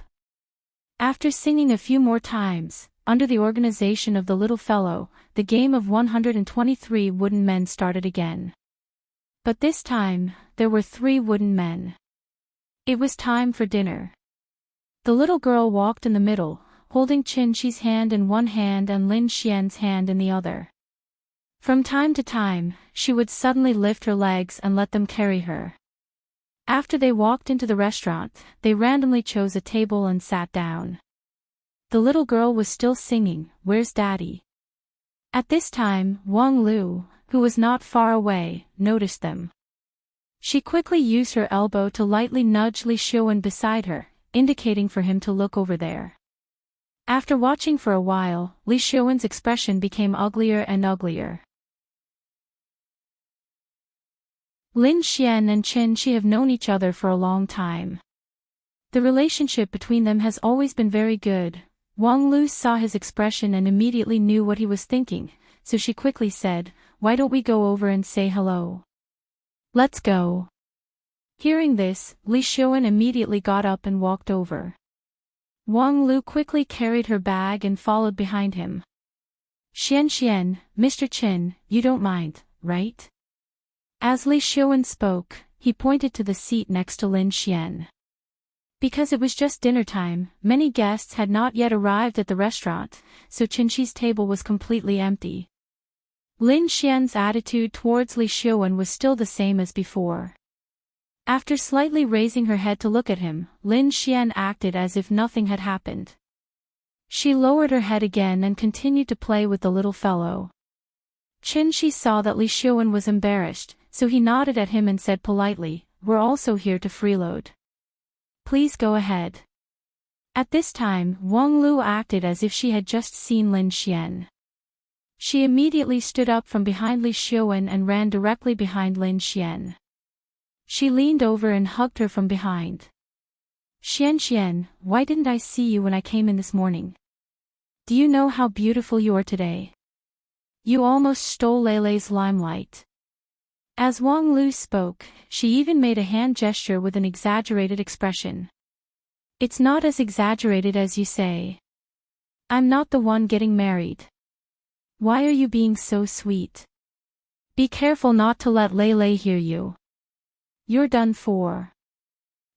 After singing a few more times, under the organization of the little fellow, the game of 123 wooden men started again. But this time, there were 3 wooden men. It was time for dinner. The little girl walked in the middle, holding Qin Shi's hand in one hand and Lin Xian's hand in the other. From time to time, she would suddenly lift her legs and let them carry her. After they walked into the restaurant, they randomly chose a table and sat down. The little girl was still singing, Where's Daddy? At this time, Wang Lu, who was not far away, noticed them. She quickly used her elbow to lightly nudge Li Xiuwen beside her, indicating for him to look over there. After watching for a while, Li Xiuwen's expression became uglier and uglier. Lin Xian and Qin Shi have known each other for a long time. The relationship between them has always been very good. Wang Lu saw his expression and immediately knew what he was thinking, so she quickly said, Why don't we go over and say hello? Let's go. Hearing this, Li Xuan immediately got up and walked over. Wang Lu quickly carried her bag and followed behind him. Xian, Mr. Qin, you don't mind, right? As Li Xuan spoke, he pointed to the seat next to Lin Xian. Because it was just dinner time, many guests had not yet arrived at the restaurant, so Qinxi's table was completely empty. Lin Xian's attitude towards Li Xuan was still the same as before. After slightly raising her head to look at him, Lin Xian acted as if nothing had happened. She lowered her head again and continued to play with the little fellow. Qinxi saw that Li Xuan was embarrassed, so he nodded at him and said politely, "We're also here to freeload. Please go ahead." At this time, Wang Lu acted as if she had just seen Lin Xian. She immediately stood up from behind Li Xuan and ran directly behind Lin Xian. She leaned over and hugged her from behind. Xian, why didn't I see you when I came in this morning? Do you know how beautiful you are today? You almost stole Leilei's limelight. As Wang Lu spoke, she even made a hand gesture with an exaggerated expression. It's not as exaggerated as you say. I'm not the one getting married. Why are you being so sweet? Be careful not to let Leilei hear you. You're done for.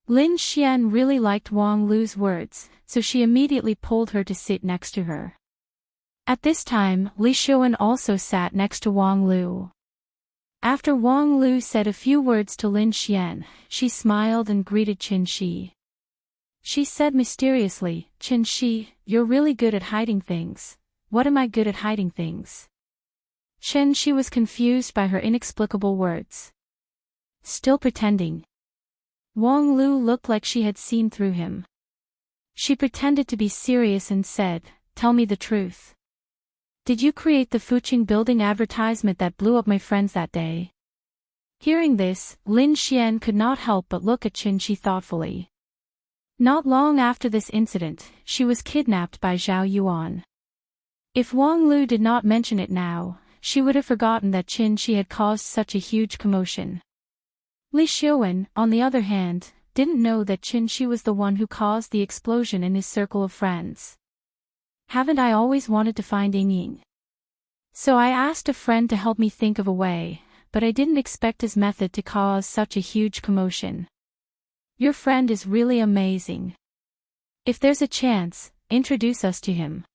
Lin Xian really liked Wang Lu's words, so she immediately pulled her to sit next to her. At this time, Li Xuan also sat next to Wang Lu. After Wang Lu said a few words to Lin Xian, she smiled and greeted Qinxi. She said mysteriously, "Qinxi, you're really good at hiding things. What am I good at hiding things?" Qinxi was confused by her inexplicable words. Still pretending. Wang Lu looked like she had seen through him. She pretended to be serious and said, "Tell me the truth. Did you create the Fuqing building advertisement that blew up my friends that day?" Hearing this, Lin Xian could not help but look at Qinxi thoughtfully. Not long after this incident, she was kidnapped by Zhao Yuan. If Wang Lu did not mention it now, she would have forgotten that Qinxi had caused such a huge commotion. Li Xuan, on the other hand, didn't know that Qinxi was the one who caused the explosion in his circle of friends. Haven't I always wanted to find Ying? So I asked a friend to help me think of a way, but I didn't expect his method to cause such a huge commotion. Your friend is really amazing. If there's a chance, introduce us to him.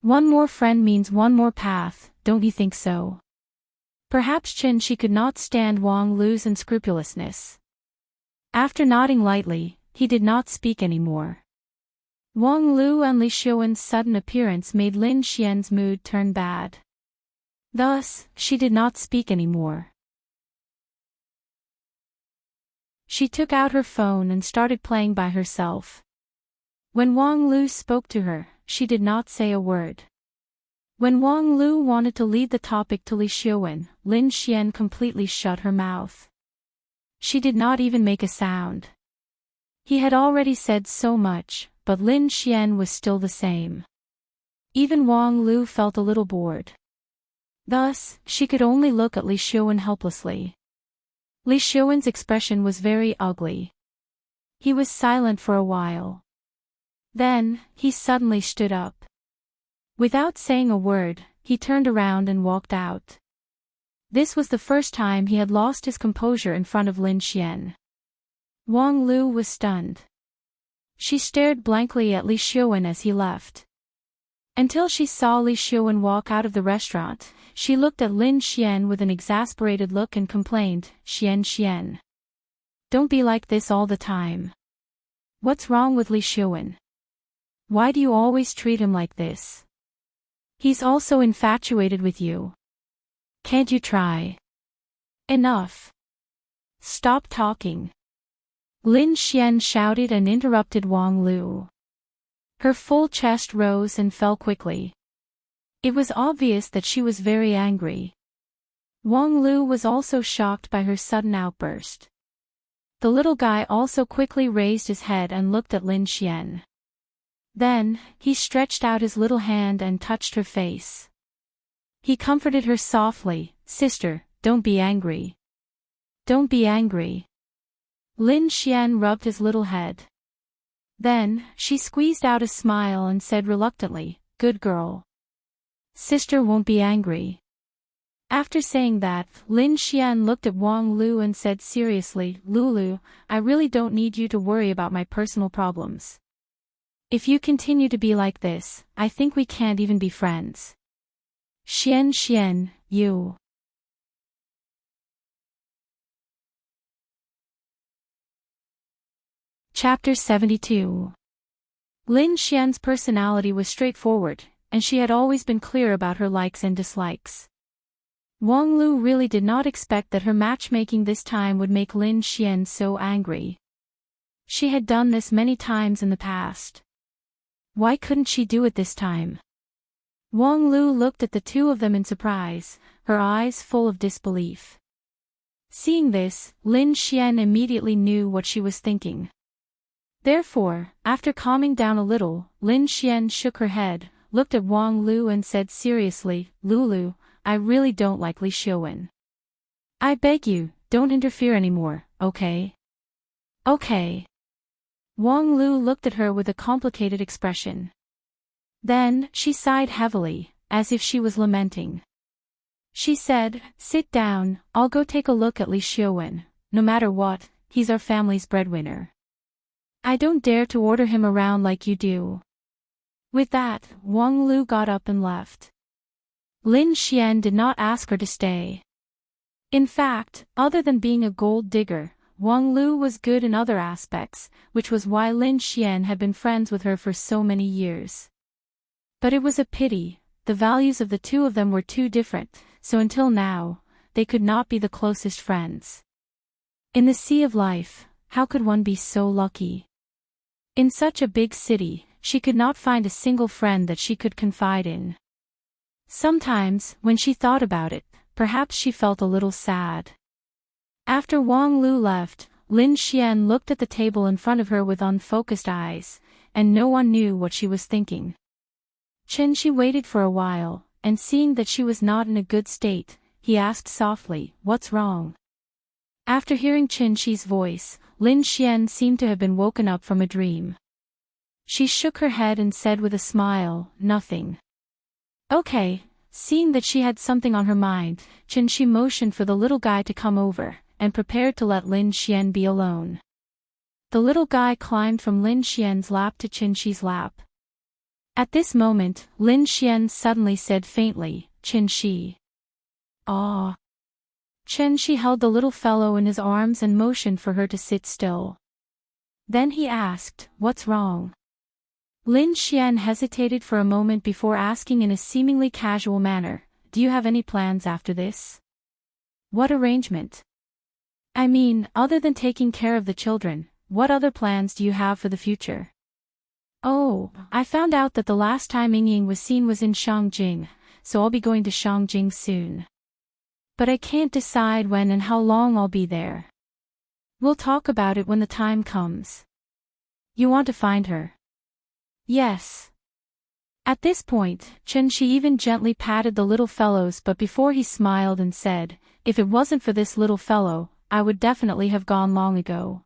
One more friend means one more path, don't you think so? Perhaps Qinxi could not stand Wang Lu's unscrupulousness. After nodding lightly, he did not speak anymore. Wang Lu and Li Xuan's sudden appearance made Lin Xian's mood turn bad. Thus, she did not speak anymore. She took out her phone and started playing by herself. When Wang Lu spoke to her, she did not say a word. When Wang Lu wanted to lead the topic to Li Xuan, Lin Xian completely shut her mouth. She did not even make a sound. He had already said so much, but Lin Xian was still the same. Even Wang Lu felt a little bored. Thus, she could only look at Li Xuan helplessly. Li Xuan's expression was very ugly. He was silent for a while. Then, he suddenly stood up. Without saying a word, he turned around and walked out. This was the first time he had lost his composure in front of Lin Xian. Wang Lu was stunned. She stared blankly at Li Xuan as he left. Until she saw Li Xuan walk out of the restaurant, she looked at Lin Xian with an exasperated look and complained, Xian. Don't be like this all the time. What's wrong with Li Xuan? Why do you always treat him like this? He's also infatuated with you. Can't you try? Enough. Stop talking. Lin Xian shouted and interrupted Wang Lu. Her full chest rose and fell quickly. It was obvious that she was very angry. Wang Lu was also shocked by her sudden outburst. The little guy also quickly raised his head and looked at Lin Xian. Then, he stretched out his little hand and touched her face. He comforted her softly, "Sister, don't be angry. Don't be angry. Lin Xian rubbed his little head. Then, she squeezed out a smile and said reluctantly, "Good girl. Sister won't be angry." After saying that, Lin Xian looked at Wang Lu and said seriously, "Lulu, I really don't need you to worry about my personal problems. If you continue to be like this, I think we can't even be friends." Xian, you. Chapter 72. Lin Xian's personality was straightforward, and she had always been clear about her likes and dislikes. Wang Lu really did not expect that her matchmaking this time would make Lin Xian so angry. She had done this many times in the past. Why couldn't she do it this time? Wang Lu looked at the two of them in surprise, her eyes full of disbelief. Seeing this, Lin Xian immediately knew what she was thinking. Therefore, after calming down a little, Lin Xian shook her head, looked at Wang Lu and said seriously, "Lulu, I really don't like Li Xiuwen. I beg you, don't interfere anymore, okay?" "Okay." Wang Lu looked at her with a complicated expression. Then, she sighed heavily, as if she was lamenting. She said, "Sit down, I'll go take a look at Li Xiuwen. No matter what, he's our family's breadwinner. I don't dare to order him around like you do." With that, Wang Lu got up and left. Lin Xian did not ask her to stay. In fact, other than being a gold digger, Wang Lu was good in other aspects, which was why Lin Xian had been friends with her for so many years. But it was a pity, the values of the two of them were too different, so until now, they could not be the closest friends. In the sea of life, how could one be so lucky? In such a big city, she could not find a single friend that she could confide in. Sometimes, when she thought about it, perhaps she felt a little sad. After Wang Lu left, Lin Xian looked at the table in front of her with unfocused eyes, and no one knew what she was thinking. Shi waited for a while, and seeing that she was not in a good state, he asked softly, "What's wrong?" After hearing Shi's voice, Lin Xian seemed to have been woken up from a dream. She shook her head and said with a smile, "Nothing." Okay, seeing that she had something on her mind, Shi motioned for the little guy to come over, and prepared to let Lin Xian be alone. The little guy climbed from Lin Xian's lap to Shi's lap. At this moment, Lin Xian suddenly said faintly, "Shi." "Ah." Shi held the little fellow in his arms and motioned for her to sit still. Then he asked, "What's wrong?" Lin Xian hesitated for a moment before asking in a seemingly casual manner, "Do you have any plans after this?" "What arrangement?" "I mean, other than taking care of the children, what other plans do you have for the future?" "Oh, I found out that the last time Ying was seen was in Shangjing, so I'll be going to Shangjing soon. But I can't decide when and how long I'll be there. We'll talk about it when the time comes." "You want to find her?" "Yes." At this point, Shi even gently patted the little fellows, but before he smiled and said, "If it wasn't for this little fellow, I would definitely have gone long ago."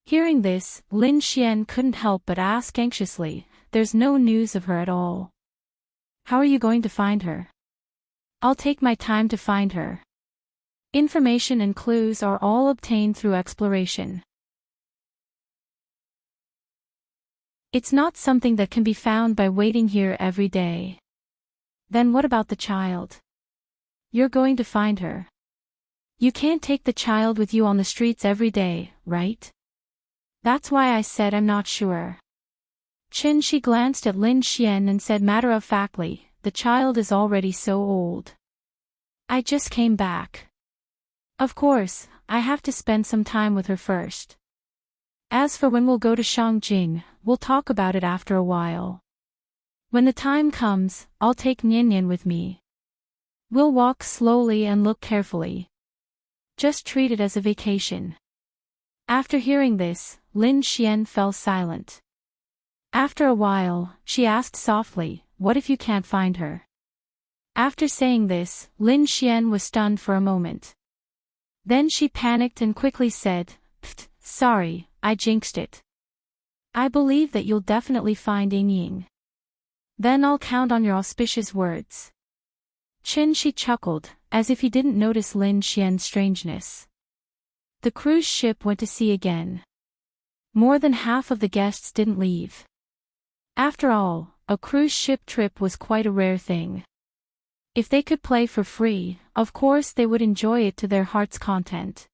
Hearing this, Lin Xian couldn't help but ask anxiously, "There's no news of her at all. How are you going to find her?" "I'll take my time to find her. Information and clues are all obtained through exploration. It's not something that can be found by waiting here every day." "Then what about the child?" "You're going to find her. You can't take the child with you on the streets every day, right? That's why I said I'm not sure." She glanced at Lin Xian and said matter-of-factly, "The child is already so old. I just came back. Of course, I have to spend some time with her first. As for when we'll go to Shangjing, we'll talk about it after a while. When the time comes, I'll take Nian with me. We'll walk slowly and look carefully. Just treat it as a vacation." After hearing this, Lin Xian fell silent. After a while, she asked softly, "What if you can't find her?" After saying this, Lin Xian was stunned for a moment. Then she panicked and quickly said, "Pfft, Sorry, I jinxed it. I believe that you'll definitely find Ying. Then I'll count on your auspicious words. Shi chuckled, as if he didn't notice Lin Xian's strangeness. The cruise ship went to sea again. More than half of the guests didn't leave. After all, a cruise ship trip was quite a rare thing. If they could play for free, of course they would enjoy it to their heart's content.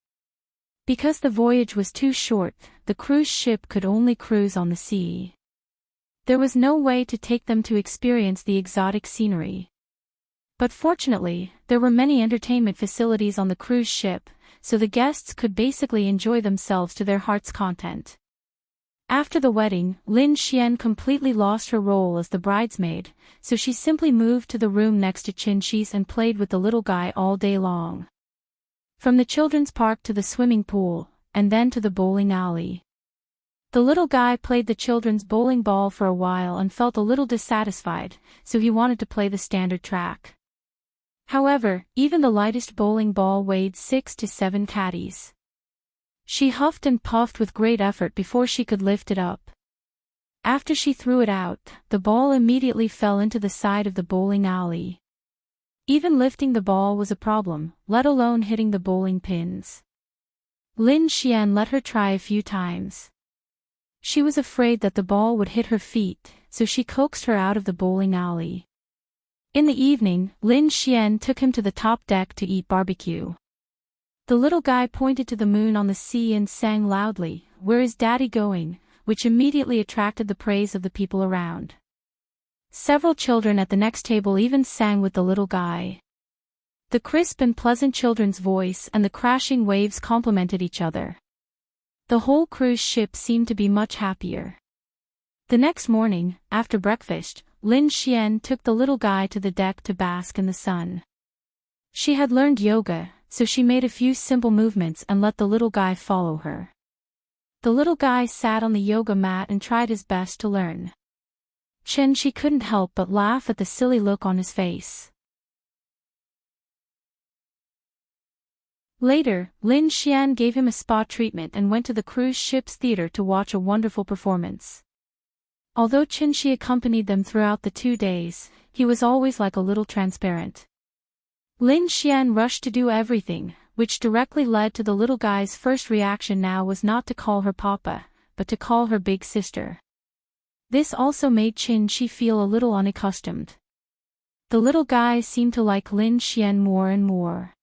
Because the voyage was too short, the cruise ship could only cruise on the sea. There was no way to take them to experience the exotic scenery. But fortunately, there were many entertainment facilities on the cruise ship, so the guests could basically enjoy themselves to their heart's content. After the wedding, Lin Xian completely lost her role as the bridesmaid, so she simply moved to the room next to Qin Shi's and played with the little guy all day long. From the children's park to the swimming pool, and then to the bowling alley. The little guy played the children's bowling ball for a while and felt a little dissatisfied, so he wanted to play the standard track. However, even the lightest bowling ball weighed 6 to 7 caddies. She huffed and puffed with great effort before she could lift it up. After she threw it out, the ball immediately fell into the side of the bowling alley. Even lifting the ball was a problem, let alone hitting the bowling pins. Lin Xian let her try a few times. She was afraid that the ball would hit her feet, so she coaxed her out of the bowling alley. In the evening, Lin Xian took him to the top deck to eat barbecue. The little guy pointed to the moon on the sea and sang loudly, "Where is Daddy going?" which immediately attracted the praise of the people around. Several children at the next table even sang with the little guy. The crisp and pleasant children's voice and the crashing waves complemented each other. The whole cruise ship seemed to be much happier. The next morning, after breakfast, Lin Xian took the little guy to the deck to bask in the sun. She had learned yoga, so she made a few simple movements and let the little guy follow her. The little guy sat on the yoga mat and tried his best to learn. She couldn't help but laugh at the silly look on his face. Later, Lin Xian gave him a spa treatment and went to the cruise ship's theater to watch a wonderful performance. Although Shi accompanied them throughout the 2 days, he was always like a little transparent. Lin Xian rushed to do everything, which directly led to the little guy's first reaction now was not to call her Papa, but to call her big sister. This also made Shi feel a little unaccustomed. The little guy seemed to like Lin Xian more and more.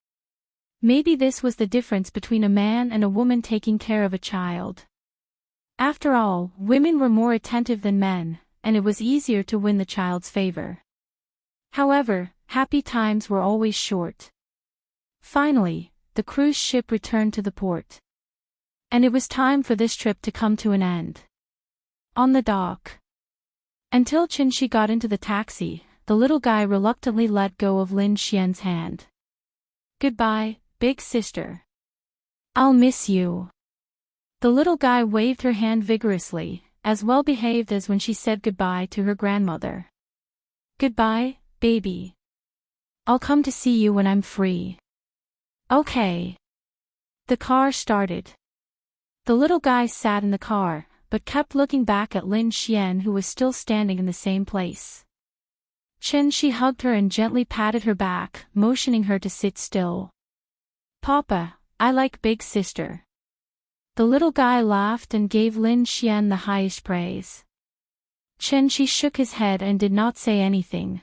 Maybe this was the difference between a man and a woman taking care of a child. After all, women were more attentive than men, and it was easier to win the child's favor. However, happy times were always short. Finally, the cruise ship returned to the port. And it was time for this trip to come to an end. On the dock. Until Shi got into the taxi, the little guy reluctantly let go of Lin Xian's hand. "Goodbye, big sister. I'll miss you." The little guy waved her hand vigorously, as well behaved as when she said goodbye to her grandmother. "Goodbye, baby. I'll come to see you when I'm free." "Okay." The car started. The little guy sat in the car, but kept looking back at Lin Xian who was still standing in the same place. Shi hugged her and gently patted her back, motioning her to sit still. "Papa, I like big sister." The little guy laughed and gave Lin Xian the highest praise. Shi shook his head and did not say anything.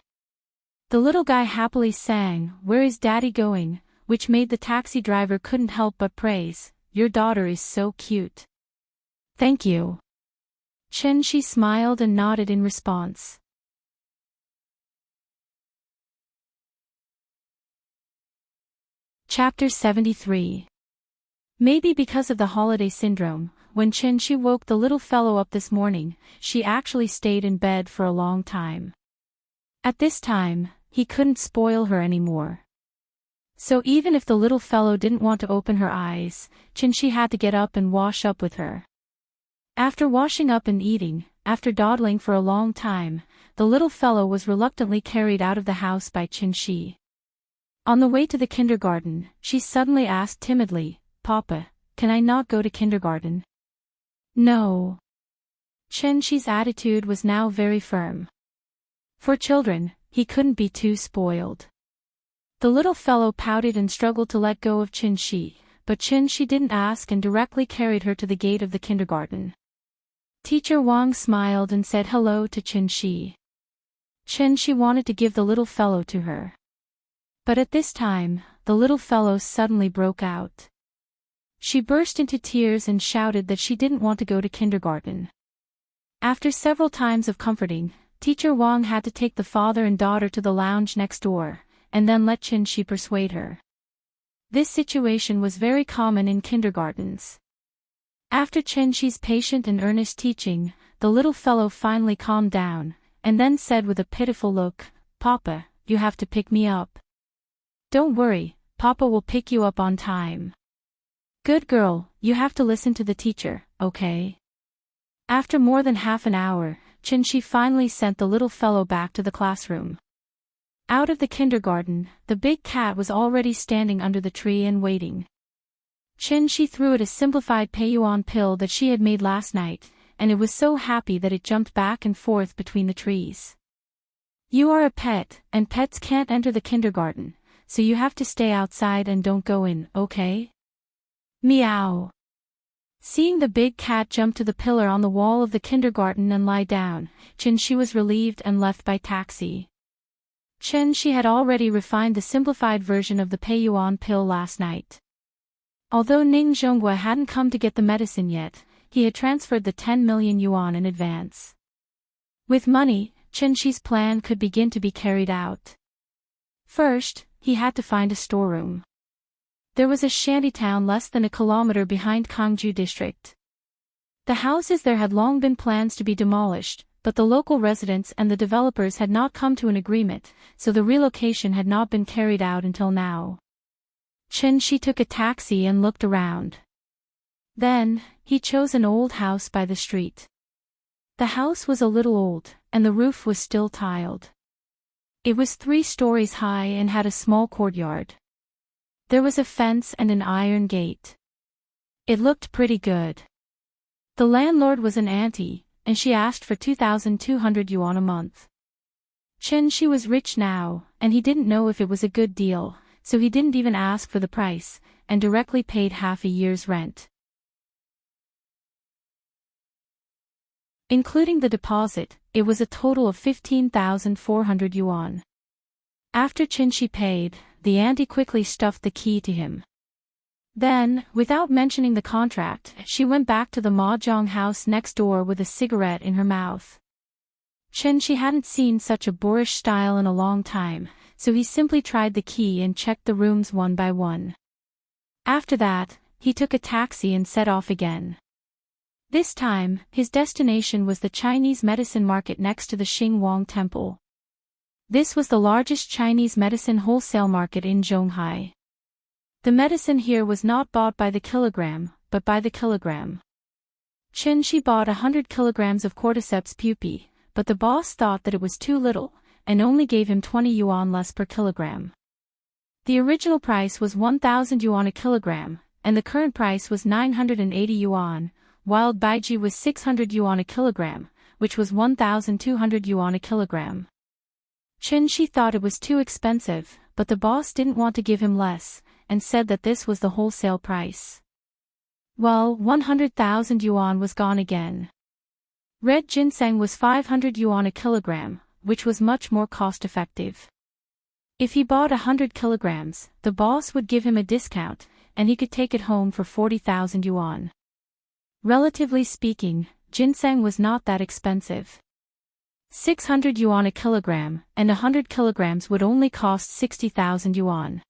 The little guy happily sang, "Where is Daddy going?" which made the taxi driver couldn't help but praise, "Your daughter is so cute." "Thank you." Shi smiled and nodded in response. Chapter 73. Maybe because of the holiday syndrome, when Shi woke the little fellow up this morning, she actually stayed in bed for a long time. At this time, he couldn't spoil her anymore. So even if the little fellow didn't want to open her eyes, Shi had to get up and wash up with her. After washing up and eating, after dawdling for a long time, the little fellow was reluctantly carried out of the house by Shi. On the way to the kindergarten, she suddenly asked timidly, "Papa, can I not go to kindergarten? No. Chen Shi's attitude was now very firm. For children, he couldn't be too spoiled. The little fellow pouted and struggled to let go of Chen Shi, but Chen Shi didn't ask and directly carried her to the gate of the kindergarten. Teacher Wang smiled and said hello to Chen Shi. Chen Shi wanted to give the little fellow to her. But at this time, the little fellow suddenly broke out. She burst into tears and shouted that she didn't want to go to kindergarten. After several times of comforting, Teacher Wang had to take the father and daughter to the lounge next door, and then let Chen Shi persuade her. This situation was very common in kindergartens. After Chen Shi's patient and earnest teaching, the little fellow finally calmed down, and then said with a pitiful look, "Papa, you have to pick me up." "Don't worry, Papa will pick you up on time." "Good girl, you have to listen to the teacher, okay?" After more than half an hour, Chen Shi finally sent the little fellow back to the classroom. Out of the kindergarten, the big cat was already standing under the tree and waiting. Chen Shi threw it a simplified Peiyuan pill that she had made last night, and it was so happy that it jumped back and forth between the trees. "You are a pet, and pets can't enter the kindergarten, so you have to stay outside and don't go in, okay?" Meow. Seeing the big cat jump to the pillar on the wall of the kindergarten and lie down, Chen Shi was relieved and left by taxi. Chen Shi had already refined the simplified version of the Peiyuan pill last night. Although Ning Zhonghua hadn't come to get the medicine yet, he had transferred the 10 million yuan in advance. With money, Chen Shi's plan could begin to be carried out. First, he had to find a storeroom. There was a shantytown less than a kilometer behind Kangju district. The houses there had long been plans to be demolished, but the local residents and the developers had not come to an agreement, so the relocation had not been carried out until now. Chen Shi took a taxi and looked around. Then, he chose an old house by the street. The house was a little old, and the roof was still tiled. It was 3 stories high and had a small courtyard. There was a fence and an iron gate. It looked pretty good. The landlord was an auntie, and she asked for 2,200 yuan a month. Chen Shi was rich now, and he didn't know if it was a good deal, so he didn't even ask for the price, and directly paid half a year's rent. Including the deposit, it was a total of 15,400 yuan. After Chen Shi paid, the auntie quickly stuffed the key to him. Then, without mentioning the contract, she went back to the mahjong house next door with a cigarette in her mouth. Chen Shi hadn't seen such a boorish style in a long time, so he simply tried the key and checked the rooms one by one. After that, he took a taxi and set off again. This time, his destination was the Chinese medicine market next to the Xingwang Temple. This was the largest Chinese medicine wholesale market in Zhonghai. The medicine here was not bought by the kilogram, but by the kilogram. Chen Shi bought 100 kilograms of cordyceps pupae, but the boss thought that it was too little, and only gave him 20 yuan less per kilogram. The original price was 1,000 yuan a kilogram, and the current price was 980 yuan. Wild baiji was 600 yuan a kilogram, which was 1,200 yuan a kilogram. Chen Shi thought it was too expensive, but the boss didn't want to give him less, and said that this was the wholesale price. Well, 100,000 yuan was gone again. Red ginseng was 500 yuan a kilogram, which was much more cost-effective. If he bought 100 kilograms, the boss would give him a discount, and he could take it home for 40,000 yuan. Relatively speaking, ginseng was not that expensive. 600 yuan a kilogram, and 100 kilograms would only cost 60,000 yuan.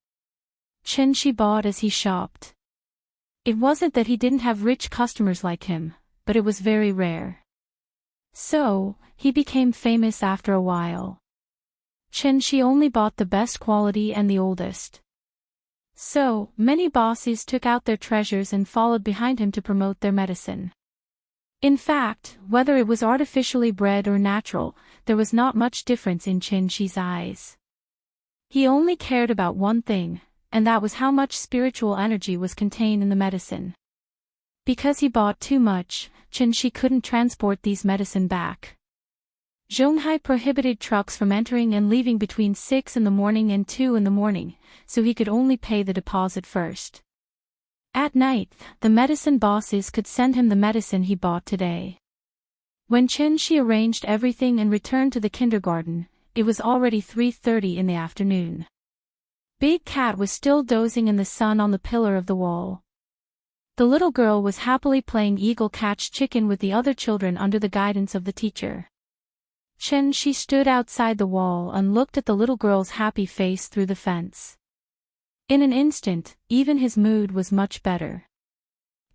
Chen Shi bought as he shopped. It wasn't that he didn't have rich customers like him, but it was very rare. So, he became famous after a while. Chen Shi only bought the best quality and the oldest. So, many bosses took out their treasures and followed behind him to promote their medicine. In fact, whether it was artificially bred or natural, there was not much difference in Chen Shi's eyes. He only cared about one thing, and that was how much spiritual energy was contained in the medicine. Because he bought too much, Chen-shi couldn't transport these medicine back. Zhonghai prohibited trucks from entering and leaving between 6 in the morning and 2 in the morning, so he could only pay the deposit first. At night, the medicine bosses could send him the medicine he bought today. When Chen-shi arranged everything and returned to the kindergarten, it was already 3:30 in the afternoon. Big Cat was still dozing in the sun on the pillar of the wall. The little girl was happily playing eagle catch chicken with the other children under the guidance of the teacher. Chen-shi stood outside the wall and looked at the little girl's happy face through the fence. In an instant, even his mood was much better.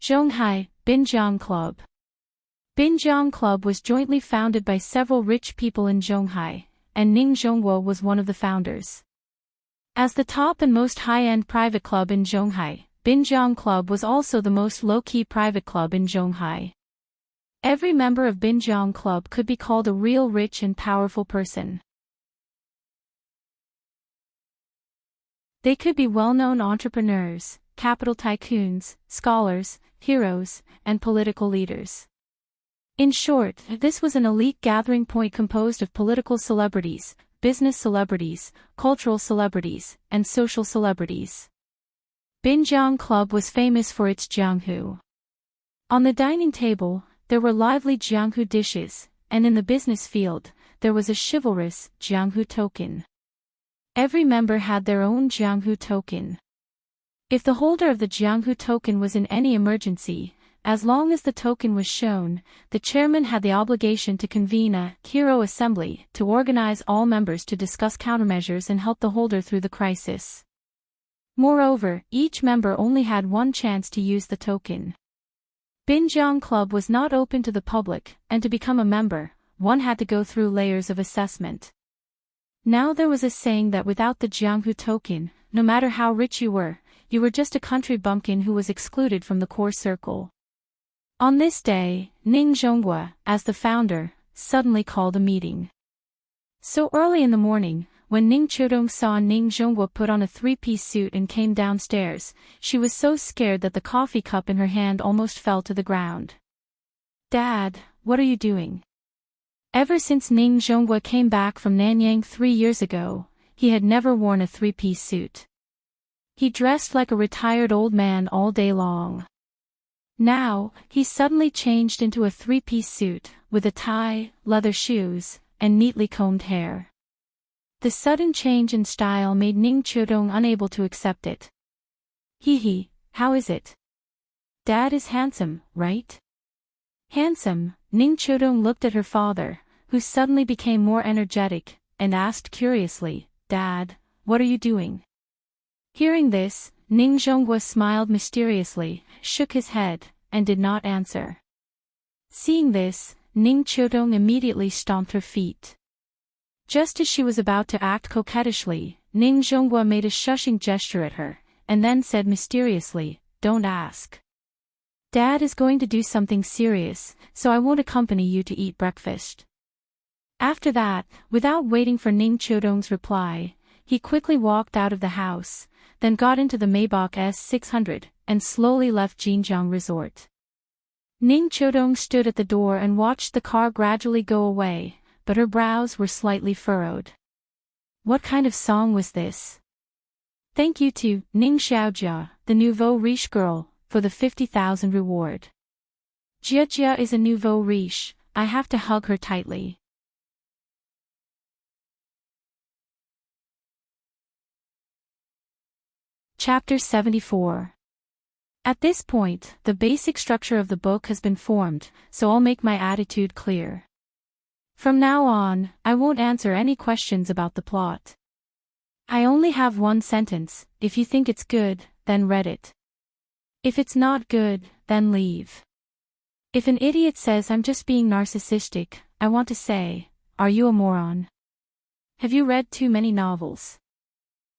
Zhonghai, Binjiang Club. Binjiang Club was jointly founded by several rich people in Zhonghai, and Ning Zhongguo was one of the founders. As the top and most high-end private club in Zhonghai, Binjiang Club was also the most low-key private club in Zhonghai. Every member of Binjiang Club could be called a real rich and powerful person. They could be well-known entrepreneurs, capital tycoons, scholars, heroes, and political leaders. In short, this was an elite gathering point composed of political celebrities, business celebrities, cultural celebrities, and social celebrities. Binjiang Club was famous for its jianghu. On the dining table, there were lively jianghu dishes, and in the business field, there was a chivalrous jianghu token. Every member had their own jianghu token. If the holder of the jianghu token was in any emergency, as long as the token was shown, the chairman had the obligation to convene a hero assembly to organize all members to discuss countermeasures and help the holder through the crisis. Moreover, each member only had one chance to use the token. Binjiang Club was not open to the public, and to become a member, one had to go through layers of assessment. Now there was a saying that without the jianghu token, no matter how rich you were just a country bumpkin who was excluded from the core circle. On this day, Ning Zhongguo, as the founder, suddenly called a meeting. So early in the morning, when Ning Chodong saw Ning Zhongguo put on a three-piece suit and came downstairs, she was so scared that the coffee cup in her hand almost fell to the ground. "Dad, what are you doing?" Ever since Ning Zhongguo came back from Nanyang 3 years ago, he had never worn a three-piece suit. He dressed like a retired old man all day long. Now, he suddenly changed into a three-piece suit, with a tie, leather shoes, and neatly combed hair. The sudden change in style made Ning Chodong unable to accept it. "Hee, how is it? Dad is handsome, right?" Handsome, Ning Chodong looked at her father, who suddenly became more energetic, and asked curiously, "Dad, what are you doing?" Hearing this, Ning Zhongguo smiled mysteriously, shook his head, and did not answer. Seeing this, Ning Chodong immediately stomped her feet. Just as she was about to act coquettishly, Ning Zhongguo made a shushing gesture at her, and then said mysteriously, "Don't ask. Dad is going to do something serious, so I won't accompany you to eat breakfast." After that, without waiting for Ning Chodong's reply, he quickly walked out of the house, then got into the Maybach S600, and slowly left Jinjiang Resort. Ning Chodong stood at the door and watched the car gradually go away, but her brows were slightly furrowed. What kind of song was this? Thank you to Ning Xiaojia, the nouveau riche girl, for the 50,000 reward. Jia is a nouveau riche, I have to hug her tightly. Chapter 74. At this point, the basic structure of the book has been formed, so I'll make my attitude clear. From now on, I won't answer any questions about the plot. I only have one sentence: if you think it's good, then read it. If it's not good, then leave. If an idiot says I'm just being narcissistic, I want to say, are you a moron? Have you read too many novels?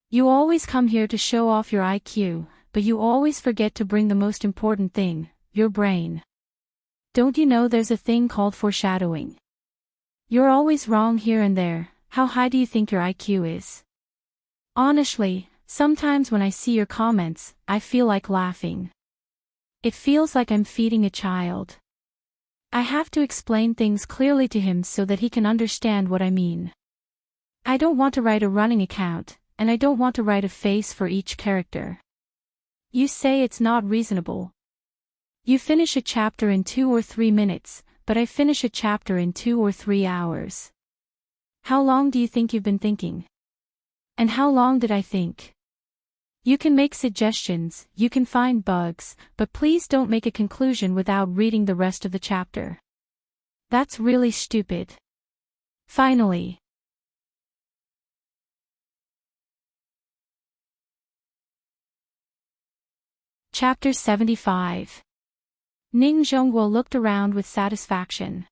You always come here to show off your IQ, but you always forget to bring the most important thing, your brain. Don't you know there's a thing called foreshadowing? You're always wrong here and there. How high do you think your IQ is? Honestly, sometimes when I see your comments, I feel like laughing. It feels like I'm feeding a child. I have to explain things clearly to him so that he can understand what I mean. I don't want to write a running account, and I don't want to write a face for each character. You say it's not reasonable. You finish a chapter in 2 or 3 minutes, but I finish a chapter in 2 or 3 hours. How long do you think you've been thinking? And how long did I think? You can make suggestions, you can find bugs, but please don't make a conclusion without reading the rest of the chapter. That's really stupid. Finally. Chapter 75. Ning Zhongguo looked around with satisfaction.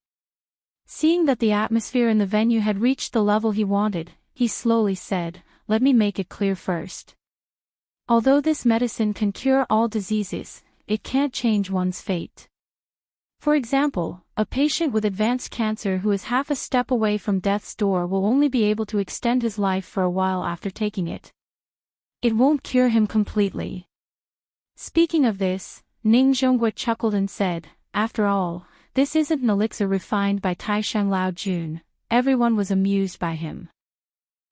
Seeing that the atmosphere in the venue had reached the level he wanted, he slowly said, "Let me make it clear first. Although this medicine can cure all diseases, it can't change one's fate. For example, a patient with advanced cancer who is half a step away from death's door will only be able to extend his life for a while after taking it. It won't cure him completely." Speaking of this, Ning Zhongguo chuckled and said, "After all, this isn't an elixir refined by Taisheng Lao Jun." Everyone was amused by him.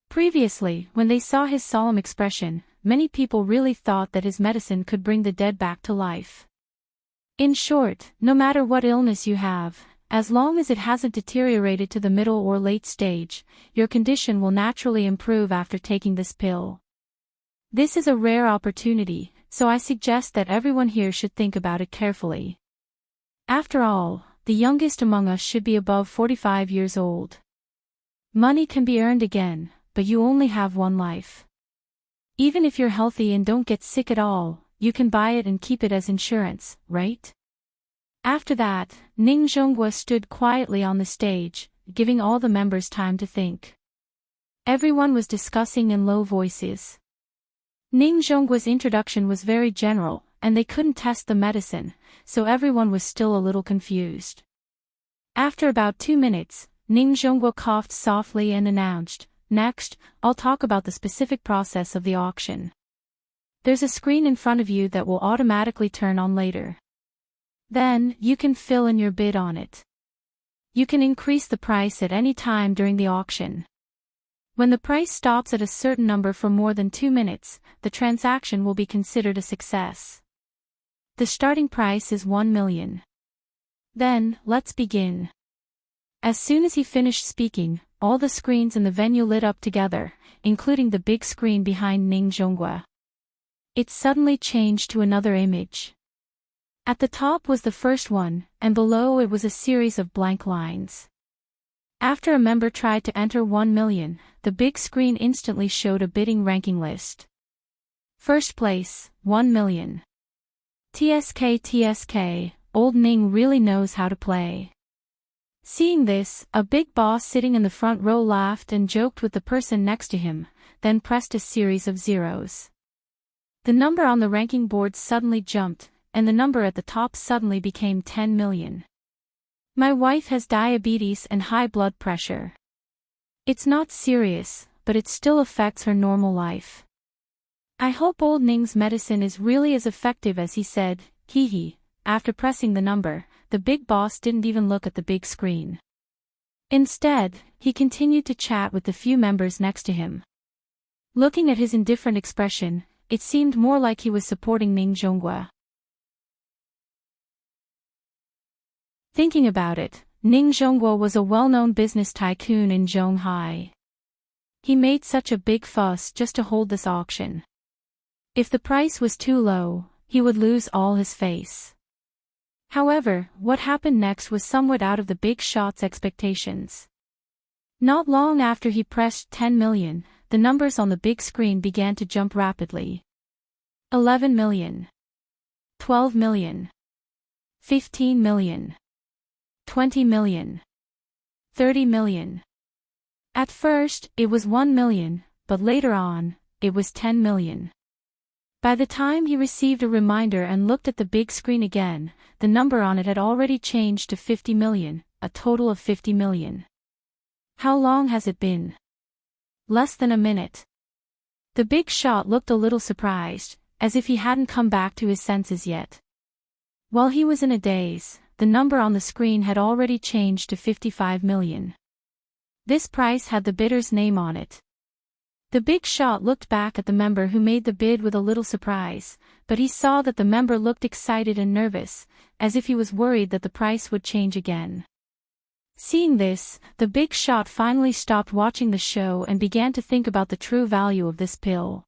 Previously, when they saw his solemn expression, many people really thought that his medicine could bring the dead back to life. In short, no matter what illness you have, as long as it hasn't deteriorated to the middle or late stage, your condition will naturally improve after taking this pill. This is a rare opportunity, so I suggest that everyone here should think about it carefully. After all, the youngest among us should be above 45 years old. Money can be earned again, but you only have one life. Even if you're healthy and don't get sick at all, you can buy it and keep it as insurance, right? After that, Ning Zhongguo stood quietly on the stage, giving all the members time to think. Everyone was discussing in low voices. Ning Zhongguo's introduction was very general, and they couldn't test the medicine, so everyone was still a little confused. After about 2 minutes, Ning Zhongguo coughed softly and announced, "Next, I'll talk about the specific process of the auction. There's a screen in front of you that will automatically turn on later. Then, you can fill in your bid on it. You can increase the price at any time during the auction. When the price stops at a certain number for more than 2 minutes, the transaction will be considered a success. The starting price is 1 million. Then, let's begin." As soon as he finished speaking, all the screens in the venue lit up together, including the big screen behind Ning Zhongguo. It suddenly changed to another image. At the top was the first one, and below it was a series of blank lines. After a member tried to enter 1 million, the big screen instantly showed a bidding ranking list. First place, 1 million. TSK, old Ning really knows how to play. Seeing this, a big boss sitting in the front row laughed and joked with the person next to him, then pressed a series of zeros. The number on the ranking board suddenly jumped, and the number at the top suddenly became 10 million. My wife has diabetes and high blood pressure. It's not serious, but it still affects her normal life. I hope old Ning's medicine is really as effective as he said, hee. After pressing the number, the big boss didn't even look at the big screen. Instead, he continued to chat with the few members next to him. Looking at his indifferent expression, it seemed more like he was supporting Ning Zhongguo. Thinking about it, Ning Zhongguo was a well-known business tycoon in Zhonghai. He made such a big fuss just to hold this auction. If the price was too low, he would lose all his face. However, what happened next was somewhat out of the big shot's expectations. Not long after he pressed 10 million, the numbers on the big screen began to jump rapidly. 11 million. 12 million. 15 million. 20 million. 30 million. At first, it was 1 million, but later on, it was 10 million. By the time he received a reminder and looked at the big screen again, the number on it had already changed to 50 million, a total of 50 million. How long has it been? Less than a minute. The big shot looked a little surprised, as if he hadn't come back to his senses yet. While he was in a daze, the number on the screen had already changed to 55 million. This price had the bidder's name on it. The big shot looked back at the member who made the bid with a little surprise, but he saw that the member looked excited and nervous, as if he was worried that the price would change again. Seeing this, the big shot finally stopped watching the show and began to think about the true value of this pill.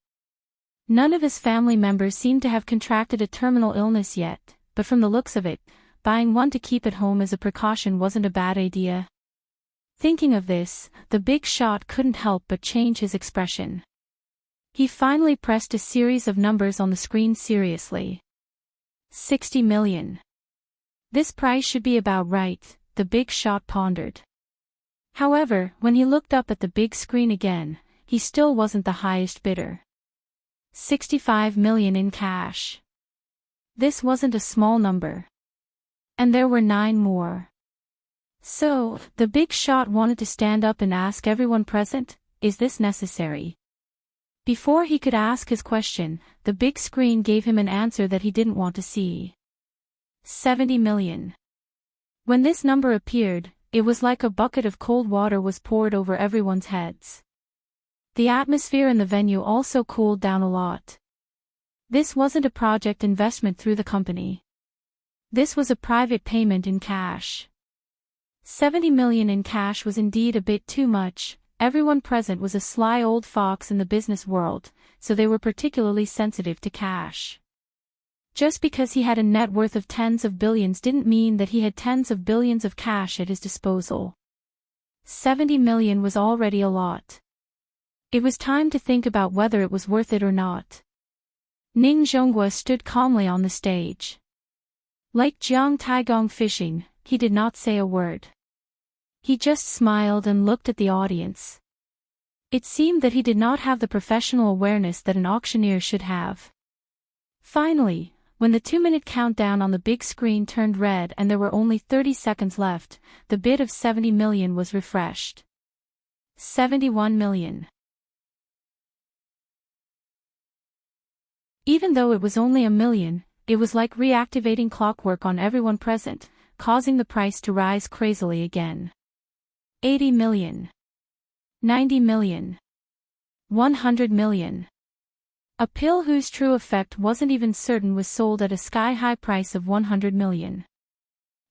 None of his family members seemed to have contracted a terminal illness yet, but from the looks of it, buying one to keep at home as a precaution wasn't a bad idea. Thinking of this, the big shot couldn't help but change his expression. He finally pressed a series of numbers on the screen seriously. 60 million. This price should be about right, the big shot pondered. However, when he looked up at the big screen again, he still wasn't the highest bidder. 65 million in cash. This wasn't a small number. And there were 9 more. So, the big shot wanted to stand up and ask everyone present, is this necessary? Before he could ask his question, the big screen gave him an answer that he didn't want to see. 70 million. When this number appeared, it was like a bucket of cold water was poured over everyone's heads. The atmosphere in the venue also cooled down a lot. This wasn't a project investment through the company. This was a private payment in cash. 70 million in cash was indeed a bit too much. Everyone present was a sly old fox in the business world, so they were particularly sensitive to cash. Just because he had a net worth of tens of billions didn't mean that he had tens of billions of cash at his disposal. 70 million was already a lot. It was time to think about whether it was worth it or not. Ning Zhonghua stood calmly on the stage. Like Jiang Taigong fishing, he did not say a word. He just smiled and looked at the audience. It seemed that he did not have the professional awareness that an auctioneer should have. Finally, when the 2-minute countdown on the big screen turned red and there were only 30 seconds left, the bid of 70 million was refreshed. 71 million. Even though it was only a million, it was like reactivating clockwork on everyone present, causing the price to rise crazily again. 80 million. 90 million. 100 million. A pill whose true effect wasn't even certain was sold at a sky-high price of 100 million.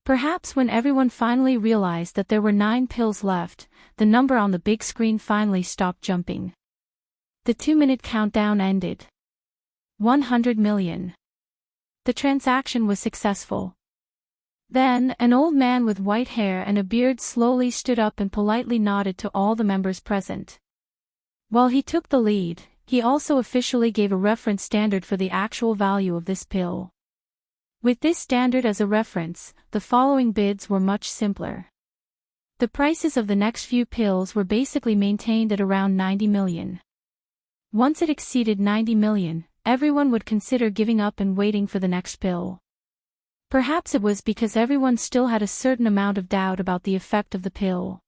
Perhaps when everyone finally realized that there were 9 pills left, the number on the big screen finally stopped jumping. The 2-minute countdown ended. 100 million. The transaction was successful. Then, an old man with white hair and a beard slowly stood up and politely nodded to all the members present. While he took the lead, he also officially gave a reference standard for the actual value of this pill. With this standard as a reference, the following bids were much simpler. The prices of the next few pills were basically maintained at around 90 million. Once it exceeded 90 million, everyone would consider giving up and waiting for the next pill. Perhaps it was because everyone still had a certain amount of doubt about the effect of the pill.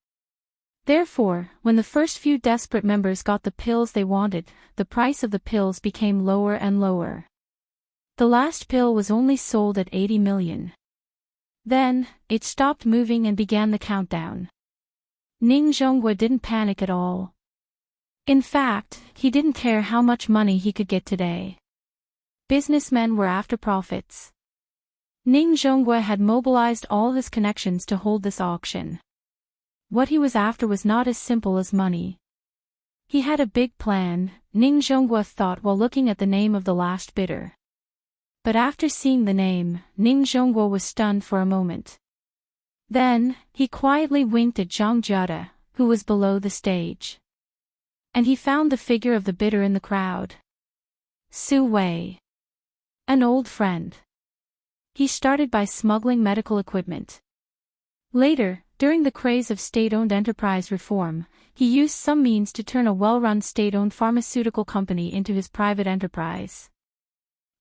Therefore, when the first few desperate members got the pills they wanted, the price of the pills became lower and lower. The last pill was only sold at 80 million. Then, it stopped moving and began the countdown. Ning Zhonghua didn't panic at all. In fact, he didn't care how much money he could get today. Businessmen were after profits. Ning Zhonghua had mobilized all his connections to hold this auction. What he was after was not as simple as money. He had a big plan, Ning Zhonghua thought while looking at the name of the last bidder. But after seeing the name, Ning Zhonghua was stunned for a moment. Then, he quietly winked at Zhang Jiada, who was below the stage. And he found the figure of the bidder in the crowd. Su Wei. An old friend. He started by smuggling medical equipment. Later, during the craze of state-owned enterprise reform, he used some means to turn a well-run state-owned pharmaceutical company into his private enterprise.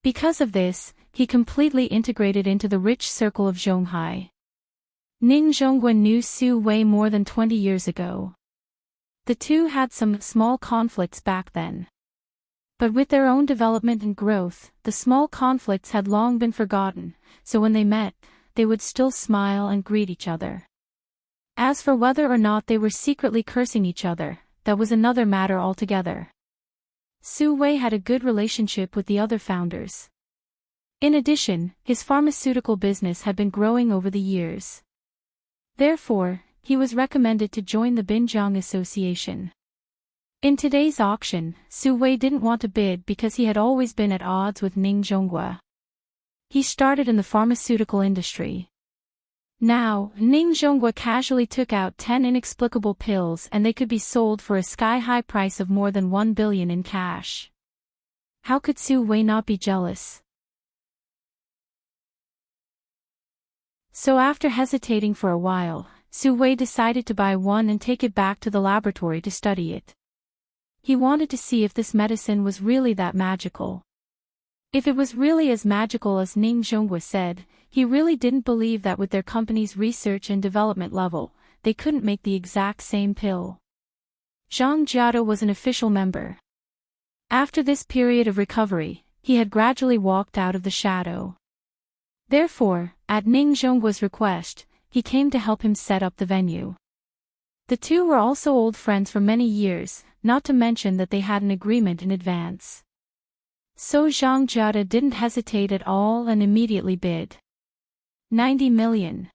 Because of this, he completely integrated into the rich circle of Zhonghai. Ning Zhonghua knew Su Wei more than 20 years ago. The two had some small conflicts back then. But with their own development and growth, the small conflicts had long been forgotten, so when they met, they would still smile and greet each other. As for whether or not they were secretly cursing each other, that was another matter altogether. Su Wei had a good relationship with the other founders. In addition, his pharmaceutical business had been growing over the years. Therefore, he was recommended to join the Binjiang Association. In today's auction, Su Wei didn't want to bid because he had always been at odds with Ning Zhonghua. He started in the pharmaceutical industry. Now, Ning Zhonghua casually took out 10 inexplicable pills and they could be sold for a sky-high price of more than 1 billion in cash. How could Su Wei not be jealous? So after hesitating for a while, Su Wei decided to buy one and take it back to the laboratory to study it. He wanted to see if this medicine was really that magical. If it was really as magical as Ning Zhonghua said, he really didn't believe that with their company's research and development level, they couldn't make the exact same pill. Zhang Jiada was an official member. After this period of recovery, he had gradually walked out of the shadow. Therefore, at Ning Zhonghua's request, he came to help him set up the venue. The two were also old friends for many years, not to mention that they had an agreement in advance. So Zhang Jiada didn't hesitate at all and immediately bid 90 million.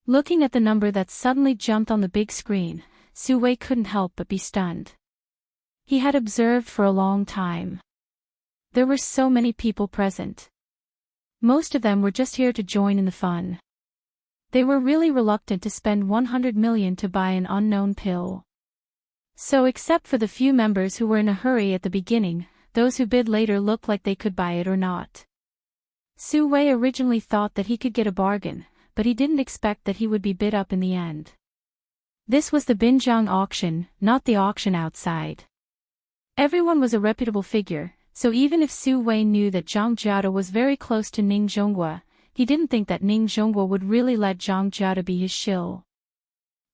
Looking at the number that suddenly jumped on the big screen, Su Wei couldn't help but be stunned. He had observed for a long time. There were so many people present. Most of them were just here to join in the fun. They were really reluctant to spend 100 million to buy an unknown pill. So except for the few members who were in a hurry at the beginning, those who bid later looked like they could buy it or not. Su Wei originally thought that he could get a bargain, but he didn't expect that he would be bid up in the end. This was the Binjiang auction, not the auction outside. Everyone was a reputable figure, so even if Su Wei knew that Zhang Jiada was very close to Ning Zhonghua, he didn't think that Ning Zhonghua would really let Zhang Jiada be his shill.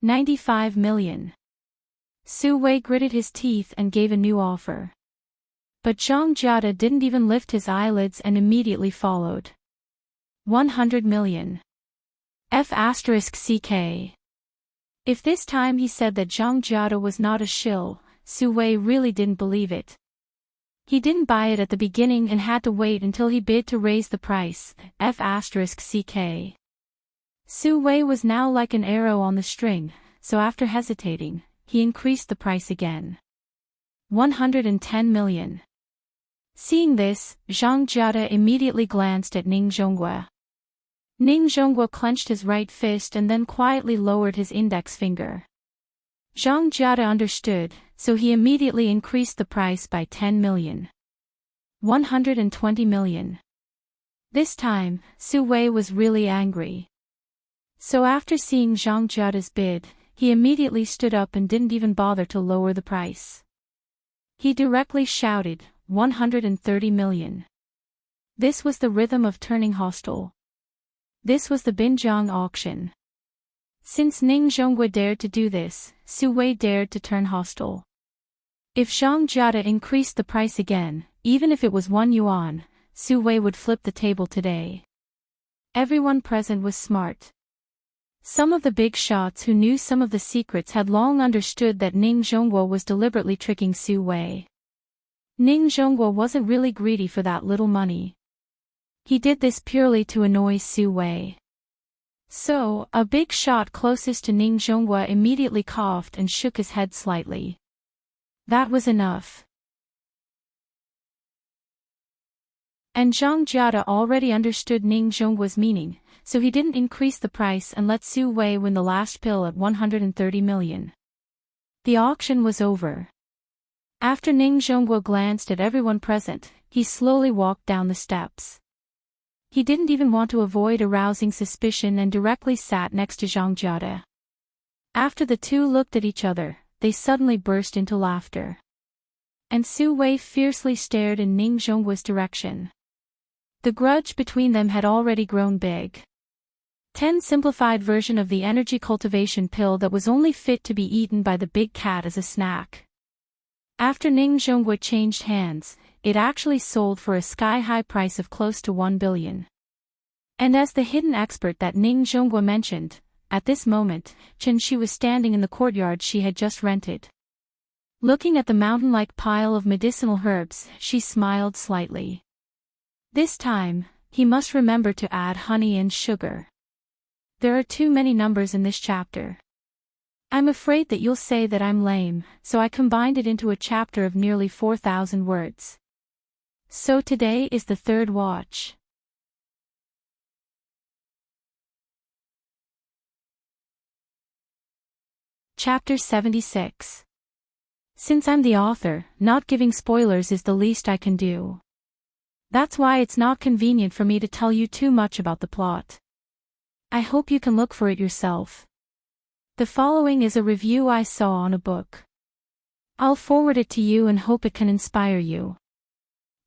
95 million. Su Wei gritted his teeth and gave a new offer. But Zhang Jiada didn't even lift his eyelids and immediately followed. 100 million. F***ck. If this time he said that Zhang Jiada was not a shill, Su Wei really didn't believe it. He didn't buy it at the beginning and had to wait until he bid to raise the price, F***ck. Su Wei was now like an arrow on the string, so after hesitating, he increased the price again. 110 million. Seeing this, Zhang Jiada immediately glanced at Ning Zhonghua. Ning Zhonghua clenched his right fist and then quietly lowered his index finger. Zhang Jiada understood, so he immediately increased the price by 10 million. 120 million. This time, Su Wei was really angry. So after seeing Zhang Jiada's bid, he immediately stood up and didn't even bother to lower the price. He directly shouted, 130 million. This was the rhythm of turning hostile. This was the Binjiang auction. Since Ning Zhonghua dared to do this, Su Wei dared to turn hostile. If Zhang Jiada increased the price again, even if it was 1 yuan, Su Wei would flip the table today. Everyone present was smart. Some of the big shots who knew some of the secrets had long understood that Ning Zhonghua was deliberately tricking Su Wei. Ning Zhonghua wasn't really greedy for that little money. He did this purely to annoy Su Wei. So, a big shot closest to Ning Zhonghua immediately coughed and shook his head slightly. That was enough. And Zhang Jiada already understood Ning Zhonghua's meaning, so he didn't increase the price and let Su Wei win the last pill at 130 million. The auction was over. After Ning Zhonghua glanced at everyone present, he slowly walked down the steps. He didn't even want to avoid arousing suspicion and directly sat next to Zhang Jiada. After the two looked at each other, they suddenly burst into laughter. And Su Wei fiercely stared in Ning Zhonghua's direction. The grudge between them had already grown big. 10 simplified version of the energy cultivation pill that was only fit to be eaten by the big cat as a snack. After Ning Zhongguo changed hands, it actually sold for a sky-high price of close to 1 billion. And as the hidden expert that Ning Zhongguo mentioned, at this moment, Chen Shi was standing in the courtyard she had just rented. Looking at the mountain-like pile of medicinal herbs, she smiled slightly. This time, he must remember to add honey and sugar. There are too many numbers in this chapter. I'm afraid that you'll say that I'm lame, so I combined it into a chapter of nearly 4,000 words. So today is the third watch. Chapter 76. Since I'm the author, not giving spoilers is the least I can do. That's why it's not convenient for me to tell you too much about the plot. I hope you can look for it yourself. The following is a review I saw on a book. I'll forward it to you and hope it can inspire you.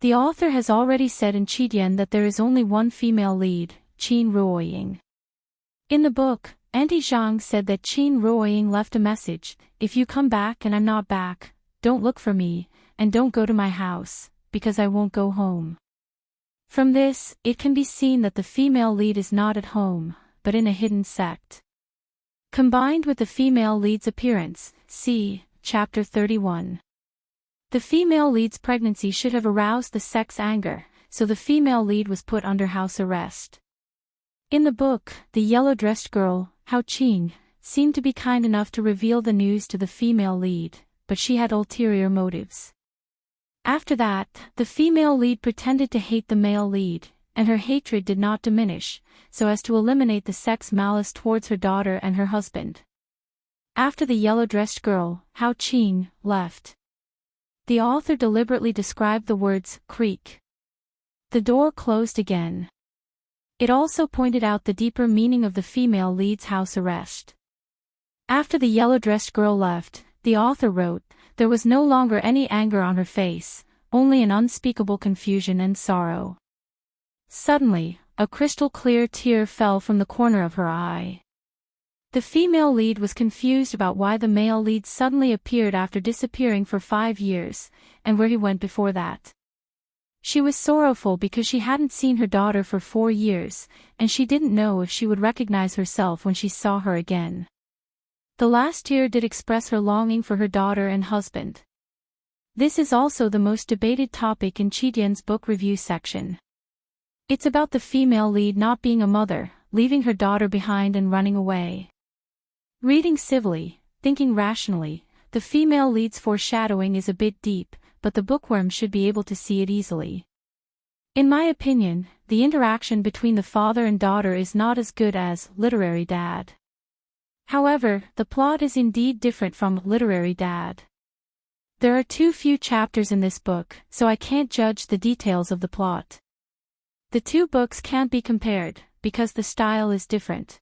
The author has already said in Qidian that there is only one female lead, Qin Ruoying. In the book, Auntie Zhang said that Qin Ruoying left a message: if you come back and I'm not back, don't look for me, and don't go to my house, because I won't go home. From this, it can be seen that the female lead is not at home, but in a hidden sect. Combined with the female lead's appearance, see Chapter 31. The female lead's pregnancy should have aroused the sect's anger, so the female lead was put under house arrest. In the book, the yellow-dressed girl, Hao Qing, seemed to be kind enough to reveal the news to the female lead, but she had ulterior motives. After that, the female lead pretended to hate the male lead, and her hatred did not diminish, so as to eliminate the sect's malice towards her daughter and her husband. After the yellow-dressed girl, Hao Qing, left, the author deliberately described the words creak. The door closed again. It also pointed out the deeper meaning of the female lead's house arrest. After the yellow-dressed girl left, the author wrote, there was no longer any anger on her face, only an unspeakable confusion and sorrow. Suddenly, a crystal-clear tear fell from the corner of her eye. The female lead was confused about why the male lead suddenly appeared after disappearing for 5 years, and where he went before that. She was sorrowful because she hadn't seen her daughter for 4 years, and she didn't know if she would recognize herself when she saw her again. The last tear did express her longing for her daughter and husband. This is also the most debated topic in Qidian's book review section. It's about the female lead not being a mother, leaving her daughter behind and running away. Reading civilly, thinking rationally, the female lead's foreshadowing is a bit deep, but the bookworm should be able to see it easily. In my opinion, the interaction between the father and daughter is not as good as Literary Dad. However, the plot is indeed different from Literary Dad. There are too few chapters in this book, so I can't judge the details of the plot. The two books can't be compared, because the style is different.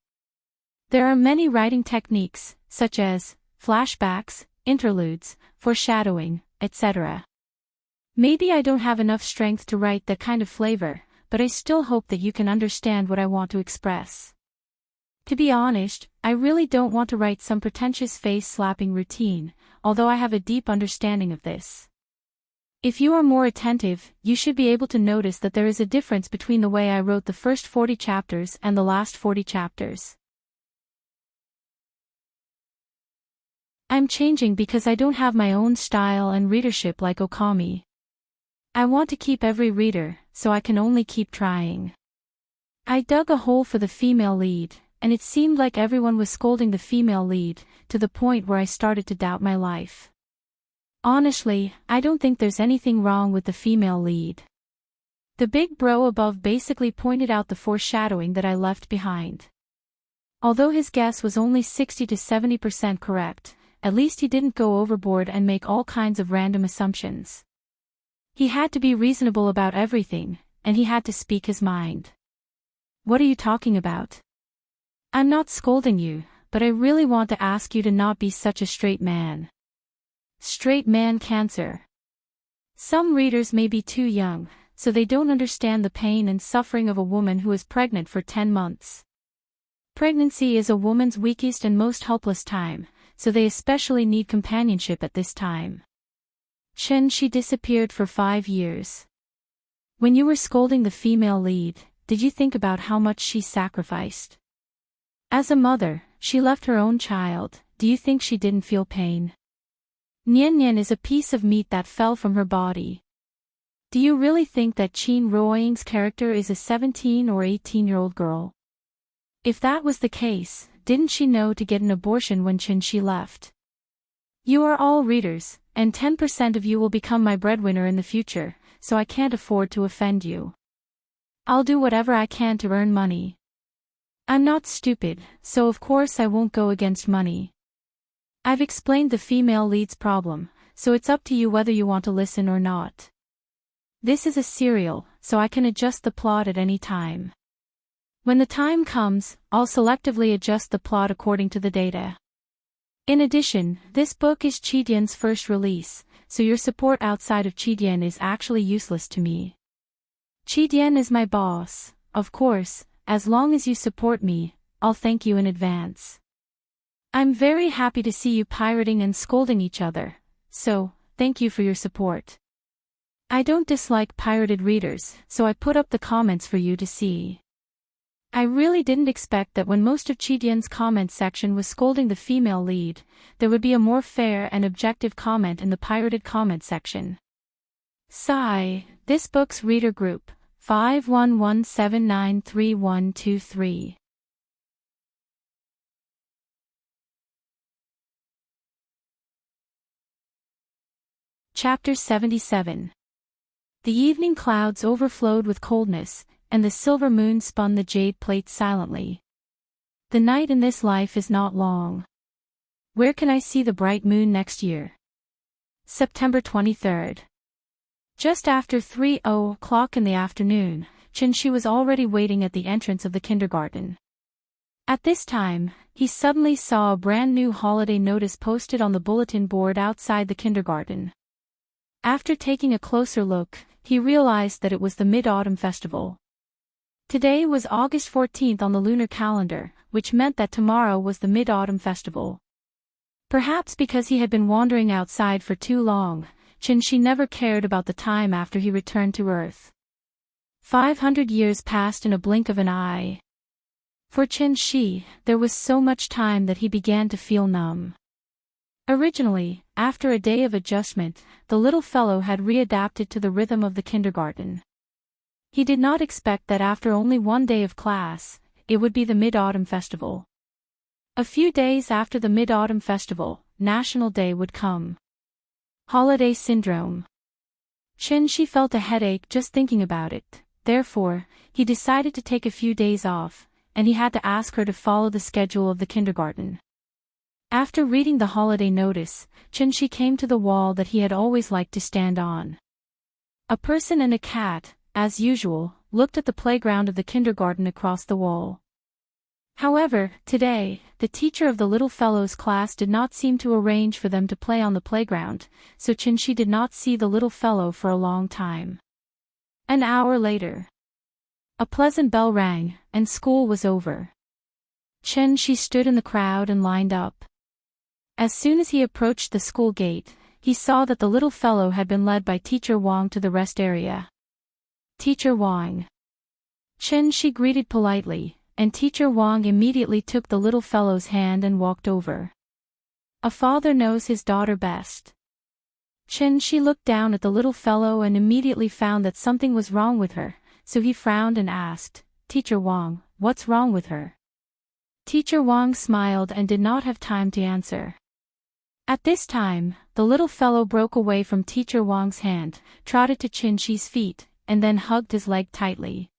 There are many writing techniques, such as flashbacks, interludes, foreshadowing, etc. Maybe I don't have enough strength to write that kind of flavor, but I still hope that you can understand what I want to express. To be honest, I really don't want to write some pretentious face-slapping routine, although I have a deep understanding of this. If you are more attentive, you should be able to notice that there is a difference between the way I wrote the first 40 chapters and the last 40 chapters. I'm changing because I don't have my own style and readership like Okami. I want to keep every reader, so I can only keep trying. I dug a hole for the female lead, and it seemed like everyone was scolding the female lead, to the point where I started to doubt my life. Honestly, I don't think there's anything wrong with the female lead. The big bro above basically pointed out the foreshadowing that I left behind. Although his guess was only 60 to 70% correct, at least he didn't go overboard and make all kinds of random assumptions. He had to be reasonable about everything, and he had to speak his mind. What are you talking about? I'm not scolding you, but I really want to ask you to not be such a straight man. Straight man cancer. Some readers may be too young, so they don't understand the pain and suffering of a woman who is pregnant for 10 months. Pregnancy is a woman's weakest and most helpless time, so they especially need companionship at this time. She disappeared for 5 years. When you were scolding the female lead, did you think about how much she sacrificed? As a mother, she left her own child. Do you think she didn't feel pain? Nian Nian is a piece of meat that fell from her body. Do you really think that Qin Ruoying's character is a 17 or 18-year-old girl? If that was the case, didn't she know to get an abortion when She left? You are all readers, and 10% of you will become my breadwinner in the future, so I can't afford to offend you. I'll do whatever I can to earn money. I'm not stupid, so of course I won't go against money. I've explained the female lead's problem, so it's up to you whether you want to listen or not. This is a serial, so I can adjust the plot at any time. When the time comes, I'll selectively adjust the plot according to the data. In addition, this book is Qidian's first release, so your support outside of Qidian is actually useless to me. Qidian is my boss, of course, as long as you support me, I'll thank you in advance. I'm very happy to see you pirating and scolding each other, so, thank you for your support. I don't dislike pirated readers, so I put up the comments for you to see. I really didn't expect that when most of Qidian's comment section was scolding the female lead, there would be a more fair and objective comment in the pirated comment section. Sigh, this book's reader group, 511793123. Chapter 77. The evening clouds overflowed with coldness, and the silver moon spun the jade plate silently. The night in this life is not long. Where can I see the bright moon next year? September 23rd. Just after 3:00 in the afternoon, Shi was already waiting at the entrance of the kindergarten. At this time, he suddenly saw a brand new holiday notice posted on the bulletin board outside the kindergarten. After taking a closer look, he realized that it was the Mid-Autumn Festival. Today was August 14th on the lunar calendar, which meant that tomorrow was the Mid-Autumn Festival. Perhaps because he had been wandering outside for too long, Shi never cared about the time after he returned to Earth. 500 years passed in a blink of an eye. For Shi, there was so much time that he began to feel numb. Originally, after a day of adjustment, the little fellow had readapted to the rhythm of the kindergarten. He did not expect that after only one day of class, it would be the Mid-Autumn Festival. A few days after the Mid-Autumn Festival, National Day would come. Holiday syndrome. Shi felt a headache just thinking about it, therefore, he decided to take a few days off, and he had to ask her to follow the schedule of the kindergarten. After reading the holiday notice, Shi came to the wall that he had always liked to stand on. A person and a cat, as usual, looked at the playground of the kindergarten across the wall. However, today, the teacher of the little fellow's class did not seem to arrange for them to play on the playground, so Shi did not see the little fellow for a long time. An hour later, a pleasant bell rang, and school was over. Shi stood in the crowd and lined up. As soon as he approached the school gate, he saw that the little fellow had been led by Teacher Wang to the rest area. Teacher Wang. Shi greeted politely, and Teacher Wang immediately took the little fellow's hand and walked over. A father knows his daughter best. Shi looked down at the little fellow and immediately found that something was wrong with her, so he frowned and asked, "Teacher Wang, what's wrong with her?" Teacher Wang smiled and did not have time to answer. At this time, the little fellow broke away from Teacher Wang's hand, trotted to Shi's feet, and then hugged his leg tightly.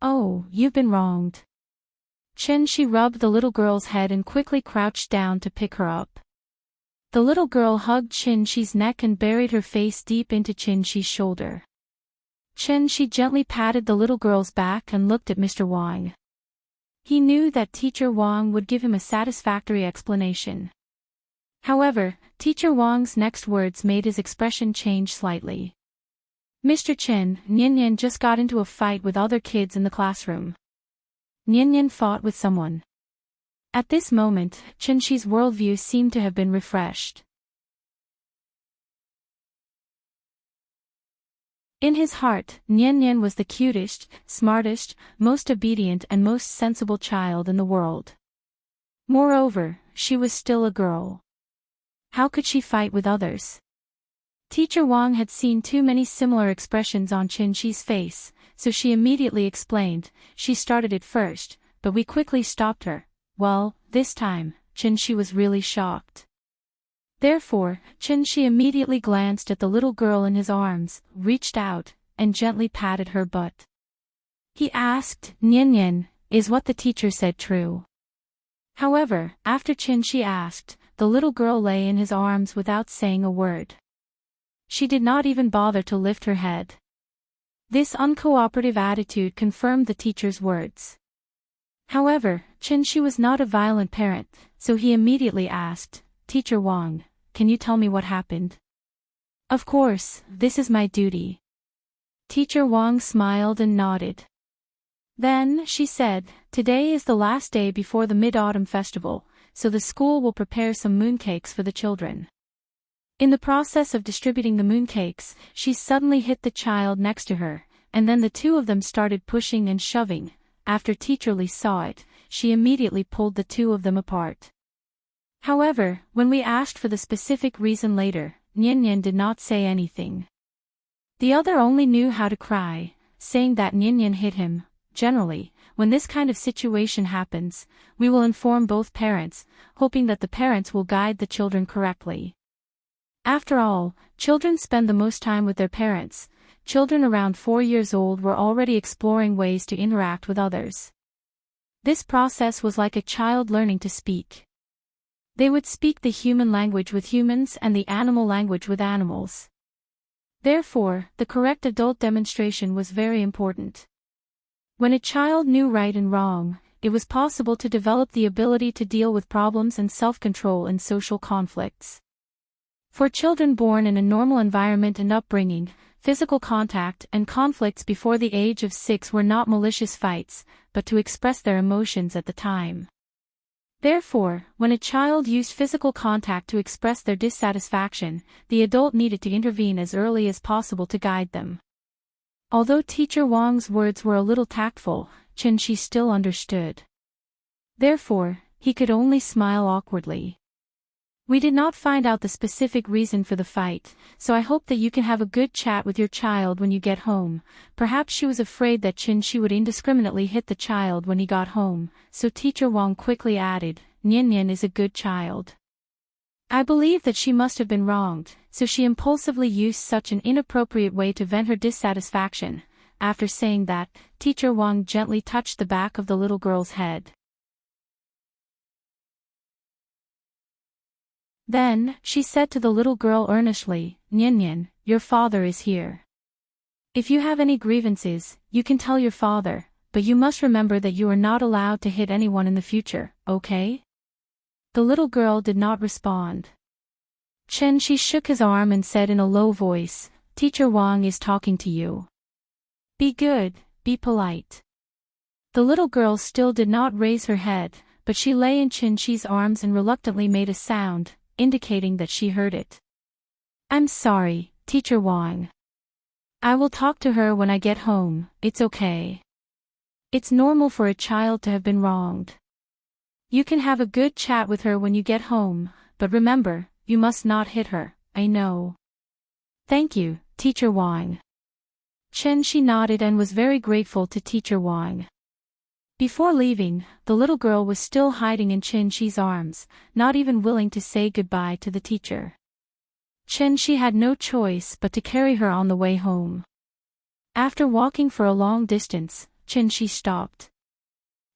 "Oh, you've been wronged." Shi rubbed the little girl's head and quickly crouched down to pick her up. The little girl hugged Shi's neck and buried her face deep into Shi's shoulder. Shi gently patted the little girl's back and looked at Mr. Wang. He knew that Teacher Wang would give him a satisfactory explanation. However, Teacher Wang's next words made his expression change slightly. "Mr. Chen, Nian just got into a fight with other kids in the classroom." Nian fought with someone. At this moment, Shi's worldview seemed to have been refreshed. In his heart, Nian Nian was the cutest, smartest, most obedient and most sensible child in the world. Moreover, she was still a girl. How could she fight with others? Teacher Wang had seen too many similar expressions on Qin Shi's face, so she immediately explained. She started it first, but we quickly stopped her. Well, this time, Qin Shi was really shocked. Therefore, Qin Shi immediately glanced at the little girl in his arms, reached out, and gently patted her butt. He asked, Nian Nian, is what the teacher said true? However, after Qin Shi asked, the little girl lay in his arms without saying a word. She did not even bother to lift her head. This uncooperative attitude confirmed the teacher's words. However, Qin Shi was not a violent parent, so he immediately asked, Teacher Wang, can you tell me what happened? Of course, this is my duty. Teacher Wang smiled and nodded. Then, she said, today is the last day before the Mid-Autumn Festival, so the school will prepare some mooncakes for the children. In the process of distributing the mooncakes, she suddenly hit the child next to her, and then the two of them started pushing and shoving. After Teacher Li saw it, she immediately pulled the two of them apart. However, when we asked for the specific reason later, Nian Nian did not say anything. The other only knew how to cry, saying that Nian Nian hit him. Generally, when this kind of situation happens, we will inform both parents, hoping that the parents will guide the children correctly. After all, children spend the most time with their parents. Children around 4 years old were already exploring ways to interact with others. This process was like a child learning to speak. They would speak the human language with humans and the animal language with animals. Therefore, the correct adult demonstration was very important. When a child knew right and wrong, it was possible to develop the ability to deal with problems and self-control in social conflicts. For children born in a normal environment and upbringing, physical contact and conflicts before the age of 6 were not malicious fights, but to express their emotions at the time. Therefore, when a child used physical contact to express their dissatisfaction, the adult needed to intervene as early as possible to guide them. Although Teacher Wang's words were a little tactful, Qin Shi still understood. Therefore, he could only smile awkwardly. We did not find out the specific reason for the fight, so I hope that you can have a good chat with your child when you get home. Perhaps she was afraid that Qin Shi would indiscriminately hit the child when he got home, so Teacher Wang quickly added, Nian Nian is a good child. I believe that she must have been wronged, so she impulsively used such an inappropriate way to vent her dissatisfaction. After saying that, Teacher Wang gently touched the back of the little girl's head. Then, she said to the little girl earnestly, Nian Nian, your father is here. If you have any grievances, you can tell your father, but you must remember that you are not allowed to hit anyone in the future, okay? The little girl did not respond. Qin Shi shook his arm and said in a low voice, Teacher Wang is talking to you. Be good, be polite. The little girl still did not raise her head, but she lay in Qin Shi's arms and reluctantly made a sound, indicating that she heard it. I'm sorry, Teacher Wang. I will talk to her when I get home, it's okay. It's normal for a child to have been wronged. You can have a good chat with her when you get home, but remember, you must not hit her, I know. Thank you, Teacher Wang. Qin Shi nodded and was very grateful to Teacher Wang. Before leaving, the little girl was still hiding in Qin Shi's arms, not even willing to say goodbye to the teacher. Qin Shi had no choice but to carry her on the way home. After walking for a long distance, Qin Shi stopped.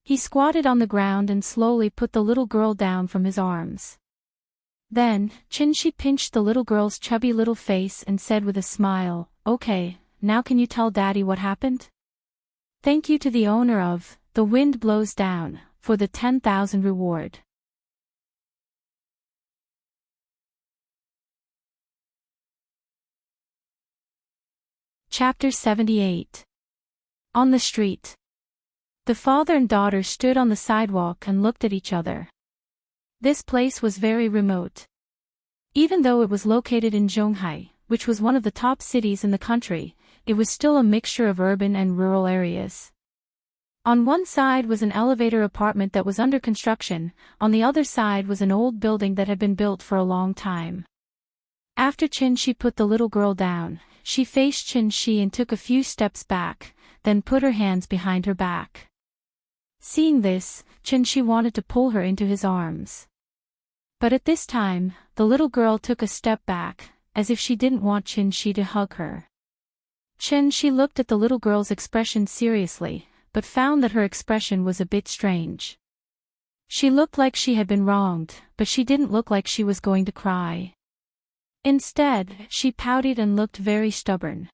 He squatted on the ground and slowly put the little girl down from his arms. Then, Qin Shi pinched the little girl's chubby little face and said with a smile, Okay, now can you tell Daddy what happened? Thank you to the owner of The Wind Blows Down, for the 10,000 reward. Chapter 78. On the street. The father and daughter stood on the sidewalk and looked at each other. This place was very remote. Even though it was located in Zhonghai, which was one of the top cities in the country, it was still a mixture of urban and rural areas. On one side was an elevator apartment that was under construction, on the other side was an old building that had been built for a long time. After Chin-shi put the little girl down, she faced Chin-shi and took a few steps back, then put her hands behind her back. Seeing this, Chin-shi wanted to pull her into his arms. But at this time, the little girl took a step back, as if she didn't want Chin-shi to hug her. Chin-shi looked at the little girl's expression seriously, but found that her expression was a bit strange. She looked like she had been wronged, but she didn't look like she was going to cry. Instead, she pouted and looked very stubborn.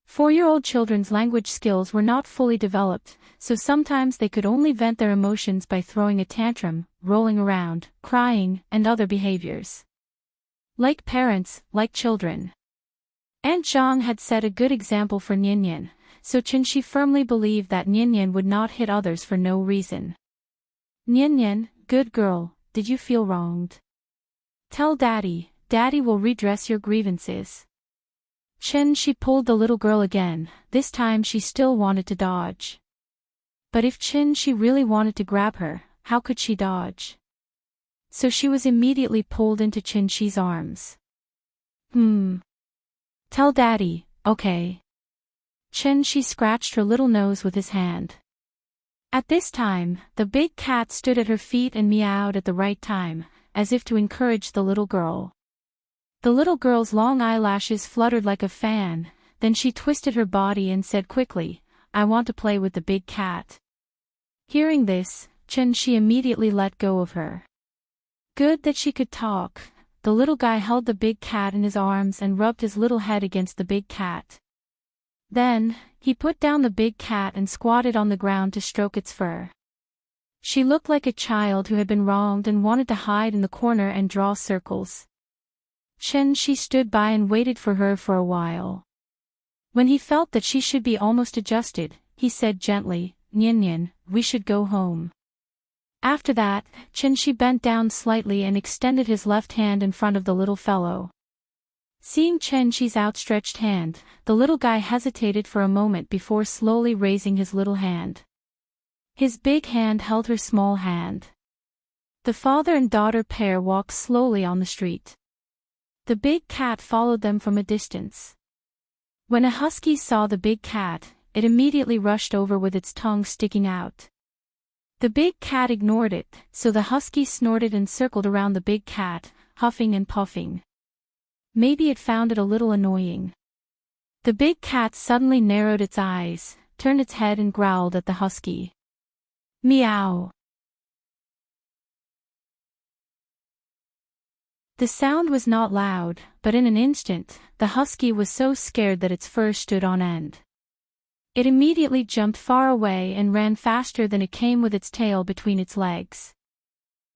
4-year-old children's language skills were not fully developed, so sometimes they could only vent their emotions by throwing a tantrum, rolling around, crying, and other behaviors. Like parents, like children. Aunt Zhang had set a good example for Nyan, so Chin-shi firmly believed that Nyan would not hit others for no reason. Nyan, good girl, did you feel wronged? Tell Daddy, Daddy will redress your grievances. Chin-shi pulled the little girl again, this time she still wanted to dodge. But if Chin-shi really wanted to grab her, how could she dodge? So she was immediately pulled into Chin-shi's arms. Tell Daddy, okay. Chin-shi scratched her little nose with his hand. At this time, the big cat stood at her feet and meowed at the right time, as if to encourage the little girl. The little girl's long eyelashes fluttered like a fan, then she twisted her body and said quickly, I want to play with the big cat. Hearing this, Chin-shi immediately let go of her. Good that she could talk. The little guy held the big cat in his arms and rubbed his little head against the big cat. Then, he put down the big cat and squatted on the ground to stroke its fur. She looked like a child who had been wronged and wanted to hide in the corner and draw circles. Chin-shi stood by and waited for her for a while. When he felt that she should be almost adjusted, he said gently, Nyan, we should go home. After that, Chin-shi bent down slightly and extended his left hand in front of the little fellow. Seeing Chin-shi's outstretched hand, the little guy hesitated for a moment before slowly raising his little hand. His big hand held her small hand. The father and daughter pair walked slowly on the street. The big cat followed them from a distance. When a husky saw the big cat, it immediately rushed over with its tongue sticking out. The big cat ignored it, so the husky snorted and circled around the big cat, huffing and puffing. Maybe it found it a little annoying. The big cat suddenly narrowed its eyes, turned its head and growled at the husky. Meow. The sound was not loud, but in an instant, the husky was so scared that its fur stood on end. It immediately jumped far away and ran faster than it came with its tail between its legs.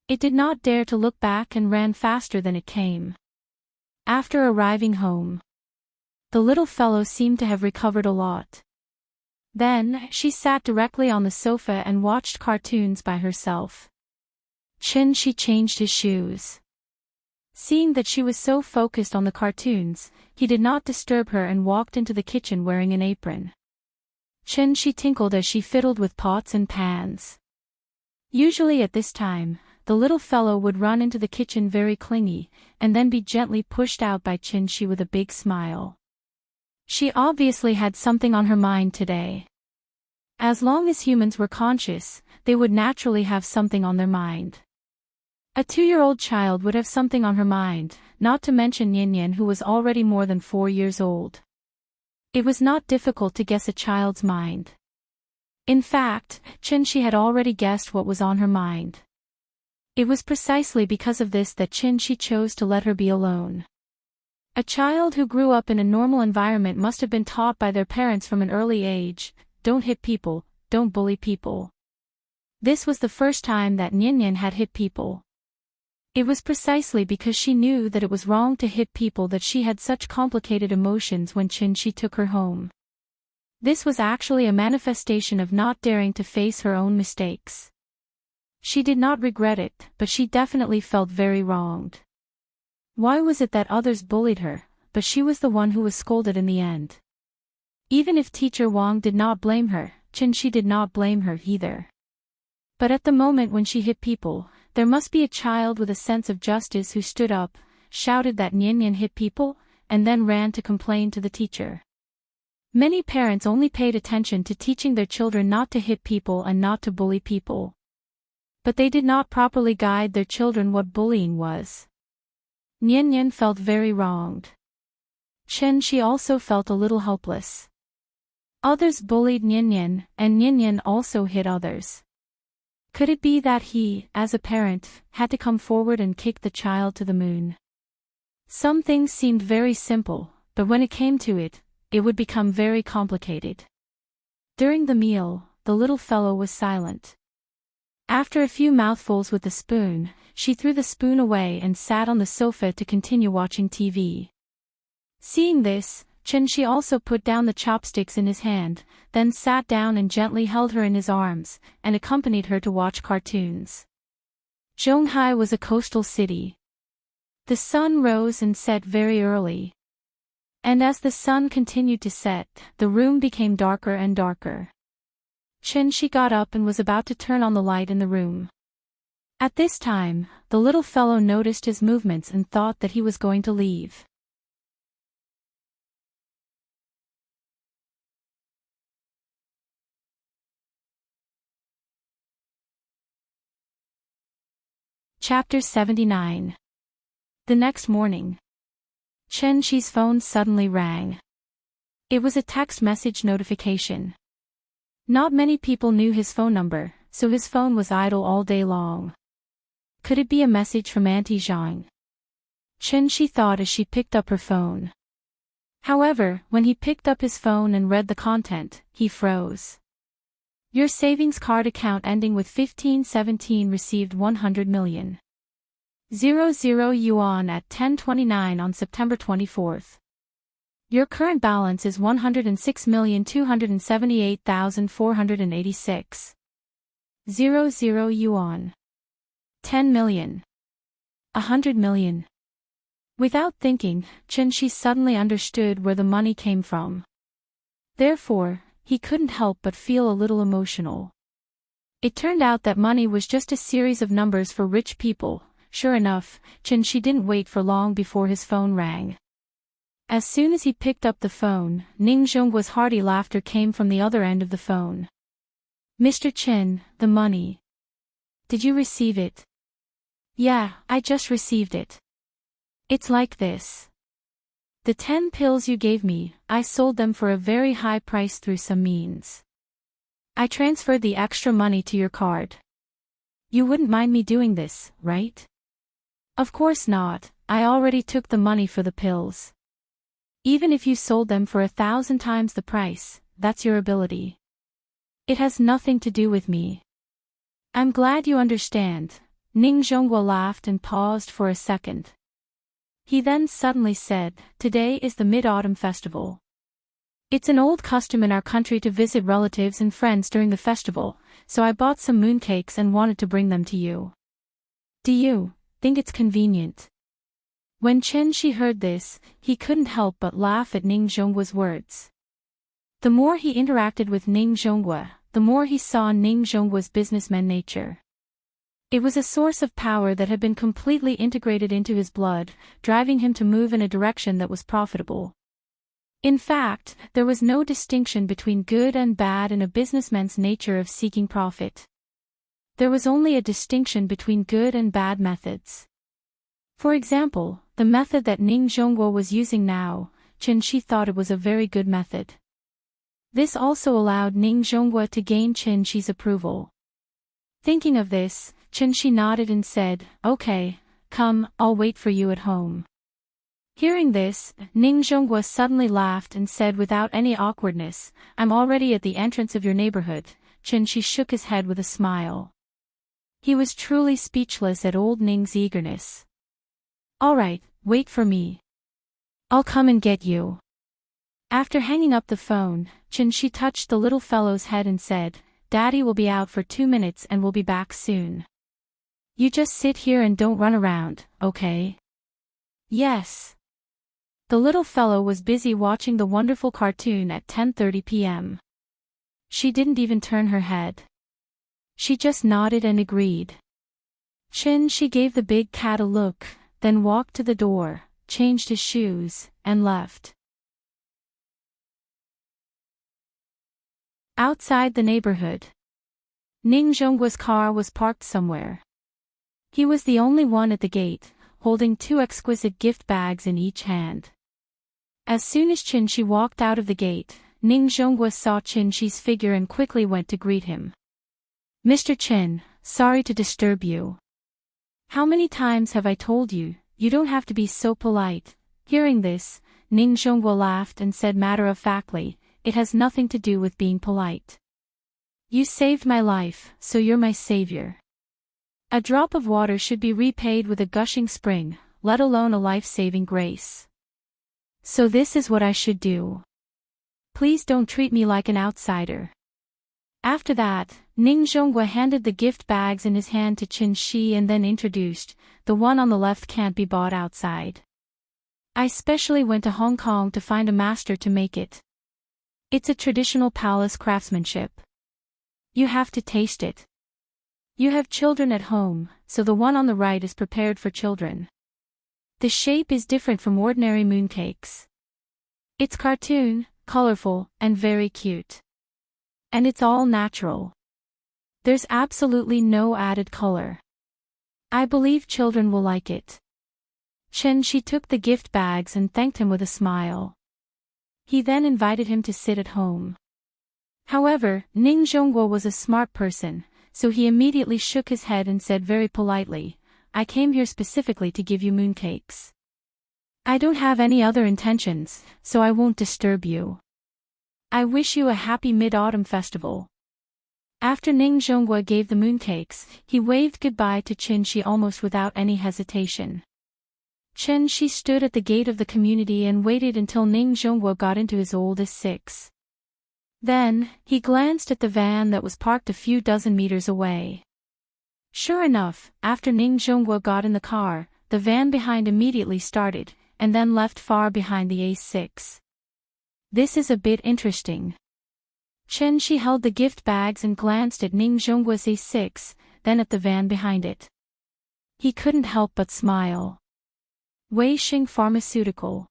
It did not dare to look back and ran faster than it came. After arriving home, the little fellow seemed to have recovered a lot. Then, she sat directly on the sofa and watched cartoons by herself. Chin-shi changed his shoes. Seeing that she was so focused on the cartoons, he did not disturb her and walked into the kitchen wearing an apron. Chin-shi tinkled as she fiddled with pots and pans. Usually at this time, the little fellow would run into the kitchen very clingy, and then be gently pushed out by Chin-shi with a big smile. She obviously had something on her mind today. As long as humans were conscious, they would naturally have something on their mind. A 2-year-old child would have something on her mind, not to mention Nyan, who was already more than 4 years old. It was not difficult to guess a child's mind. In fact, Chin-shi had already guessed what was on her mind. It was precisely because of this that Chin-shi chose to let her be alone. A child who grew up in a normal environment must have been taught by their parents from an early age, don't hit people, don't bully people. This was the first time that Nyan had hit people. It was precisely because she knew that it was wrong to hit people that she had such complicated emotions when Chin-shi took her home. This was actually a manifestation of not daring to face her own mistakes. She did not regret it, but she definitely felt very wronged. Why was it that others bullied her, but she was the one who was scolded in the end? Even if teacher Wang did not blame her, Qinshi did not blame her either. But at the moment when she hit people, there must be a child with a sense of justice who stood up, shouted that Nian hit people, and then ran to complain to the teacher. Many parents only paid attention to teaching their children not to hit people and not to bully people. But they did not properly guide their children what bullying was. Nian felt very wronged. Qinshi also felt a little helpless. Others bullied Nian, and Nian also hit others. Could it be that he, as a parent, had to come forward and kick the child to the moon? Some things seemed very simple, but when it came to it, it would become very complicated. During the meal, the little fellow was silent. After a few mouthfuls with the spoon, she threw the spoon away and sat on the sofa to continue watching TV. Seeing this, Qinshi also put down the chopsticks in his hand, then sat down and gently held her in his arms, and accompanied her to watch cartoons. Zhonghai was a coastal city. The sun rose and set very early. And as the sun continued to set, the room became darker and darker. Qinshi got up and was about to turn on the light in the room. At this time, the little fellow noticed his movements and thought that he was going to leave. Chapter 79. The next morning, Qinshi's phone suddenly rang. It was a text message notification. Not many people knew his phone number, so his phone was idle all day long. Could it be a message from Auntie Zhang? Qinshi thought as she picked up her phone. However, when he picked up his phone and read the content, he froze. Your savings card account ending with 1517 received 100 million. 00 yuan at 10:29 on September 24th. Your current balance is 106,278,486. 00 yuan. 10 million. 100 million. Without thinking, Qinshi suddenly understood where the money came from. Therefore, he couldn't help but feel a little emotional. It turned out that money was just a series of numbers for rich people. Sure enough, Qinshi didn't wait for long before his phone rang. As soon as he picked up the phone, Ning Zhongguo's hearty laughter came from the other end of the phone. Mr. Qin, the money. Did you receive it? Yeah, I just received it. It's like this. The 10 pills you gave me, I sold them for a very high price through some means. I transferred the extra money to your card. You wouldn't mind me doing this, right? Of course not, I already took the money for the pills. Even if you sold them for 1,000 times the price, that's your ability. It has nothing to do with me. I'm glad you understand. Ning Zhongguo laughed and paused for a second. He then suddenly said, today is the Mid-Autumn Festival. It's an old custom in our country to visit relatives and friends during the festival, so I bought some mooncakes and wanted to bring them to you. Do you think it's convenient? When Qinshi heard this, he couldn't help but laugh at Ning Zhongguo's words. The more he interacted with Ning Zhongguo, the more he saw Ning Zhongguo's businessman nature. It was a source of power that had been completely integrated into his blood, driving him to move in a direction that was profitable. In fact, there was no distinction between good and bad in a businessman's nature of seeking profit. There was only a distinction between good and bad methods. For example, the method that Ning Zhongguo was using now, Qinshi thought it was a very good method. This also allowed Ning Zhongguo to gain Qinshi's approval. Thinking of this, Qinshi nodded and said, okay, come, I'll wait for you at home. Hearing this, Ning Zhongguo suddenly laughed and said without any awkwardness, I'm already at the entrance of your neighborhood. Qinshi shook his head with a smile. He was truly speechless at old Ning's eagerness. All right, wait for me. I'll come and get you. After hanging up the phone, Qinshi touched the little fellow's head and said, Daddy will be out for 2 minutes and will be back soon. You just sit here and don't run around, okay? Yes. The little fellow was busy watching the wonderful cartoon at 10:30 p.m. She didn't even turn her head. She just nodded and agreed. She gave the big cat a look, then walked to the door, changed his shoes, and left. Outside the neighborhood, Ning Zhongguo's car was parked somewhere. He was the only one at the gate, holding 2 exquisite gift bags in each hand. As soon as Qin walked out of the gate, Ning Zhongguo saw Qin's figure and quickly went to greet him. "Mr. Qin, sorry to disturb you. How many times have I told you, you don't have to be so polite?" Hearing this, Ning Zhongguo laughed and said matter-of-factly, "It has nothing to do with being polite. You saved my life, so you're my savior. A drop of water should be repaid with a gushing spring, let alone a life-saving grace. So this is what I should do. Please don't treat me like an outsider." After that, Ning Zhongguo handed the gift bags in his hand to Qin and then introduced, "The one on the left can't be bought outside. I specially went to Hong Kong to find a master to make it. It's a traditional palace craftsmanship. You have to taste it. You have children at home, so the one on the right is prepared for children. The shape is different from ordinary mooncakes. It's cartoon, colorful, and very cute. And it's all natural. There's absolutely no added color. I believe children will like it." She took the gift bags and thanked him with a smile. He then invited him to sit at home. However, Ning Zhongguo was a smart person, so he immediately shook his head and said very politely, "I came here specifically to give you mooncakes. I don't have any other intentions, so I won't disturb you. I wish you a happy Mid-Autumn Festival." After Ning Zhongguo gave the mooncakes, he waved goodbye to Qin almost without any hesitation. Qin stood at the gate of the community and waited until Ning Zhongguo got into his oldest 6. Then, he glanced at the van that was parked a few dozen meters away. Sure enough, after Ning Zhongguo got in the car, the van behind immediately started, and then left far behind the A6. This is a bit interesting. Qin held the gift bags and glanced at Ning Zhongguo's A6, then at the van behind it. He couldn't help but smile. Weixing Pharmaceutical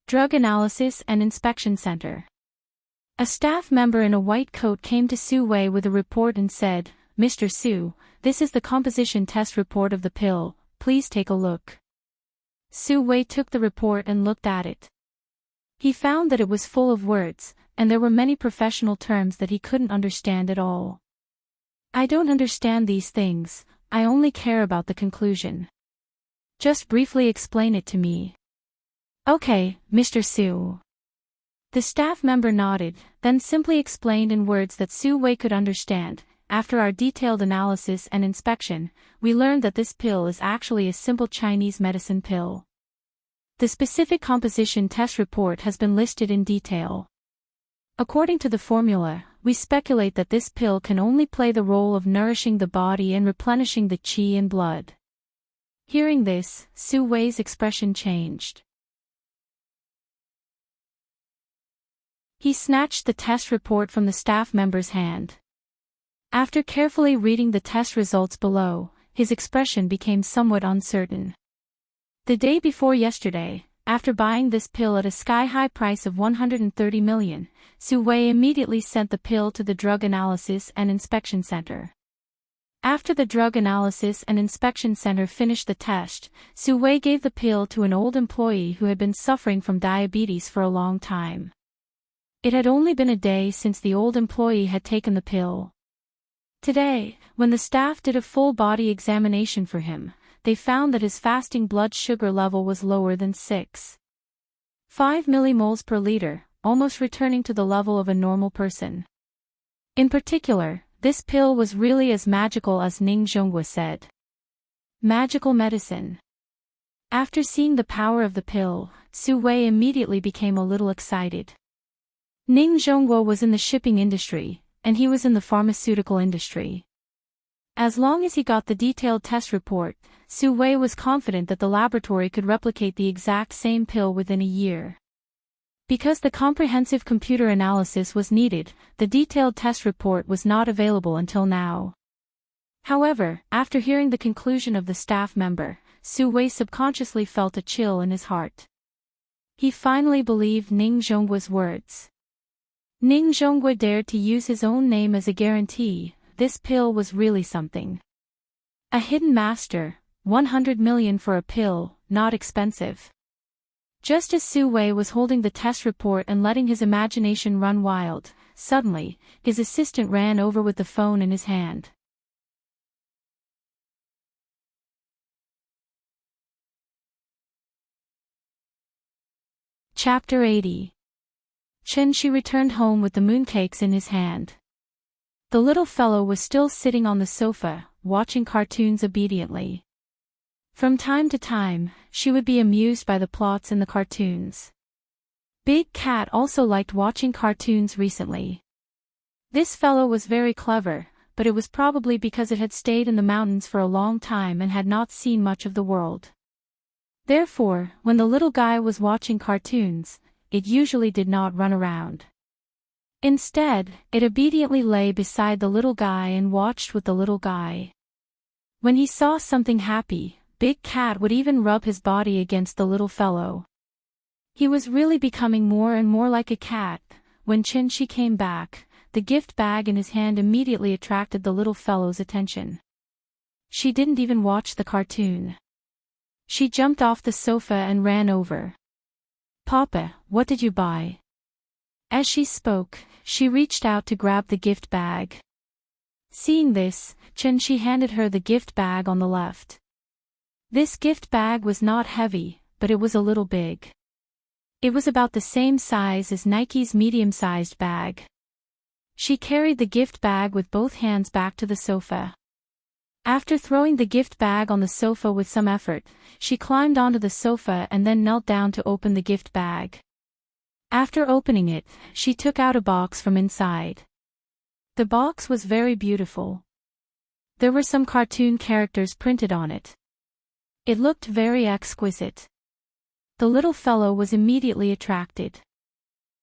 Drug Analysis and Inspection Center. A staff member in a white coat came to Su Wei with a report and said, "Mr. Su, this is the composition test report of the pill, please take a look." Su Wei took the report and looked at it. He found that it was full of words, and there were many professional terms that he couldn't understand at all. "I don't understand these things, I only care about the conclusion. Just briefly explain it to me." "Okay, Mr. Su." The staff member nodded, then simply explained in words that Su Wei could understand. "After our detailed analysis and inspection, we learned that this pill is actually a simple Chinese medicine pill. The specific composition test report has been listed in detail. According to the formula, we speculate that this pill can only play the role of nourishing the body and replenishing the qi in blood." Hearing this, Su Wei's expression changed. He snatched the test report from the staff member's hand. After carefully reading the test results below, his expression became somewhat uncertain. The day before yesterday, after buying this pill at a sky-high price of 130 million, Su Wei immediately sent the pill to the Drug Analysis and Inspection Center. After the Drug Analysis and Inspection Center finished the test, Su Wei gave the pill to an old employee who had been suffering from diabetes for a long time. It had only been a day since the old employee had taken the pill. Today, when the staff did a full-body examination for him, they found that his fasting blood sugar level was lower than 6.5 millimoles per liter, almost returning to the level of a normal person. In particular, this pill was really as magical as Ning Zhongguo said. Magical medicine. After seeing the power of the pill, Su Wei immediately became a little excited. Ning Zhongguo was in the shipping industry, and he was in the pharmaceutical industry. As long as he got the detailed test report, Su Wei was confident that the laboratory could replicate the exact same pill within a year. Because the comprehensive computer analysis was needed, the detailed test report was not available until now. However, after hearing the conclusion of the staff member, Su Wei subconsciously felt a chill in his heart. He finally believed Ning Zhongguo's words. Ning Zhongguo dared to use his own name as a guarantee. This pill was really something. A hidden master, 100 million for a pill, not expensive. Just as Su Wei was holding the test report and letting his imagination run wild, suddenly, his assistant ran over with the phone in his hand. Chapter 80. Chen Shi returned home with the mooncakes in his hand. The little fellow was still sitting on the sofa, watching cartoons obediently. From time to time, she would be amused by the plots in the cartoons. Big Cat also liked watching cartoons recently. This fellow was very clever, but it was probably because it had stayed in the mountains for a long time and had not seen much of the world. Therefore, when the little guy was watching cartoons, it usually did not run around. Instead, it obediently lay beside the little guy and watched with the little guy. When he saw something happy, Big Cat would even rub his body against the little fellow. He was really becoming more and more like a cat. When Chen Shi came back, the gift bag in his hand immediately attracted the little fellow's attention. She didn't even watch the cartoon. She jumped off the sofa and ran over. "Papa, what did you buy?" As she spoke, she reached out to grab the gift bag. Seeing this, Chen Shi handed her the gift bag on the left. This gift bag was not heavy, but it was a little big. It was about the same size as Nike's medium-sized bag. She carried the gift bag with both hands back to the sofa. After throwing the gift bag on the sofa with some effort, she climbed onto the sofa and then knelt down to open the gift bag. After opening it, she took out a box from inside. The box was very beautiful. There were some cartoon characters printed on it. It looked very exquisite. The little fellow was immediately attracted.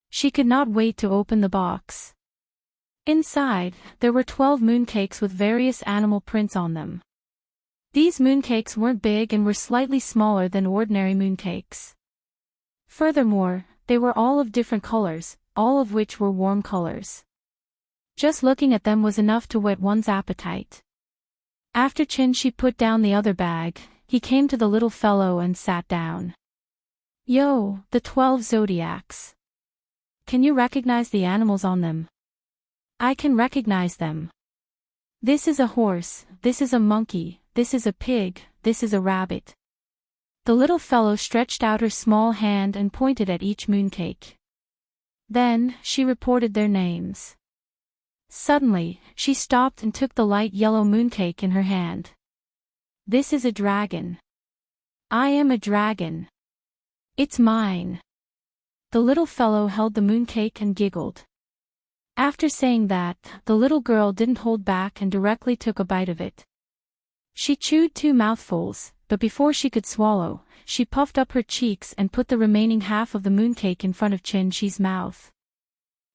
She could not wait to open the box. Inside, there were 12 mooncakes with various animal prints on them. These mooncakes weren't big and were slightly smaller than ordinary mooncakes. Furthermore, they were all of different colors, all of which were warm colors. Just looking at them was enough to whet one's appetite. After Chen Shi put down the other bag, he came to the little fellow and sat down. "Yo, the 12 zodiacs. Can you recognize the animals on them?" "I can recognize them. This is a horse, this is a monkey, this is a pig, this is a rabbit." The little fellow stretched out her small hand and pointed at each mooncake. Then, she reported their names. Suddenly, she stopped and took the light yellow mooncake in her hand. "This is a dragon. I am a dragon. It's mine." The little fellow held the mooncake and giggled. After saying that, the little girl didn't hold back and directly took a bite of it. She chewed 2 mouthfuls, but before she could swallow, she puffed up her cheeks and put the remaining half of the mooncake in front of Chen Shi's mouth.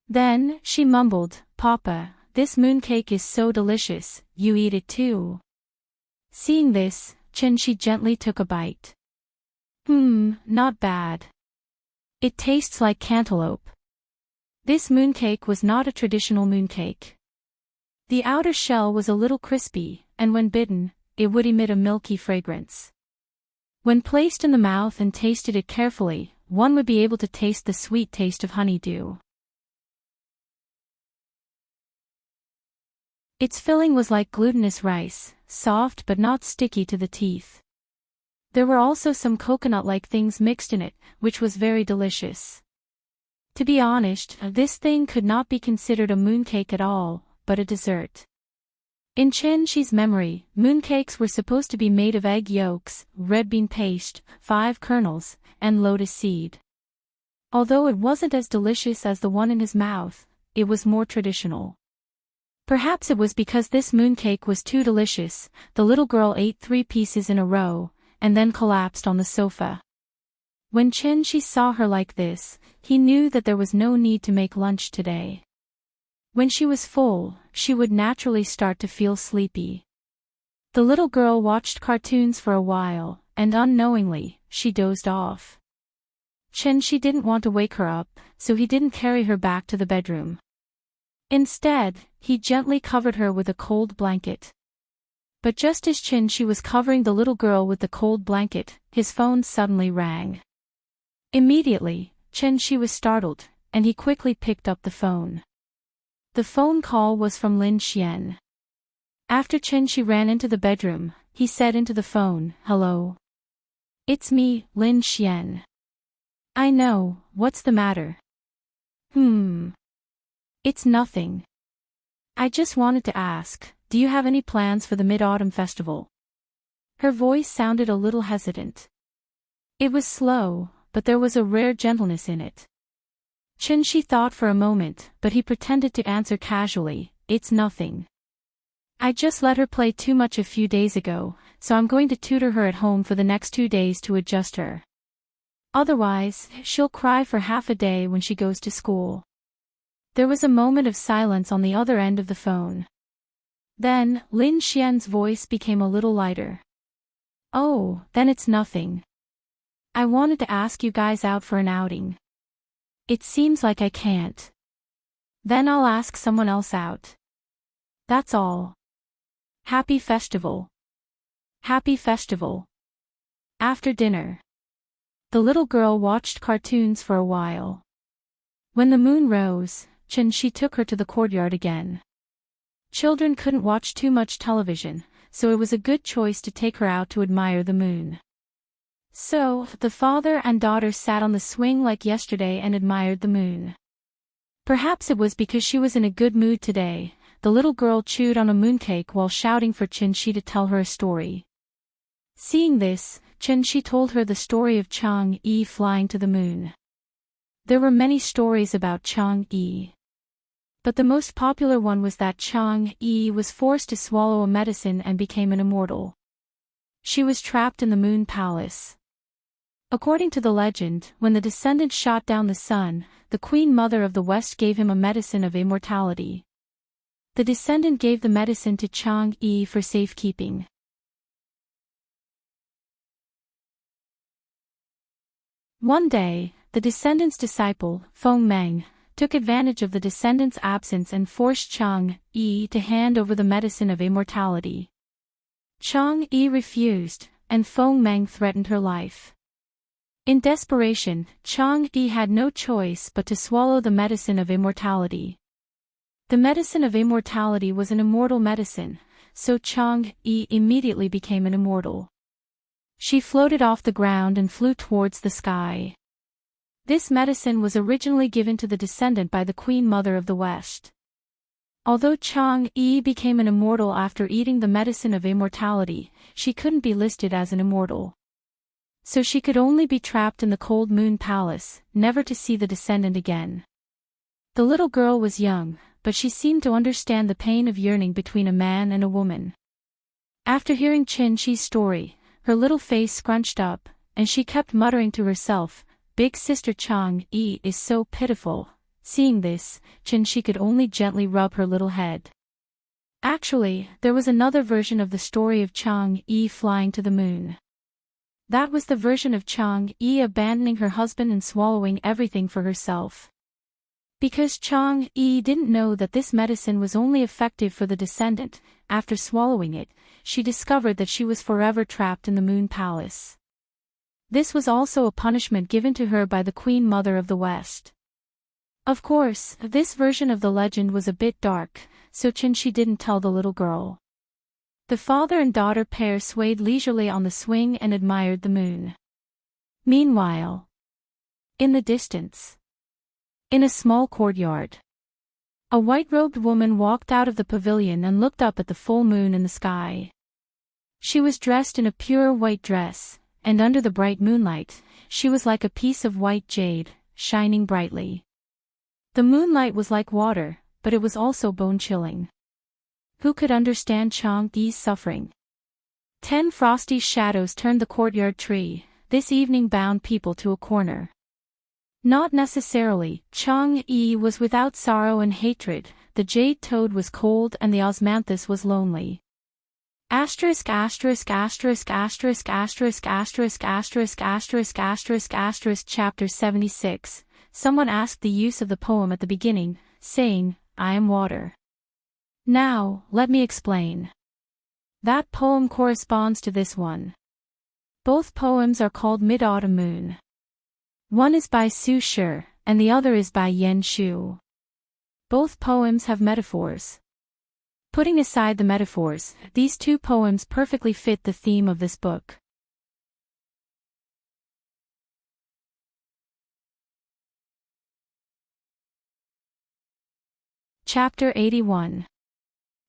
Then, she mumbled, "Papa, this mooncake is so delicious, you eat it too." Seeing this, Chen Shi gently took a bite. Not bad. It tastes like cantaloupe. This mooncake was not a traditional mooncake. The outer shell was a little crispy, and when bitten, it would emit a milky fragrance. When placed in the mouth and tasted it carefully, one would be able to taste the sweet taste of honeydew. Its filling was like glutinous rice, soft but not sticky to the teeth. There were also some coconut-like things mixed in it, which was very delicious. To be honest, this thing could not be considered a mooncake at all, but a dessert. In Chen Shi's memory, mooncakes were supposed to be made of egg yolks, red bean paste, 5 kernels, and lotus seed. Although it wasn't as delicious as the one in his mouth, it was more traditional. Perhaps it was because this mooncake was too delicious, the little girl ate 3 pieces in a row, and then collapsed on the sofa. When Chen-Shi saw her like this, he knew that there was no need to make lunch today. When she was full, she would naturally start to feel sleepy. The little girl watched cartoons for a while, and unknowingly, she dozed off. Chen-Shi didn't want to wake her up, so he didn't carry her back to the bedroom. Instead, he gently covered her with a cold blanket. But just as Chen-Shi was covering the little girl with the cold blanket, his phone suddenly rang. Immediately, Chen-Shi was startled, and he quickly picked up the phone. The phone call was from Lin Xian. After Chen-Shi ran into the bedroom, he said into the phone, "Hello. It's me, Lin Xian. I know, what's the matter?" It's nothing. I just wanted to ask, do you have any plans for the Mid-Autumn Festival? Her voice sounded a little hesitant. It was slow, but there was a rare gentleness in it. Chen-Shi thought for a moment, but he pretended to answer casually, "It's nothing. I just let her play too much a few days ago, so I'm going to tutor her at home for the next 2 days to adjust her. Otherwise, she'll cry for half a day when she goes to school." There was a moment of silence on the other end of the phone. Then, Lin Xian's voice became a little lighter. "Oh, then it's nothing. I wanted to ask you guys out for an outing. It seems like I can't. Then I'll ask someone else out. That's all. Happy festival. Happy festival." After dinner, the little girl watched cartoons for a while. When the moon rose, Chen-Shi took her to the courtyard again. Children couldn't watch too much television, so it was a good choice to take her out to admire the moon. So, the father and daughter sat on the swing like yesterday and admired the moon. Perhaps it was because she was in a good mood today, the little girl chewed on a mooncake while shouting for Chen-Shi to tell her a story. Seeing this, Chen-Shi told her the story of Chang-Yi flying to the moon. There were many stories about Chang-Yi. But the most popular one was that Chang-Yi was forced to swallow a medicine and became an immortal. She was trapped in the Moon Palace. According to the legend, when the descendant shot down the sun, the Queen Mother of the West gave him a medicine of immortality. The descendant gave the medicine to Chang-Yi for safekeeping. One day, the descendant's disciple, Feng Meng, took advantage of the descendant's absence and forced Chang-Yi to hand over the medicine of immortality. Chang-Yi refused, and Feng Meng threatened her life. In desperation, Chang-Yi had no choice but to swallow the medicine of immortality. The medicine of immortality was an immortal medicine, so Chang-Yi immediately became an immortal. She floated off the ground and flew towards the sky. This medicine was originally given to the descendant by the Queen Mother of the West. Although Chang-Yi became an immortal after eating the medicine of immortality, she couldn't be listed as an immortal. So she could only be trapped in the cold Moon Palace, never to see the descendant again. The little girl was young, but she seemed to understand the pain of yearning between a man and a woman. After hearing Chen-Shi's story, her little face scrunched up, and she kept muttering to herself, "Big sister Chang-Yi is so pitiful." Seeing this, Chen-Shi could only gently rub her little head. Actually, there was another version of the story of Chang-Yi flying to the moon. That was the version of Chang-Yi abandoning her husband and swallowing everything for herself. Because Chang-Yi didn't know that this medicine was only effective for the descendant, after swallowing it, she discovered that she was forever trapped in the Moon Palace. This was also a punishment given to her by the Queen Mother of the West. Of course, this version of the legend was a bit dark, so Chen-Shi didn't tell the little girl. The father and daughter pair swayed leisurely on the swing and admired the moon. Meanwhile, in the distance, in a small courtyard, a white-robed woman walked out of the pavilion and looked up at the full moon in the sky. She was dressed in a pure white dress, and under the bright moonlight, she was like a piece of white jade, shining brightly. The moonlight was like water, but it was also bone-chilling. Who could understand Chang's suffering? 10 frosty shadows turned the courtyard tree, this evening bound people to a corner. Not necessarily, Chang'e was without sorrow and hatred, the jade toad was cold and the osmanthus was lonely. Asterisk asterisk asterisk asterisk asterisk asterisk asterisk asterisk asterisk asterisk chapter 76. Someone asked the use of the poem at the beginning, saying, I am water. Now, let me explain. That poem corresponds to this one. Both poems are called Mid-Autumn Moon. One is by Su Shi, and the other is by Yan Shu. Both poems have metaphors. Putting aside the metaphors, these two poems perfectly fit the theme of this book. Chapter 81.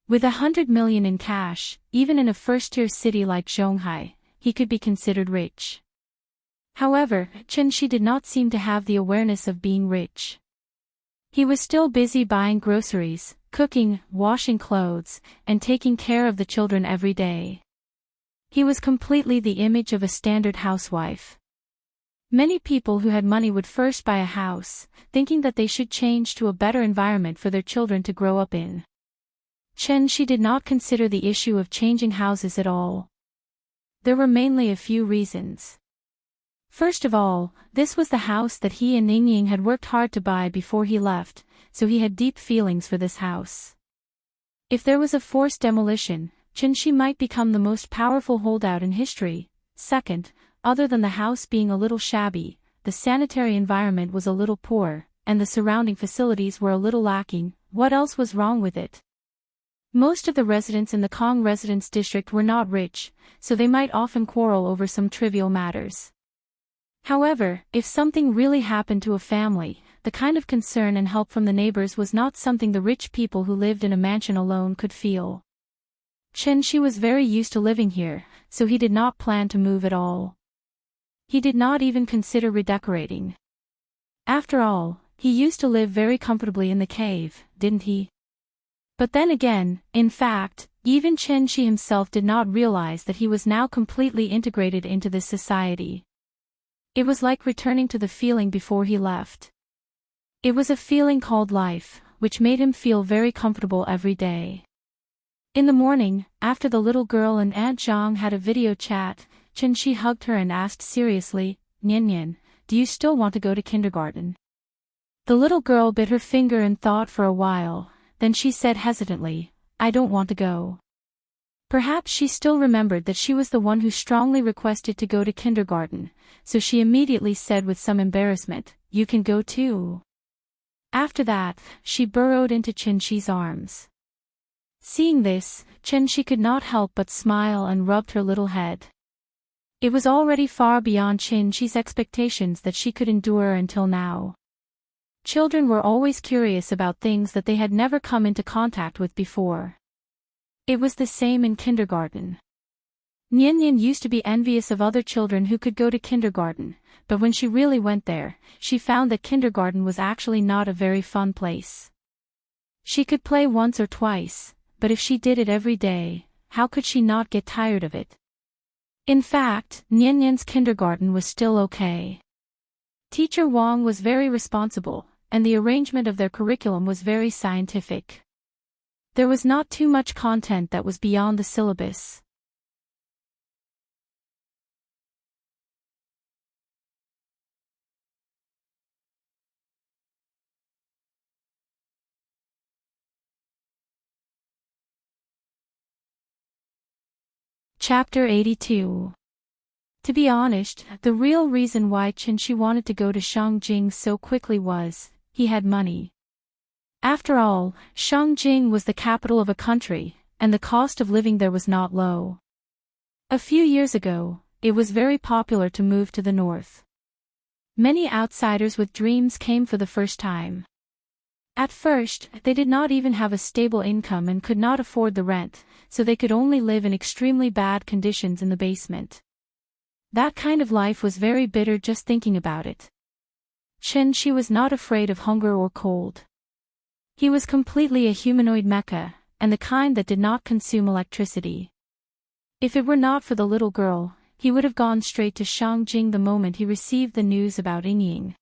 With 100 million in cash, even in a first-tier city like Zhonghai, he could be considered rich. However, Chen Shi did not seem to have the awareness of being rich. He was still busy buying groceries, cooking, washing clothes, and taking care of the children every day. He was completely the image of a standard housewife. Many people who had money would first buy a house, thinking that they should change to a better environment for their children to grow up in. Chen Shi did not consider the issue of changing houses at all. There were mainly a few reasons. First of all, this was the house that he and Ningying had worked hard to buy before he left, so he had deep feelings for this house. If there was a forced demolition, Chen Shi might become the most powerful holdout in history. Second, other than the house being a little shabby, the sanitary environment was a little poor, and the surrounding facilities were a little lacking. What else was wrong with it? Most of the residents in the Kong residence district were not rich, so they might often quarrel over some trivial matters. However, if something really happened to a family, the kind of concern and help from the neighbors was not something the rich people who lived in a mansion alone could feel. Chen Shi was very used to living here, so he did not plan to move at all. He did not even consider redecorating. After all, he used to live very comfortably in the cave, didn't he? But then again, in fact, even Chen Shi himself did not realize that he was now completely integrated into this society. It was like returning to the feeling before he left. It was a feeling called life, which made him feel very comfortable every day. In the morning, after the little girl and Aunt Zhang had a video chat, Chen Shi hugged her and asked seriously, Nian, do you still want to go to kindergarten? The little girl bit her finger and thought for a while, then she said hesitantly, I don't want to go. Perhaps she still remembered that she was the one who strongly requested to go to kindergarten, so she immediately said with some embarrassment, you can go too. After that, she burrowed into Chen Shi's arms. Seeing this, Chen Shi could not help but smile and rubbed her little head. It was already far beyond Chen Shi's expectations that she could endure until now. Children were always curious about things that they had never come into contact with before. It was the same in kindergarten. Nian used to be envious of other children who could go to kindergarten, but when she really went there, she found that kindergarten was actually not a very fun place. She could play once or twice, but if she did it every day, how could she not get tired of it? In fact, Nian's kindergarten was still okay. Teacher Wang was very responsible, and the arrangement of their curriculum was very scientific. There was not too much content that was beyond the syllabus. Chapter 82. To be honest, the real reason why Chen Shi wanted to go to Shangjing so quickly was, he had money. After all, Shangjing was the capital of a country, and the cost of living there was not low. A few years ago, it was very popular to move to the north. Many outsiders with dreams came for the first time. At first, they did not even have a stable income and could not afford the rent, so they could only live in extremely bad conditions in the basement. That kind of life was very bitter just thinking about it. Chen Shi was not afraid of hunger or cold. He was completely a humanoid mecha, and the kind that did not consume electricity. If it were not for the little girl, he would have gone straight to Shangjing the moment he received the news about Yingying.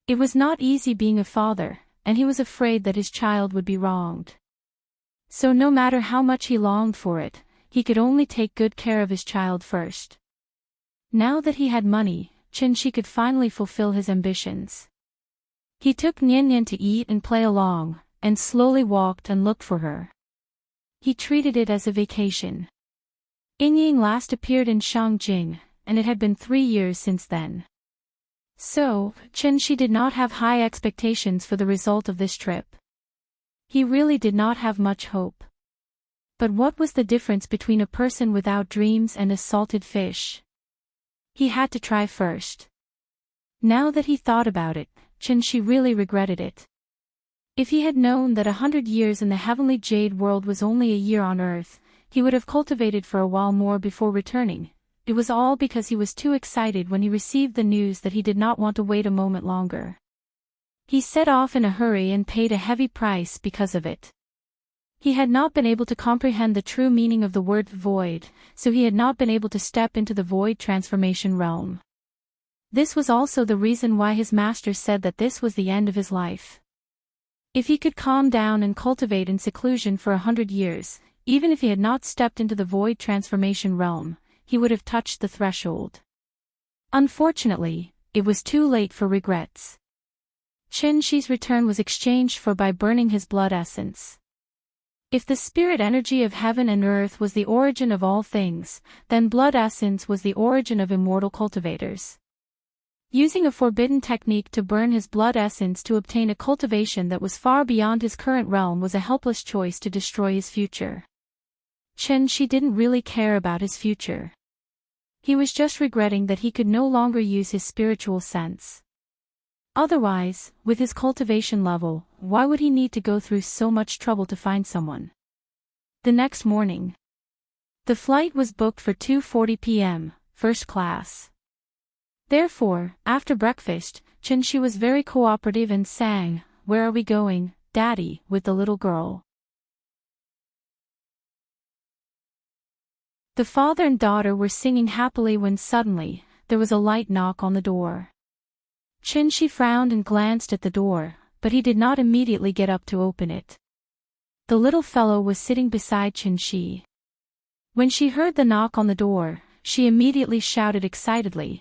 It was not easy being a father, and he was afraid that his child would be wronged. So no matter how much he longed for it, he could only take good care of his child first. Now that he had money, Qinshi could finally fulfill his ambitions. He took Nian to eat and play along, and slowly walked and looked for her. He treated it as a vacation. Yingying last appeared in Shangjing, and it had been 3 years since then. So, Qinshi did not have high expectations for the result of this trip. He really did not have much hope. But what was the difference between a person without dreams and a salted fish? He had to try first. Now that he thought about it, Qinshi really regretted it. If he had known that 100 years in the heavenly jade world was only a year on earth, he would have cultivated for a while more before returning. It was all because he was too excited when he received the news that he did not want to wait a moment longer. He set off in a hurry and paid a heavy price because of it. He had not been able to comprehend the true meaning of the word void, so he had not been able to step into the void transformation realm. This was also the reason why his master said that this was the end of his life. If he could calm down and cultivate in seclusion for 100 years, even if he had not stepped into the void transformation realm, he would have touched the threshold. Unfortunately, it was too late for regrets. Qinshi's return was exchanged for by burning his blood essence. If the spirit energy of heaven and earth was the origin of all things, then blood essence was the origin of immortal cultivators. Using a forbidden technique to burn his blood essence to obtain a cultivation that was far beyond his current realm was a helpless choice to destroy his future. Qinshi didn't really care about his future. He was just regretting that he could no longer use his spiritual sense. Otherwise, with his cultivation level, why would he need to go through so much trouble to find someone? The next morning, the flight was booked for 2:40 p.m., first class. Therefore, after breakfast, Qinshi was very cooperative and sang, "Where are we going, Daddy?" with the little girl. The father and daughter were singing happily when suddenly, there was a light knock on the door. Qinshi frowned and glanced at the door, but he did not immediately get up to open it. The little fellow was sitting beside Qinshi. When she heard the knock on the door, she immediately shouted excitedly,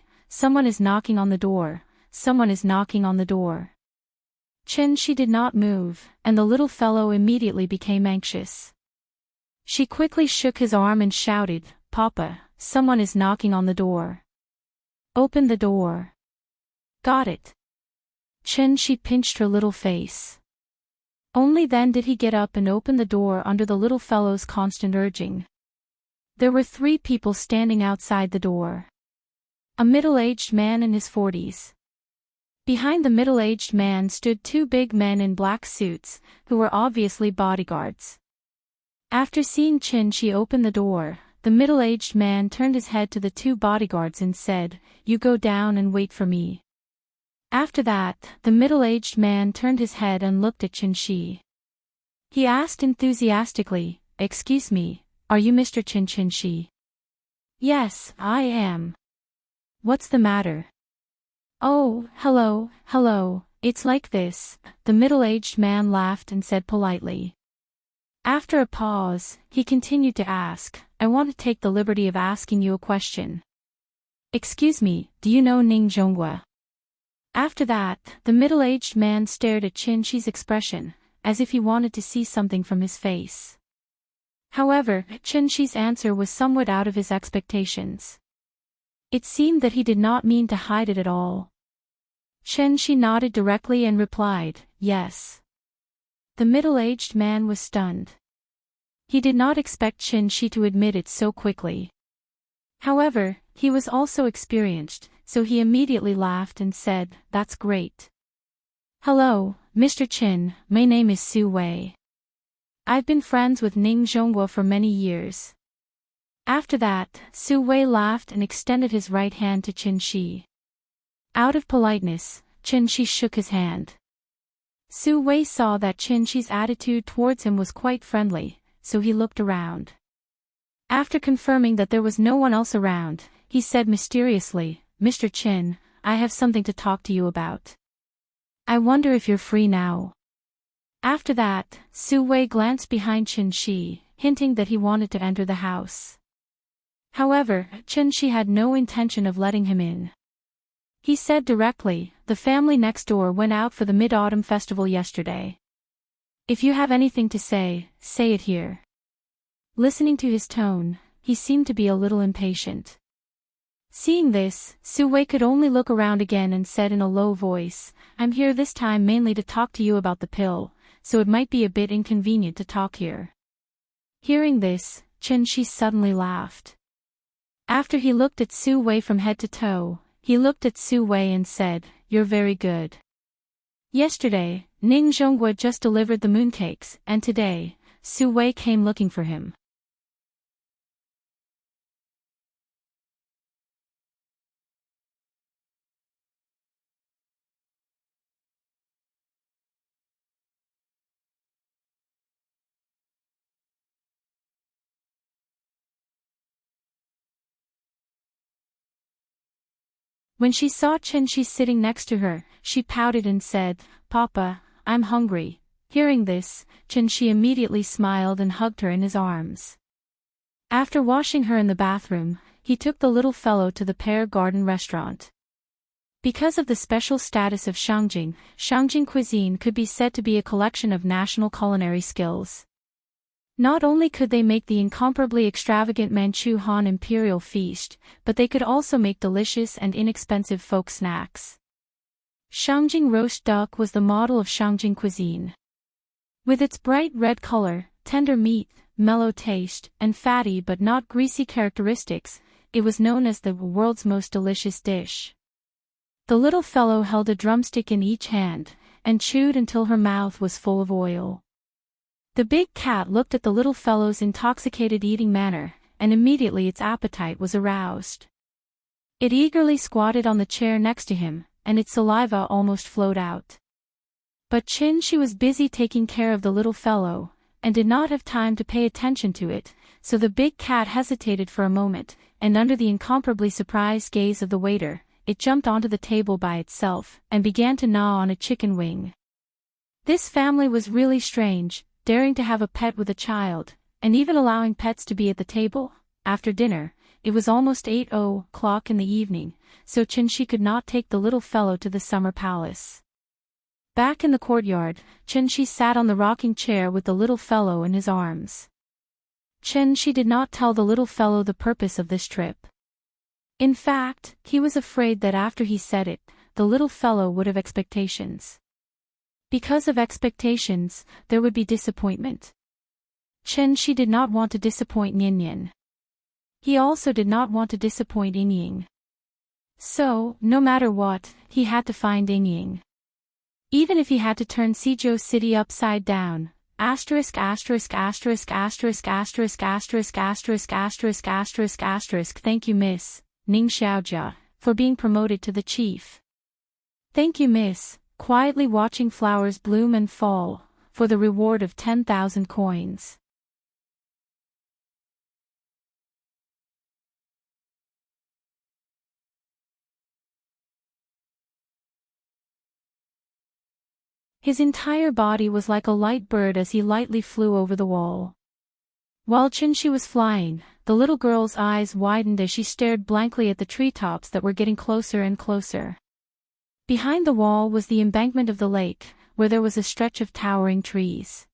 "Someone is knocking on the door, someone is knocking on the door." Qinshi did not move, and the little fellow immediately became anxious. She quickly shook his arm and shouted, "Papa, someone is knocking on the door. Open the door." "Got it." Qinshi pinched her little face. Only then did he get up and open the door under the little fellow's constant urging. There were 3 people standing outside the door. A middle-aged man in his 40s. Behind the middle-aged man stood 2 big men in black suits, who were obviously bodyguards. After seeing Qinshi open the door, the middle-aged man turned his head to the 2 bodyguards and said, "You go down and wait for me." After that, the middle-aged man turned his head and looked at Qinshi. He asked enthusiastically, "Excuse me, are you Mr. Qinshi?" "Yes, I am." "What's the matter?" "Oh, hello, it's like this," the middle-aged man laughed and said politely. After a pause, he continued to ask, "I want to take the liberty of asking you a question. Excuse me, do you know Ning Zhonghua?" After that, the middle-aged man stared at Qinshi's expression, as if he wanted to see something from his face. However, Qinshi's answer was somewhat out of his expectations. It seemed that he did not mean to hide it at all. Qinshi nodded directly and replied, "Yes." The middle-aged man was stunned. He did not expect Qinshi to admit it so quickly. However, he was also experienced, so he immediately laughed and said, "That's great. Hello, Mr. Qin, my name is Su Wei. I've been friends with Ning Zhonghua for many years." After that, Su Wei laughed and extended his right hand to Qinshi. Out of politeness, Qinshi shook his hand. Su Wei saw that Qin Shi's attitude towards him was quite friendly, so he looked around. After confirming that there was no one else around, he said mysteriously, "Mr. Qin, I have something to talk to you about. I wonder if you're free now." After that, Su Wei glanced behind Qin Shi, hinting that he wanted to enter the house. However, Qin Shi had no intention of letting him in. He said directly, "The family next door went out for the Mid-Autumn Festival yesterday. If you have anything to say it here." Listening to his tone, he seemed to be a little impatient. Seeing this, Su Wei could only look around again and said in a low voice, "I'm here this time mainly to talk to you about the pill, so it might be a bit inconvenient to talk here." Hearing this, Qin Shi suddenly laughed. After he looked at Su Wei from head to toe, he looked at Su Wei and said, "You're very good. Yesterday, Ning Zhonghua just delivered the mooncakes, and today, Su Wei came looking for him." When she saw Qin Shi sitting next to her, she pouted and said, "Papa, I'm hungry." Hearing this, Qin Shi immediately smiled and hugged her in his arms. After washing her in the bathroom, he took the little fellow to the Pear Garden restaurant. Because of the special status of Shangjing, Shangjing cuisine could be said to be a collection of national culinary skills. Not only could they make the incomparably extravagant Manchu Han Imperial Feast, but they could also make delicious and inexpensive folk snacks. Shangjing roast duck was the model of Shangjing cuisine. With its bright red color, tender meat, mellow taste, and fatty but not greasy characteristics, it was known as the world's most delicious dish. The little fellow held a drumstick in each hand, and chewed until her mouth was full of oil. The big cat looked at the little fellow's intoxicated eating manner, and immediately its appetite was aroused. It eagerly squatted on the chair next to him, and its saliva almost flowed out. But Qin Shi was busy taking care of the little fellow, and did not have time to pay attention to it, so the big cat hesitated for a moment, and under the incomparably surprised gaze of the waiter, it jumped onto the table by itself, and began to gnaw on a chicken wing. This family was really strange, daring to have a pet with a child, and even allowing pets to be at the table. After dinner, it was almost 8:00 in the evening, so Qin Shi could not take the little fellow to the summer palace. Back in the courtyard, Qin Shi sat on the rocking chair with the little fellow in his arms. Qin Shi did not tell the little fellow the purpose of this trip. In fact, he was afraid that after he said it, the little fellow would have expectations. Because of expectations, there would be disappointment. Qin Shi did not want to disappoint Ninian. He also did not want to disappoint Ying. So, no matter what, he had to find Ying. Even if he had to turn Suzhou City upside down. Thank you, Miss Ning Xiaojia, for being promoted to the chief. Thank you, Miss, quietly watching flowers bloom and fall, for the reward of 10,000 coins. His entire body was like a light bird as he lightly flew over the wall. While Qin Shi was flying, the little girl's eyes widened as she stared blankly at the treetops that were getting closer and closer. Behind the wall was the embankment of the lake, where there was a stretch of towering trees.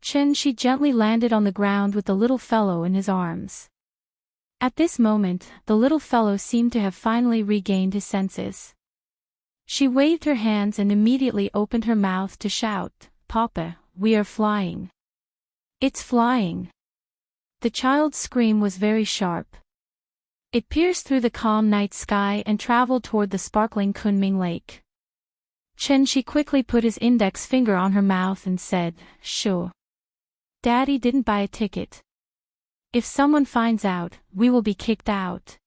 Qin Shi gently landed on the ground with the little fellow in his arms. At this moment, the little fellow seemed to have finally regained his senses. She waved her hands and immediately opened her mouth to shout, "Papa, we are flying. It's flying." The child's scream was very sharp. It pierced through the calm night sky and traveled toward the sparkling Kunming Lake. Qin Shi quickly put his index finger on her mouth and said, "Shoo. Daddy didn't buy a ticket. If someone finds out, we will be kicked out."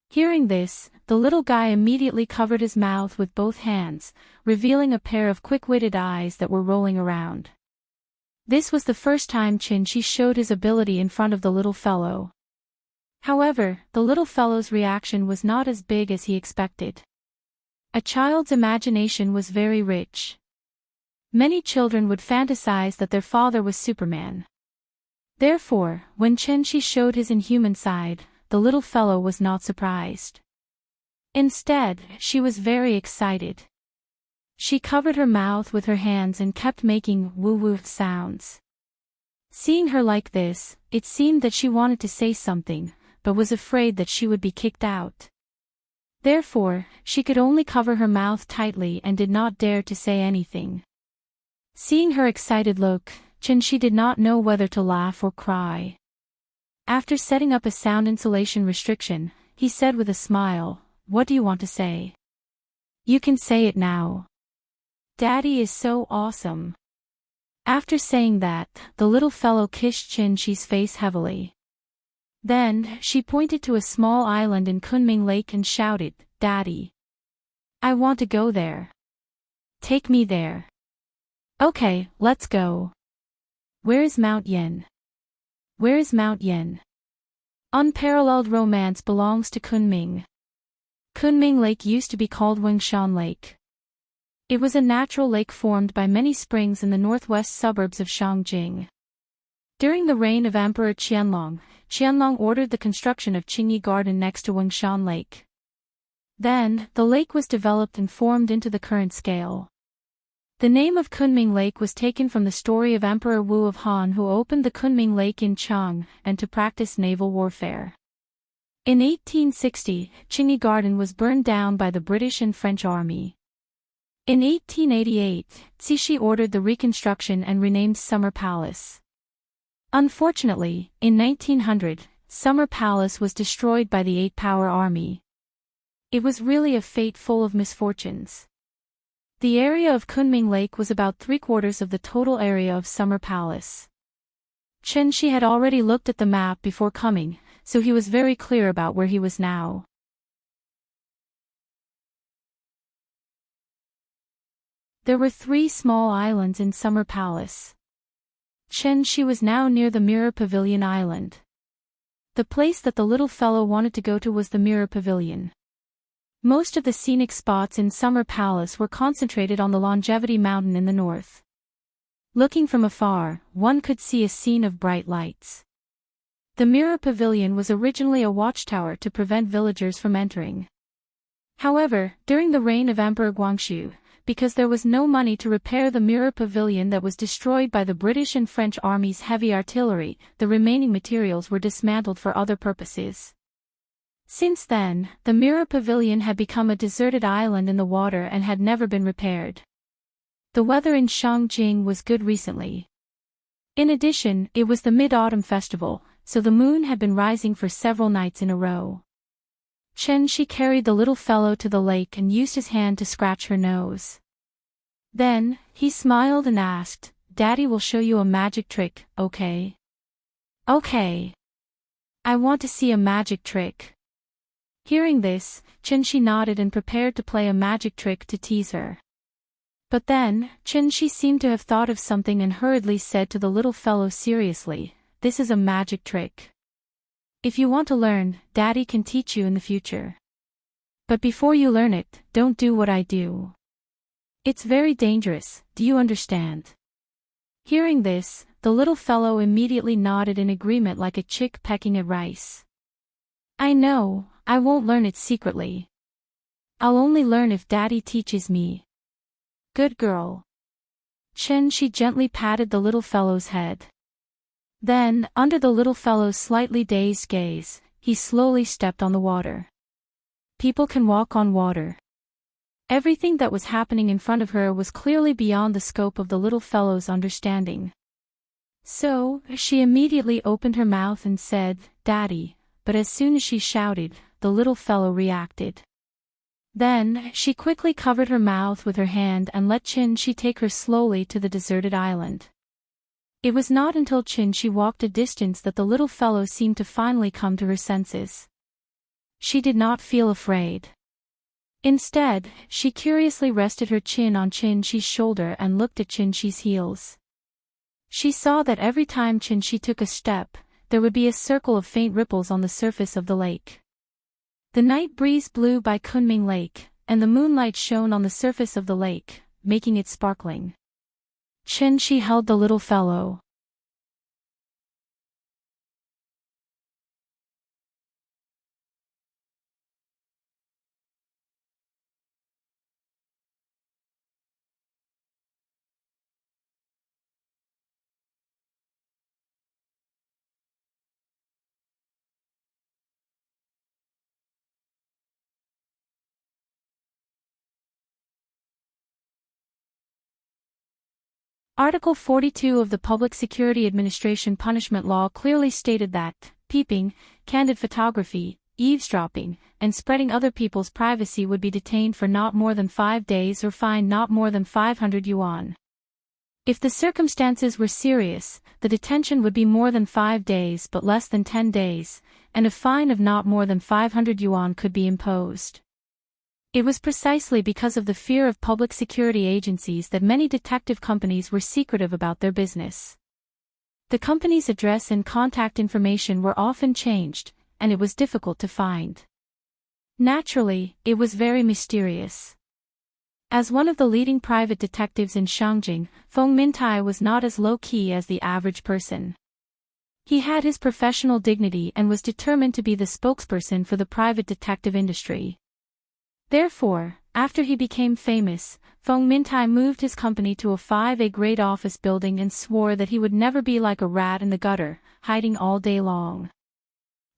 Hearing this, the little guy immediately covered his mouth with both hands, revealing a pair of quick-witted eyes that were rolling around. This was the first time Chin-Shi showed his ability in front of the little fellow. However, the little fellow's reaction was not as big as he expected. A child's imagination was very rich. Many children would fantasize that their father was Superman. Therefore, when Chin-Shi showed his inhuman side, the little fellow was not surprised. Instead, she was very excited. She covered her mouth with her hands and kept making woo-woo sounds. Seeing her like this, it seemed that she wanted to say something, but was afraid that she would be kicked out. Therefore, she could only cover her mouth tightly and did not dare to say anything. Seeing her excited look, Chin-Shi did not know whether to laugh or cry. After setting up a sound insulation restriction, he said with a smile, "What do you want to say? You can say it now. Daddy is so awesome." After saying that, the little fellow kissed Chin-Shi's face heavily. Then, she pointed to a small island in Kunming Lake and shouted, "Daddy! I want to go there. Take me there." "Okay, let's go." "Where is Mount Yen? Where is Mount Yen?" Unparalleled romance belongs to Kunming. Kunming Lake used to be called Wingshan Lake. It was a natural lake formed by many springs in the northwest suburbs of Shangjing. During the reign of Emperor Qianlong, Qianlong ordered the construction of Qingyi Garden next to Wingshan Lake. Then, the lake was developed and formed into the current scale. The name of Kunming Lake was taken from the story of Emperor Wu of Han, who opened the Kunming Lake in Chang, and to practice naval warfare. In 1860, Qingyi Garden was burned down by the British and French army. In 1888, Cixi ordered the reconstruction and renamed Summer Palace. Unfortunately, in 1900, Summer Palace was destroyed by the Eight-Power Army. It was really a fate full of misfortunes. The area of Kunming Lake was about 3/4 of the total area of Summer Palace. Chin-Shi had already looked at the map before coming, so he was very clear about where he was now. There were 3 small islands in Summer Palace. Chin-Shi was now near the Mirror Pavilion Island. The place that the little fellow wanted to go to was the Mirror Pavilion. Most of the scenic spots in Summer Palace were concentrated on the Longevity Mountain in the north. Looking from afar, one could see a scene of bright lights. The Mirror Pavilion was originally a watchtower to prevent villagers from entering. However, during the reign of Emperor Guangxu, because there was no money to repair the Mirror Pavilion that was destroyed by the British and French armies' heavy artillery, the remaining materials were dismantled for other purposes. Since then, the Mirror Pavilion had become a deserted island in the water and had never been repaired. The weather in Shangjing was good recently. In addition, it was the Mid-Autumn Festival, so the moon had been rising for several nights in a row. Chin-Shi carried the little fellow to the lake and used his hand to scratch her nose. Then, he smiled and asked, "Daddy will show you a magic trick, okay?" "Okay. I want to see a magic trick." Hearing this, Chin-Shi nodded and prepared to play a magic trick to tease her. But then, Chin-Shi seemed to have thought of something and hurriedly said to the little fellow seriously, "This is a magic trick. If you want to learn, Daddy can teach you in the future. But before you learn it, don't do what I do. It's very dangerous, do you understand?" Hearing this, the little fellow immediately nodded in agreement like a chick pecking at rice. "I know, I won't learn it secretly. I'll only learn if Daddy teaches me." "Good girl." Chin-Shi gently patted the little fellow's head. Then, under the little fellow's slightly dazed gaze, he slowly stepped on the water. People can walk on water. Everything that was happening in front of her was clearly beyond the scope of the little fellow's understanding. So, she immediately opened her mouth and said, "Daddy," but as soon as she shouted, the little fellow reacted. Then, she quickly covered her mouth with her hand and let Chin-Shi take her slowly to the deserted island. It was not until Chin-Shi walked a distance that the little fellow seemed to finally come to her senses. she did not feel afraid. Instead, she curiously rested her chin on Chin-Chi's shoulder and looked at Chin-Chi's heels. She saw that every time Chin-Chi took a step, there would be a circle of faint ripples on the surface of the lake. The night breeze blew by Kunming Lake, and the moonlight shone on the surface of the lake, making it sparkling. Chin-Chi held the little fellow. Article 42 of the Public Security Administration Punishment Law clearly stated that peeping, candid photography, eavesdropping, and spreading other people's privacy would be detained for not more than 5 days or fined not more than 500 yuan. If the circumstances were serious, the detention would be more than 5 days but less than 10 days, and a fine of not more than 500 yuan could be imposed. It was precisely because of the fear of public security agencies that many detective companies were secretive about their business. The company's address and contact information were often changed, and it was difficult to find. Naturally, it was very mysterious. As one of the leading private detectives in Shangjing, Feng Mintai was not as low-key as the average person. He had his professional dignity and was determined to be the spokesperson for the private detective industry. Therefore, after he became famous, Feng Mintai moved his company to a 5A grade office building and swore that he would never be like a rat in the gutter, hiding all day long.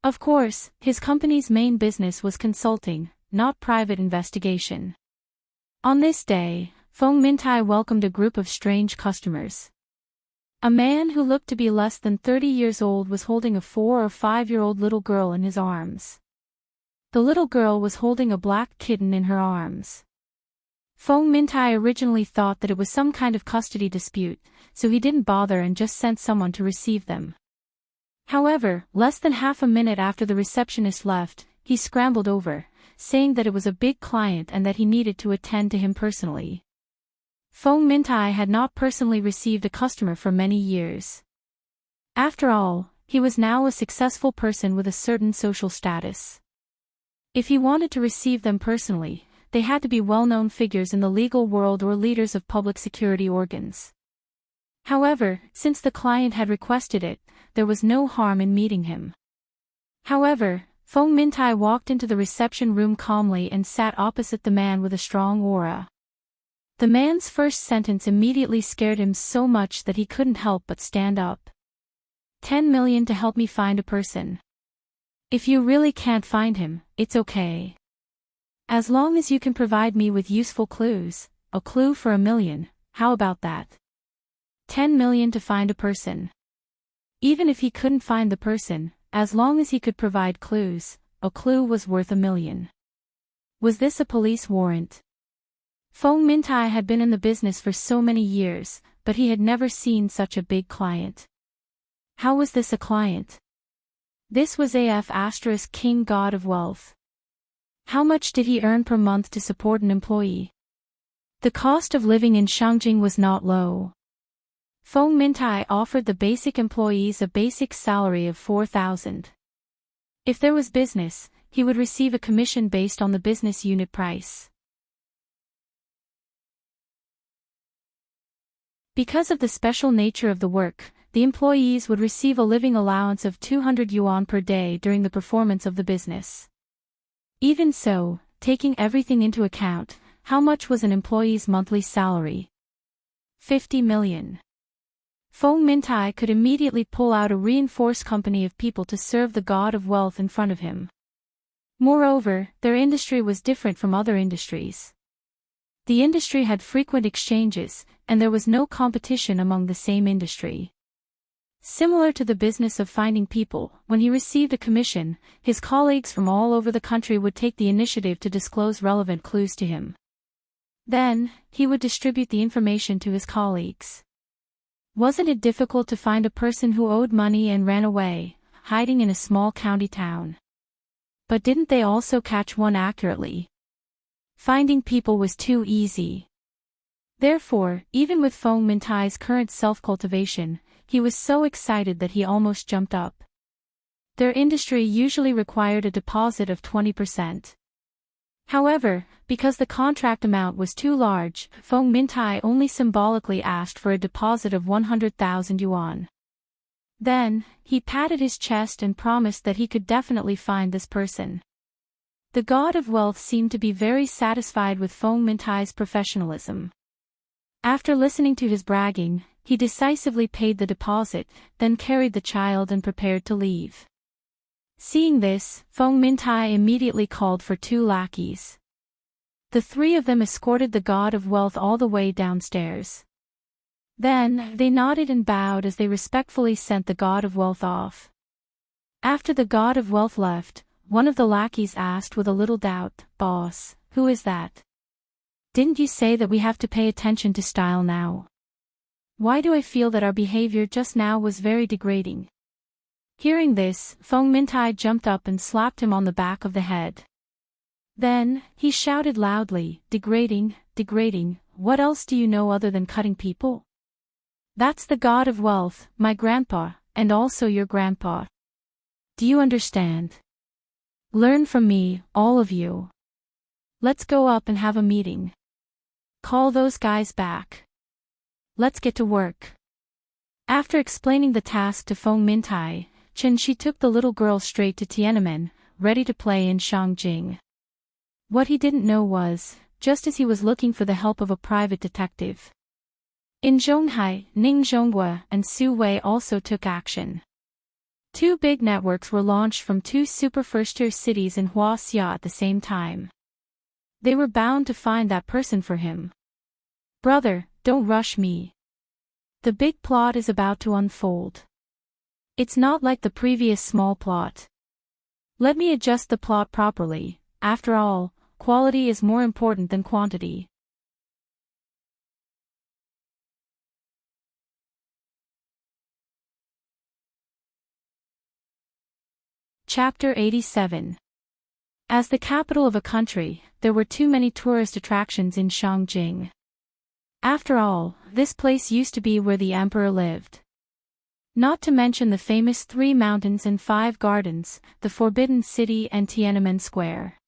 Of course, his company's main business was consulting, not private investigation. On this day, Feng Mintai welcomed a group of strange customers. A man who looked to be less than 30 years old was holding a 4 or 5-year-old little girl in his arms. The little girl was holding a black kitten in her arms. Feng Mintai originally thought that it was some kind of custody dispute, so he didn't bother and just sent someone to receive them. However, less than half a minute after the receptionist left, he scrambled over, saying that it was a big client and that he needed to attend to him personally. Feng Mintai had not personally received a customer for many years. After all, he was now a successful person with a certain social status. If he wanted to receive them personally, they had to be well-known figures in the legal world or leaders of public security organs. However, since the client had requested it, there was no harm in meeting him. However, Feng Mintai walked into the reception room calmly and sat opposite the man with a strong aura. The man's first sentence immediately scared him so much that he couldn't help but stand up. 10 million to help me find a person. If you really can't find him, it's okay. As long as you can provide me with useful clues, a clue for 1 million, how about that? 10 million to find a person. Even if he couldn't find the person, as long as he could provide clues, a clue was worth 1 million. Was this a police warrant? Feng Mintai had been in the business for so many years, but he had never seen such a big client. How was this a client? This was AF * King God of Wealth. How much did he earn per month to support an employee? The cost of living in Shangjing was not low. Feng Mintai offered the basic employees a basic salary of 4,000. If there was business, he would receive a commission based on the business unit price. Because of the special nature of the work, the employees would receive a living allowance of 200 yuan per day during the performance of the business. Even so, taking everything into account, how much was an employee's monthly salary? 50 million. Feng Mintai could immediately pull out a reinforced company of people to serve the god of wealth in front of him. Moreover, their industry was different from other industries. The industry had frequent exchanges, and there was no competition among the same industry. Similar to the business of finding people, when he received a commission, his colleagues from all over the country would take the initiative to disclose relevant clues to him. Then, he would distribute the information to his colleagues. Wasn't it difficult to find a person who owed money and ran away, hiding in a small county town? But didn't they also catch one accurately? Finding people was too easy. Therefore, even with Feng Mintai's current self-cultivation, he was so excited that he almost jumped up. Their industry usually required a deposit of 20%. However, because the contract amount was too large, Feng Mintai only symbolically asked for a deposit of 100,000 yuan. Then, he patted his chest and promised that he could definitely find this person. The god of wealth seemed to be very satisfied with Feng Mintai's professionalism. After listening to his bragging, he decisively paid the deposit, then carried the child and prepared to leave. Seeing this, Feng Mintai immediately called for 2 lackeys. The 3 of them escorted the god of wealth all the way downstairs. Then, they nodded and bowed as they respectfully sent the god of wealth off. After the god of wealth left, one of the lackeys asked with a little doubt, "Boss, who is that? Didn't you say that we have to pay attention to style now? Why do I feel that our behavior just now was very degrading?" Hearing this, Feng Mintai jumped up and slapped him on the back of the head. Then, he shouted loudly, "Degrading, degrading, what else do you know other than cutting people? That's the god of wealth, my grandpa, and also your grandpa. Do you understand? Learn from me, all of you. Let's go up and have a meeting. Call those guys back. Let's get to work." After explaining the task to Feng Mintai, Chen Shi took the little girl straight to Tiananmen, ready to play in Shangjing. What he didn't know was, just as he was looking for the help of a private detective, in Zhonghai, Ning Zhonghua and Su Wei also took action. 2 big networks were launched from 2 super first-tier cities in Huaxia at the same time. They were bound to find that person for him. "Brother, don't rush me. The big plot is about to unfold. It's not like the previous small plot. Let me adjust the plot properly. After all, quality is more important than quantity." Chapter 87. As the capital of a country, there were too many tourist attractions in Shangjing. After all, this place used to be where the emperor lived. Not to mention the famous 3 mountains and 5 gardens, the Forbidden City and Tiananmen Square.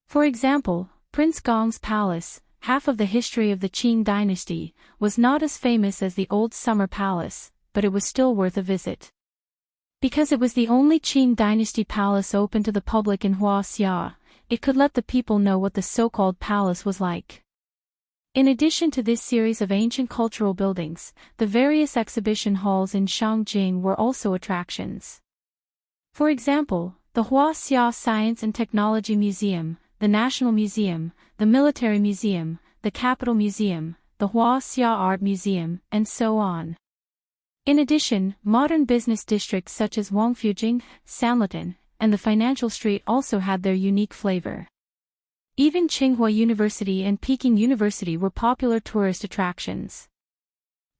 For example, Prince Gong's palace, half of the history of the Qing dynasty, was not as famous as the old Summer Palace, but it was still worth a visit. Because it was the only Qing dynasty palace open to the public in Huaxia, it could let the people know what the so-called palace was like. In addition to this series of ancient cultural buildings, the various exhibition halls in Shangjing were also attractions. For example, the Huaxia Science and Technology Museum, the National Museum, the Military Museum, the Capital Museum, the Huaxia Art Museum, and so on. In addition, modern business districts such as Wangfujing, Sanlitun, and the Financial Street also had their unique flavor. Even Tsinghua University and Peking University were popular tourist attractions.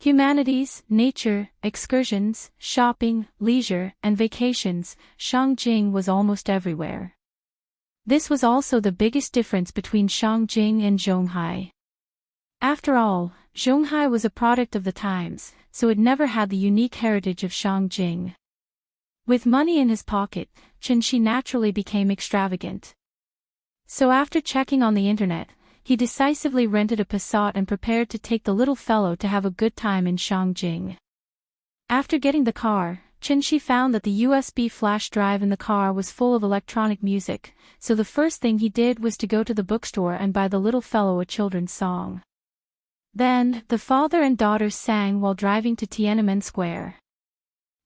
Humanities, nature, excursions, shopping, leisure, and vacations, Shangjing was almost everywhere. This was also the biggest difference between Shangjing and Zhonghai. After all, Zhonghai was a product of the times, so it never had the unique heritage of Shangjing. With money in his pocket, Chen Shi naturally became extravagant. So after checking on the internet, he decisively rented a Passat and prepared to take the little fellow to have a good time in Shangjing. After getting the car, Chen Shi found that the USB flash drive in the car was full of electronic music, so the first thing he did was to go to the bookstore and buy the little fellow a children's song. Then, the father and daughter sang while driving to Tiananmen Square.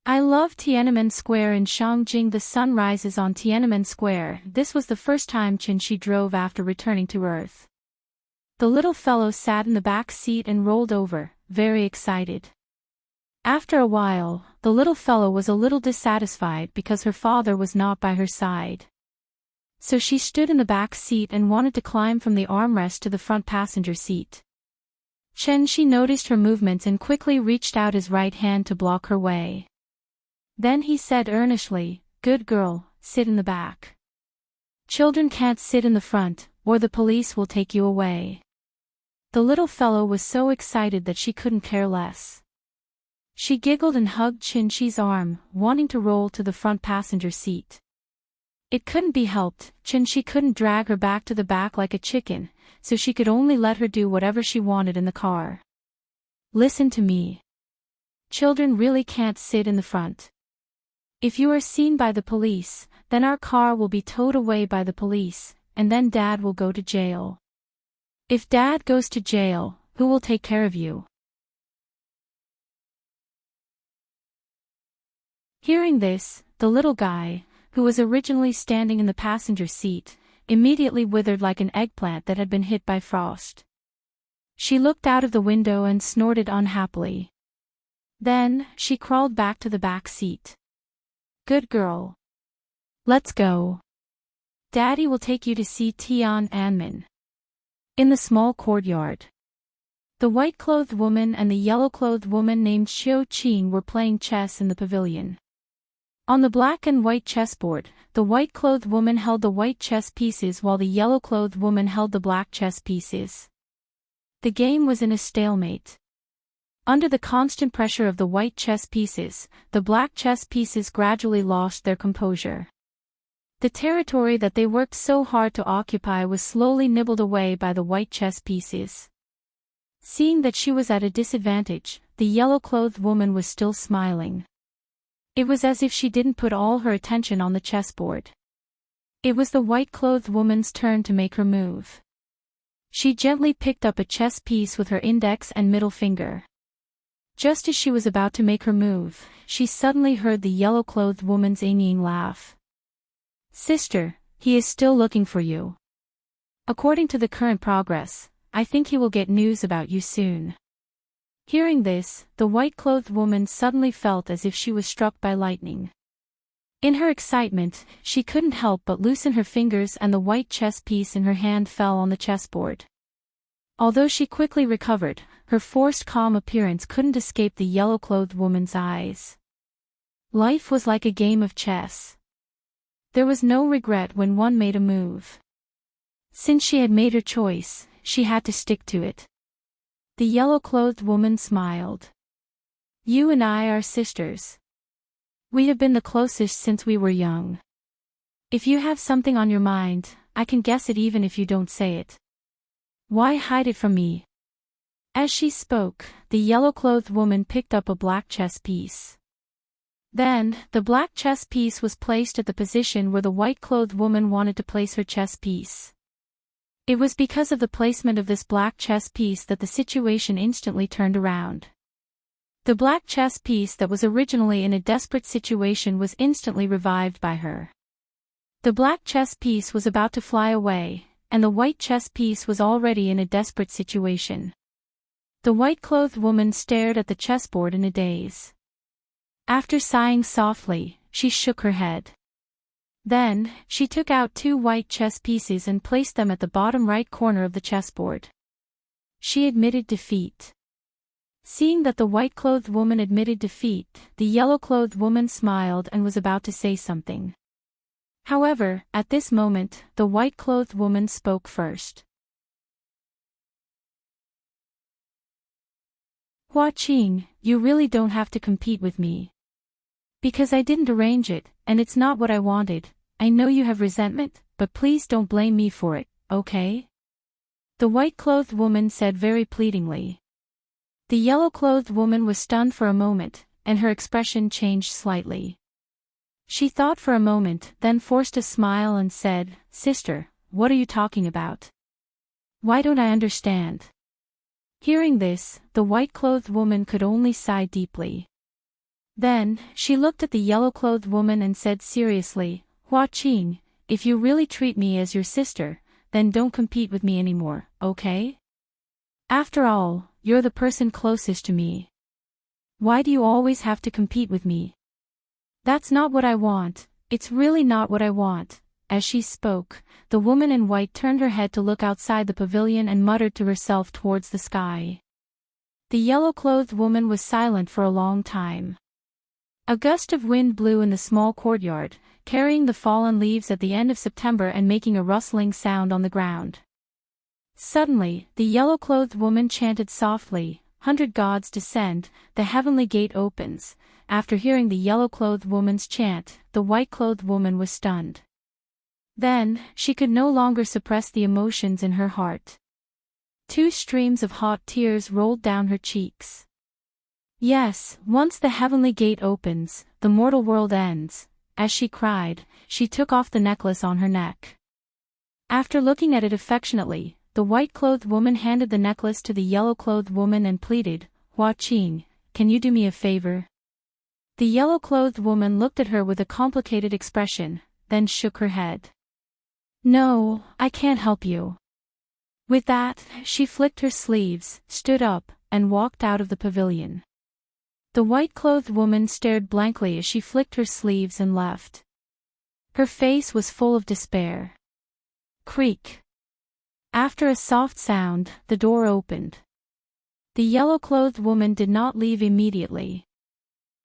I love Tiananmen Square in Shangjing. The sun rises on Tiananmen Square. This was the first time Chen Shi drove after returning to Earth. The little fellow sat in the back seat and rolled over, very excited. After a while, the little fellow was a little dissatisfied because her father was not by her side. So she stood in the back seat and wanted to climb from the armrest to the front passenger seat. Chen Shi noticed her movements and quickly reached out his right hand to block her way. Then he said earnestly, "Good girl, sit in the back." Children can't sit in the front, or the police will take you away. The little fellow was so excited that she couldn't care less. She giggled and hugged Chin-Chi's arm, wanting to roll to the front passenger seat. It couldn't be helped, Chin-Chi couldn't drag her back to the back like a chicken, so she could only let her do whatever she wanted in the car. Listen to me. Children really can't sit in the front. If you are seen by the police, then our car will be towed away by the police, and then Dad will go to jail. If Dad goes to jail, who will take care of you? Hearing this, the little guy, who was originally standing in the passenger seat, immediately withered like an eggplant that had been hit by frost. She looked out of the window and snorted unhappily. Then, she crawled back to the back seat. Good girl. Let's go. Daddy will take you to see Tiananmen. In the small courtyard. The white-clothed woman and the yellow-clothed woman named Xiao Qing were playing chess in the pavilion. On the black and white chessboard, the white-clothed woman held the white chess pieces while the yellow-clothed woman held the black chess pieces. The game was in a stalemate. Under the constant pressure of the white chess pieces, the black chess pieces gradually lost their composure. The territory that they worked so hard to occupy was slowly nibbled away by the white chess pieces. Seeing that she was at a disadvantage, the yellow-clothed woman was still smiling. It was as if she didn't put all her attention on the chessboard. It was the white-clothed woman's turn to make her move. She gently picked up a chess piece with her index and middle finger. Just as she was about to make her move, she suddenly heard the yellow-clothed woman's inane laugh. Sister, he is still looking for you. According to the current progress, I think he will get news about you soon. Hearing this, the white-clothed woman suddenly felt as if she was struck by lightning. In her excitement, she couldn't help but loosen her fingers and the white chess piece in her hand fell on the chessboard. Although she quickly recovered, her forced calm appearance couldn't escape the yellow-clothed woman's eyes. Life was like a game of chess. There was no regret when one made a move. Since she had made her choice, she had to stick to it. The yellow-clothed woman smiled. You and I are sisters. We have been the closest since we were young. If you have something on your mind, I can guess it even if you don't say it. Why hide it from me? As she spoke, the yellow-clothed woman picked up a black chess piece. Then, the black chess piece was placed at the position where the white-clothed woman wanted to place her chess piece. It was because of the placement of this black chess piece that the situation instantly turned around. The black chess piece that was originally in a desperate situation was instantly revived by her. The black chess piece was about to fly away, and the white chess piece was already in a desperate situation. The white-clothed woman stared at the chessboard in a daze. After sighing softly, she shook her head. Then, she took out 2 white chess pieces and placed them at the bottom right corner of the chessboard. She admitted defeat. Seeing that the white-clothed woman admitted defeat, the yellow-clothed woman smiled and was about to say something. However, at this moment, the white-clothed woman spoke first. Hua Qing, you really don't have to compete with me. Because I didn't arrange it, and it's not what I wanted. I know you have resentment, but please don't blame me for it, okay? The white-clothed woman said very pleadingly. The yellow-clothed woman was stunned for a moment, and her expression changed slightly. She thought for a moment, then forced a smile and said, Sister, what are you talking about? Why don't I understand? Hearing this, the white-clothed woman could only sigh deeply. Then, she looked at the yellow-clothed woman and said seriously, Hua Qing, if you really treat me as your sister, then don't compete with me anymore, okay? After all, you're the person closest to me. Why do you always have to compete with me? That's not what I want, it's really not what I want. As she spoke, the woman in white turned her head to look outside the pavilion and muttered to herself towards the sky. The yellow-clothed woman was silent for a long time. A gust of wind blew in the small courtyard, carrying the fallen leaves at the end of September and making a rustling sound on the ground. Suddenly, the yellow-clothed woman chanted softly, "100 gods descend, the heavenly gate opens." After hearing the yellow-clothed woman's chant, the white-clothed woman was stunned. Then, she could no longer suppress the emotions in her heart. 2 streams of hot tears rolled down her cheeks. Yes, once the heavenly gate opens, the mortal world ends. As she cried, she took off the necklace on her neck. After looking at it affectionately, the white-clothed woman handed the necklace to the yellow-clothed woman and pleaded, "Hua Qing, can you do me a favor?" The yellow-clothed woman looked at her with a complicated expression, then shook her head. "No, I can't help you." With that, she flicked her sleeves, stood up, and walked out of the pavilion. The white-clothed woman stared blankly as she flicked her sleeves and left. Her face was full of despair. Creak. After a soft sound, the door opened. The yellow-clothed woman did not leave immediately.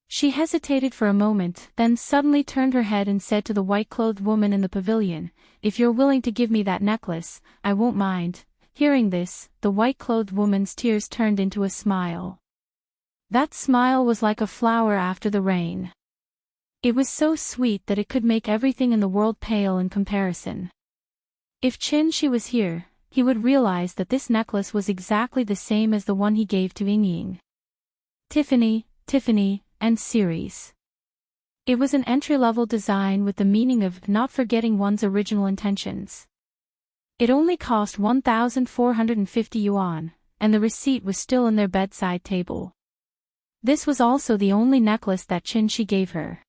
She hesitated for a moment, then suddenly turned her head and said to the white-clothed woman in the pavilion, "If you're willing to give me that necklace, I won't mind." Hearing this, the white-clothed woman's tears turned into a smile. That smile was like a flower after the rain. It was so sweet that it could make everything in the world pale in comparison. If Qin Shi was here, he would realize that this necklace was exactly the same as the one he gave to Ying. Tiffany, and series. It was an entry-level design with the meaning of not forgetting one's original intentions. It only cost 1,450 yuan, and the receipt was still in their bedside table. This was also the only necklace that Qin Shi gave her.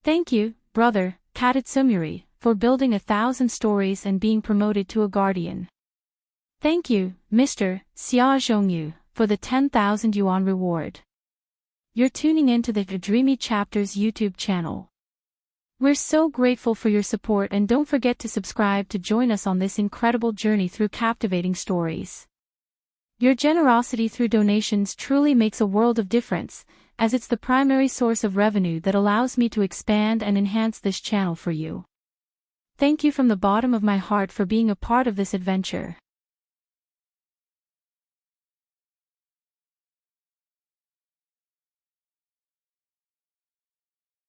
"Thank you, brother, Katatsumuri, for building 1,000 stories and being promoted to a guardian. Thank you, Mr. Xia Zhongyu, for the 10,000 yuan reward." You're tuning in to the Dreamy Chapters YouTube channel. We're so grateful for your support, and don't forget to subscribe to join us on this incredible journey through captivating stories. Your generosity through donations truly makes a world of difference, as it's the primary source of revenue that allows me to expand and enhance this channel for you. Thank you from the bottom of my heart for being a part of this adventure.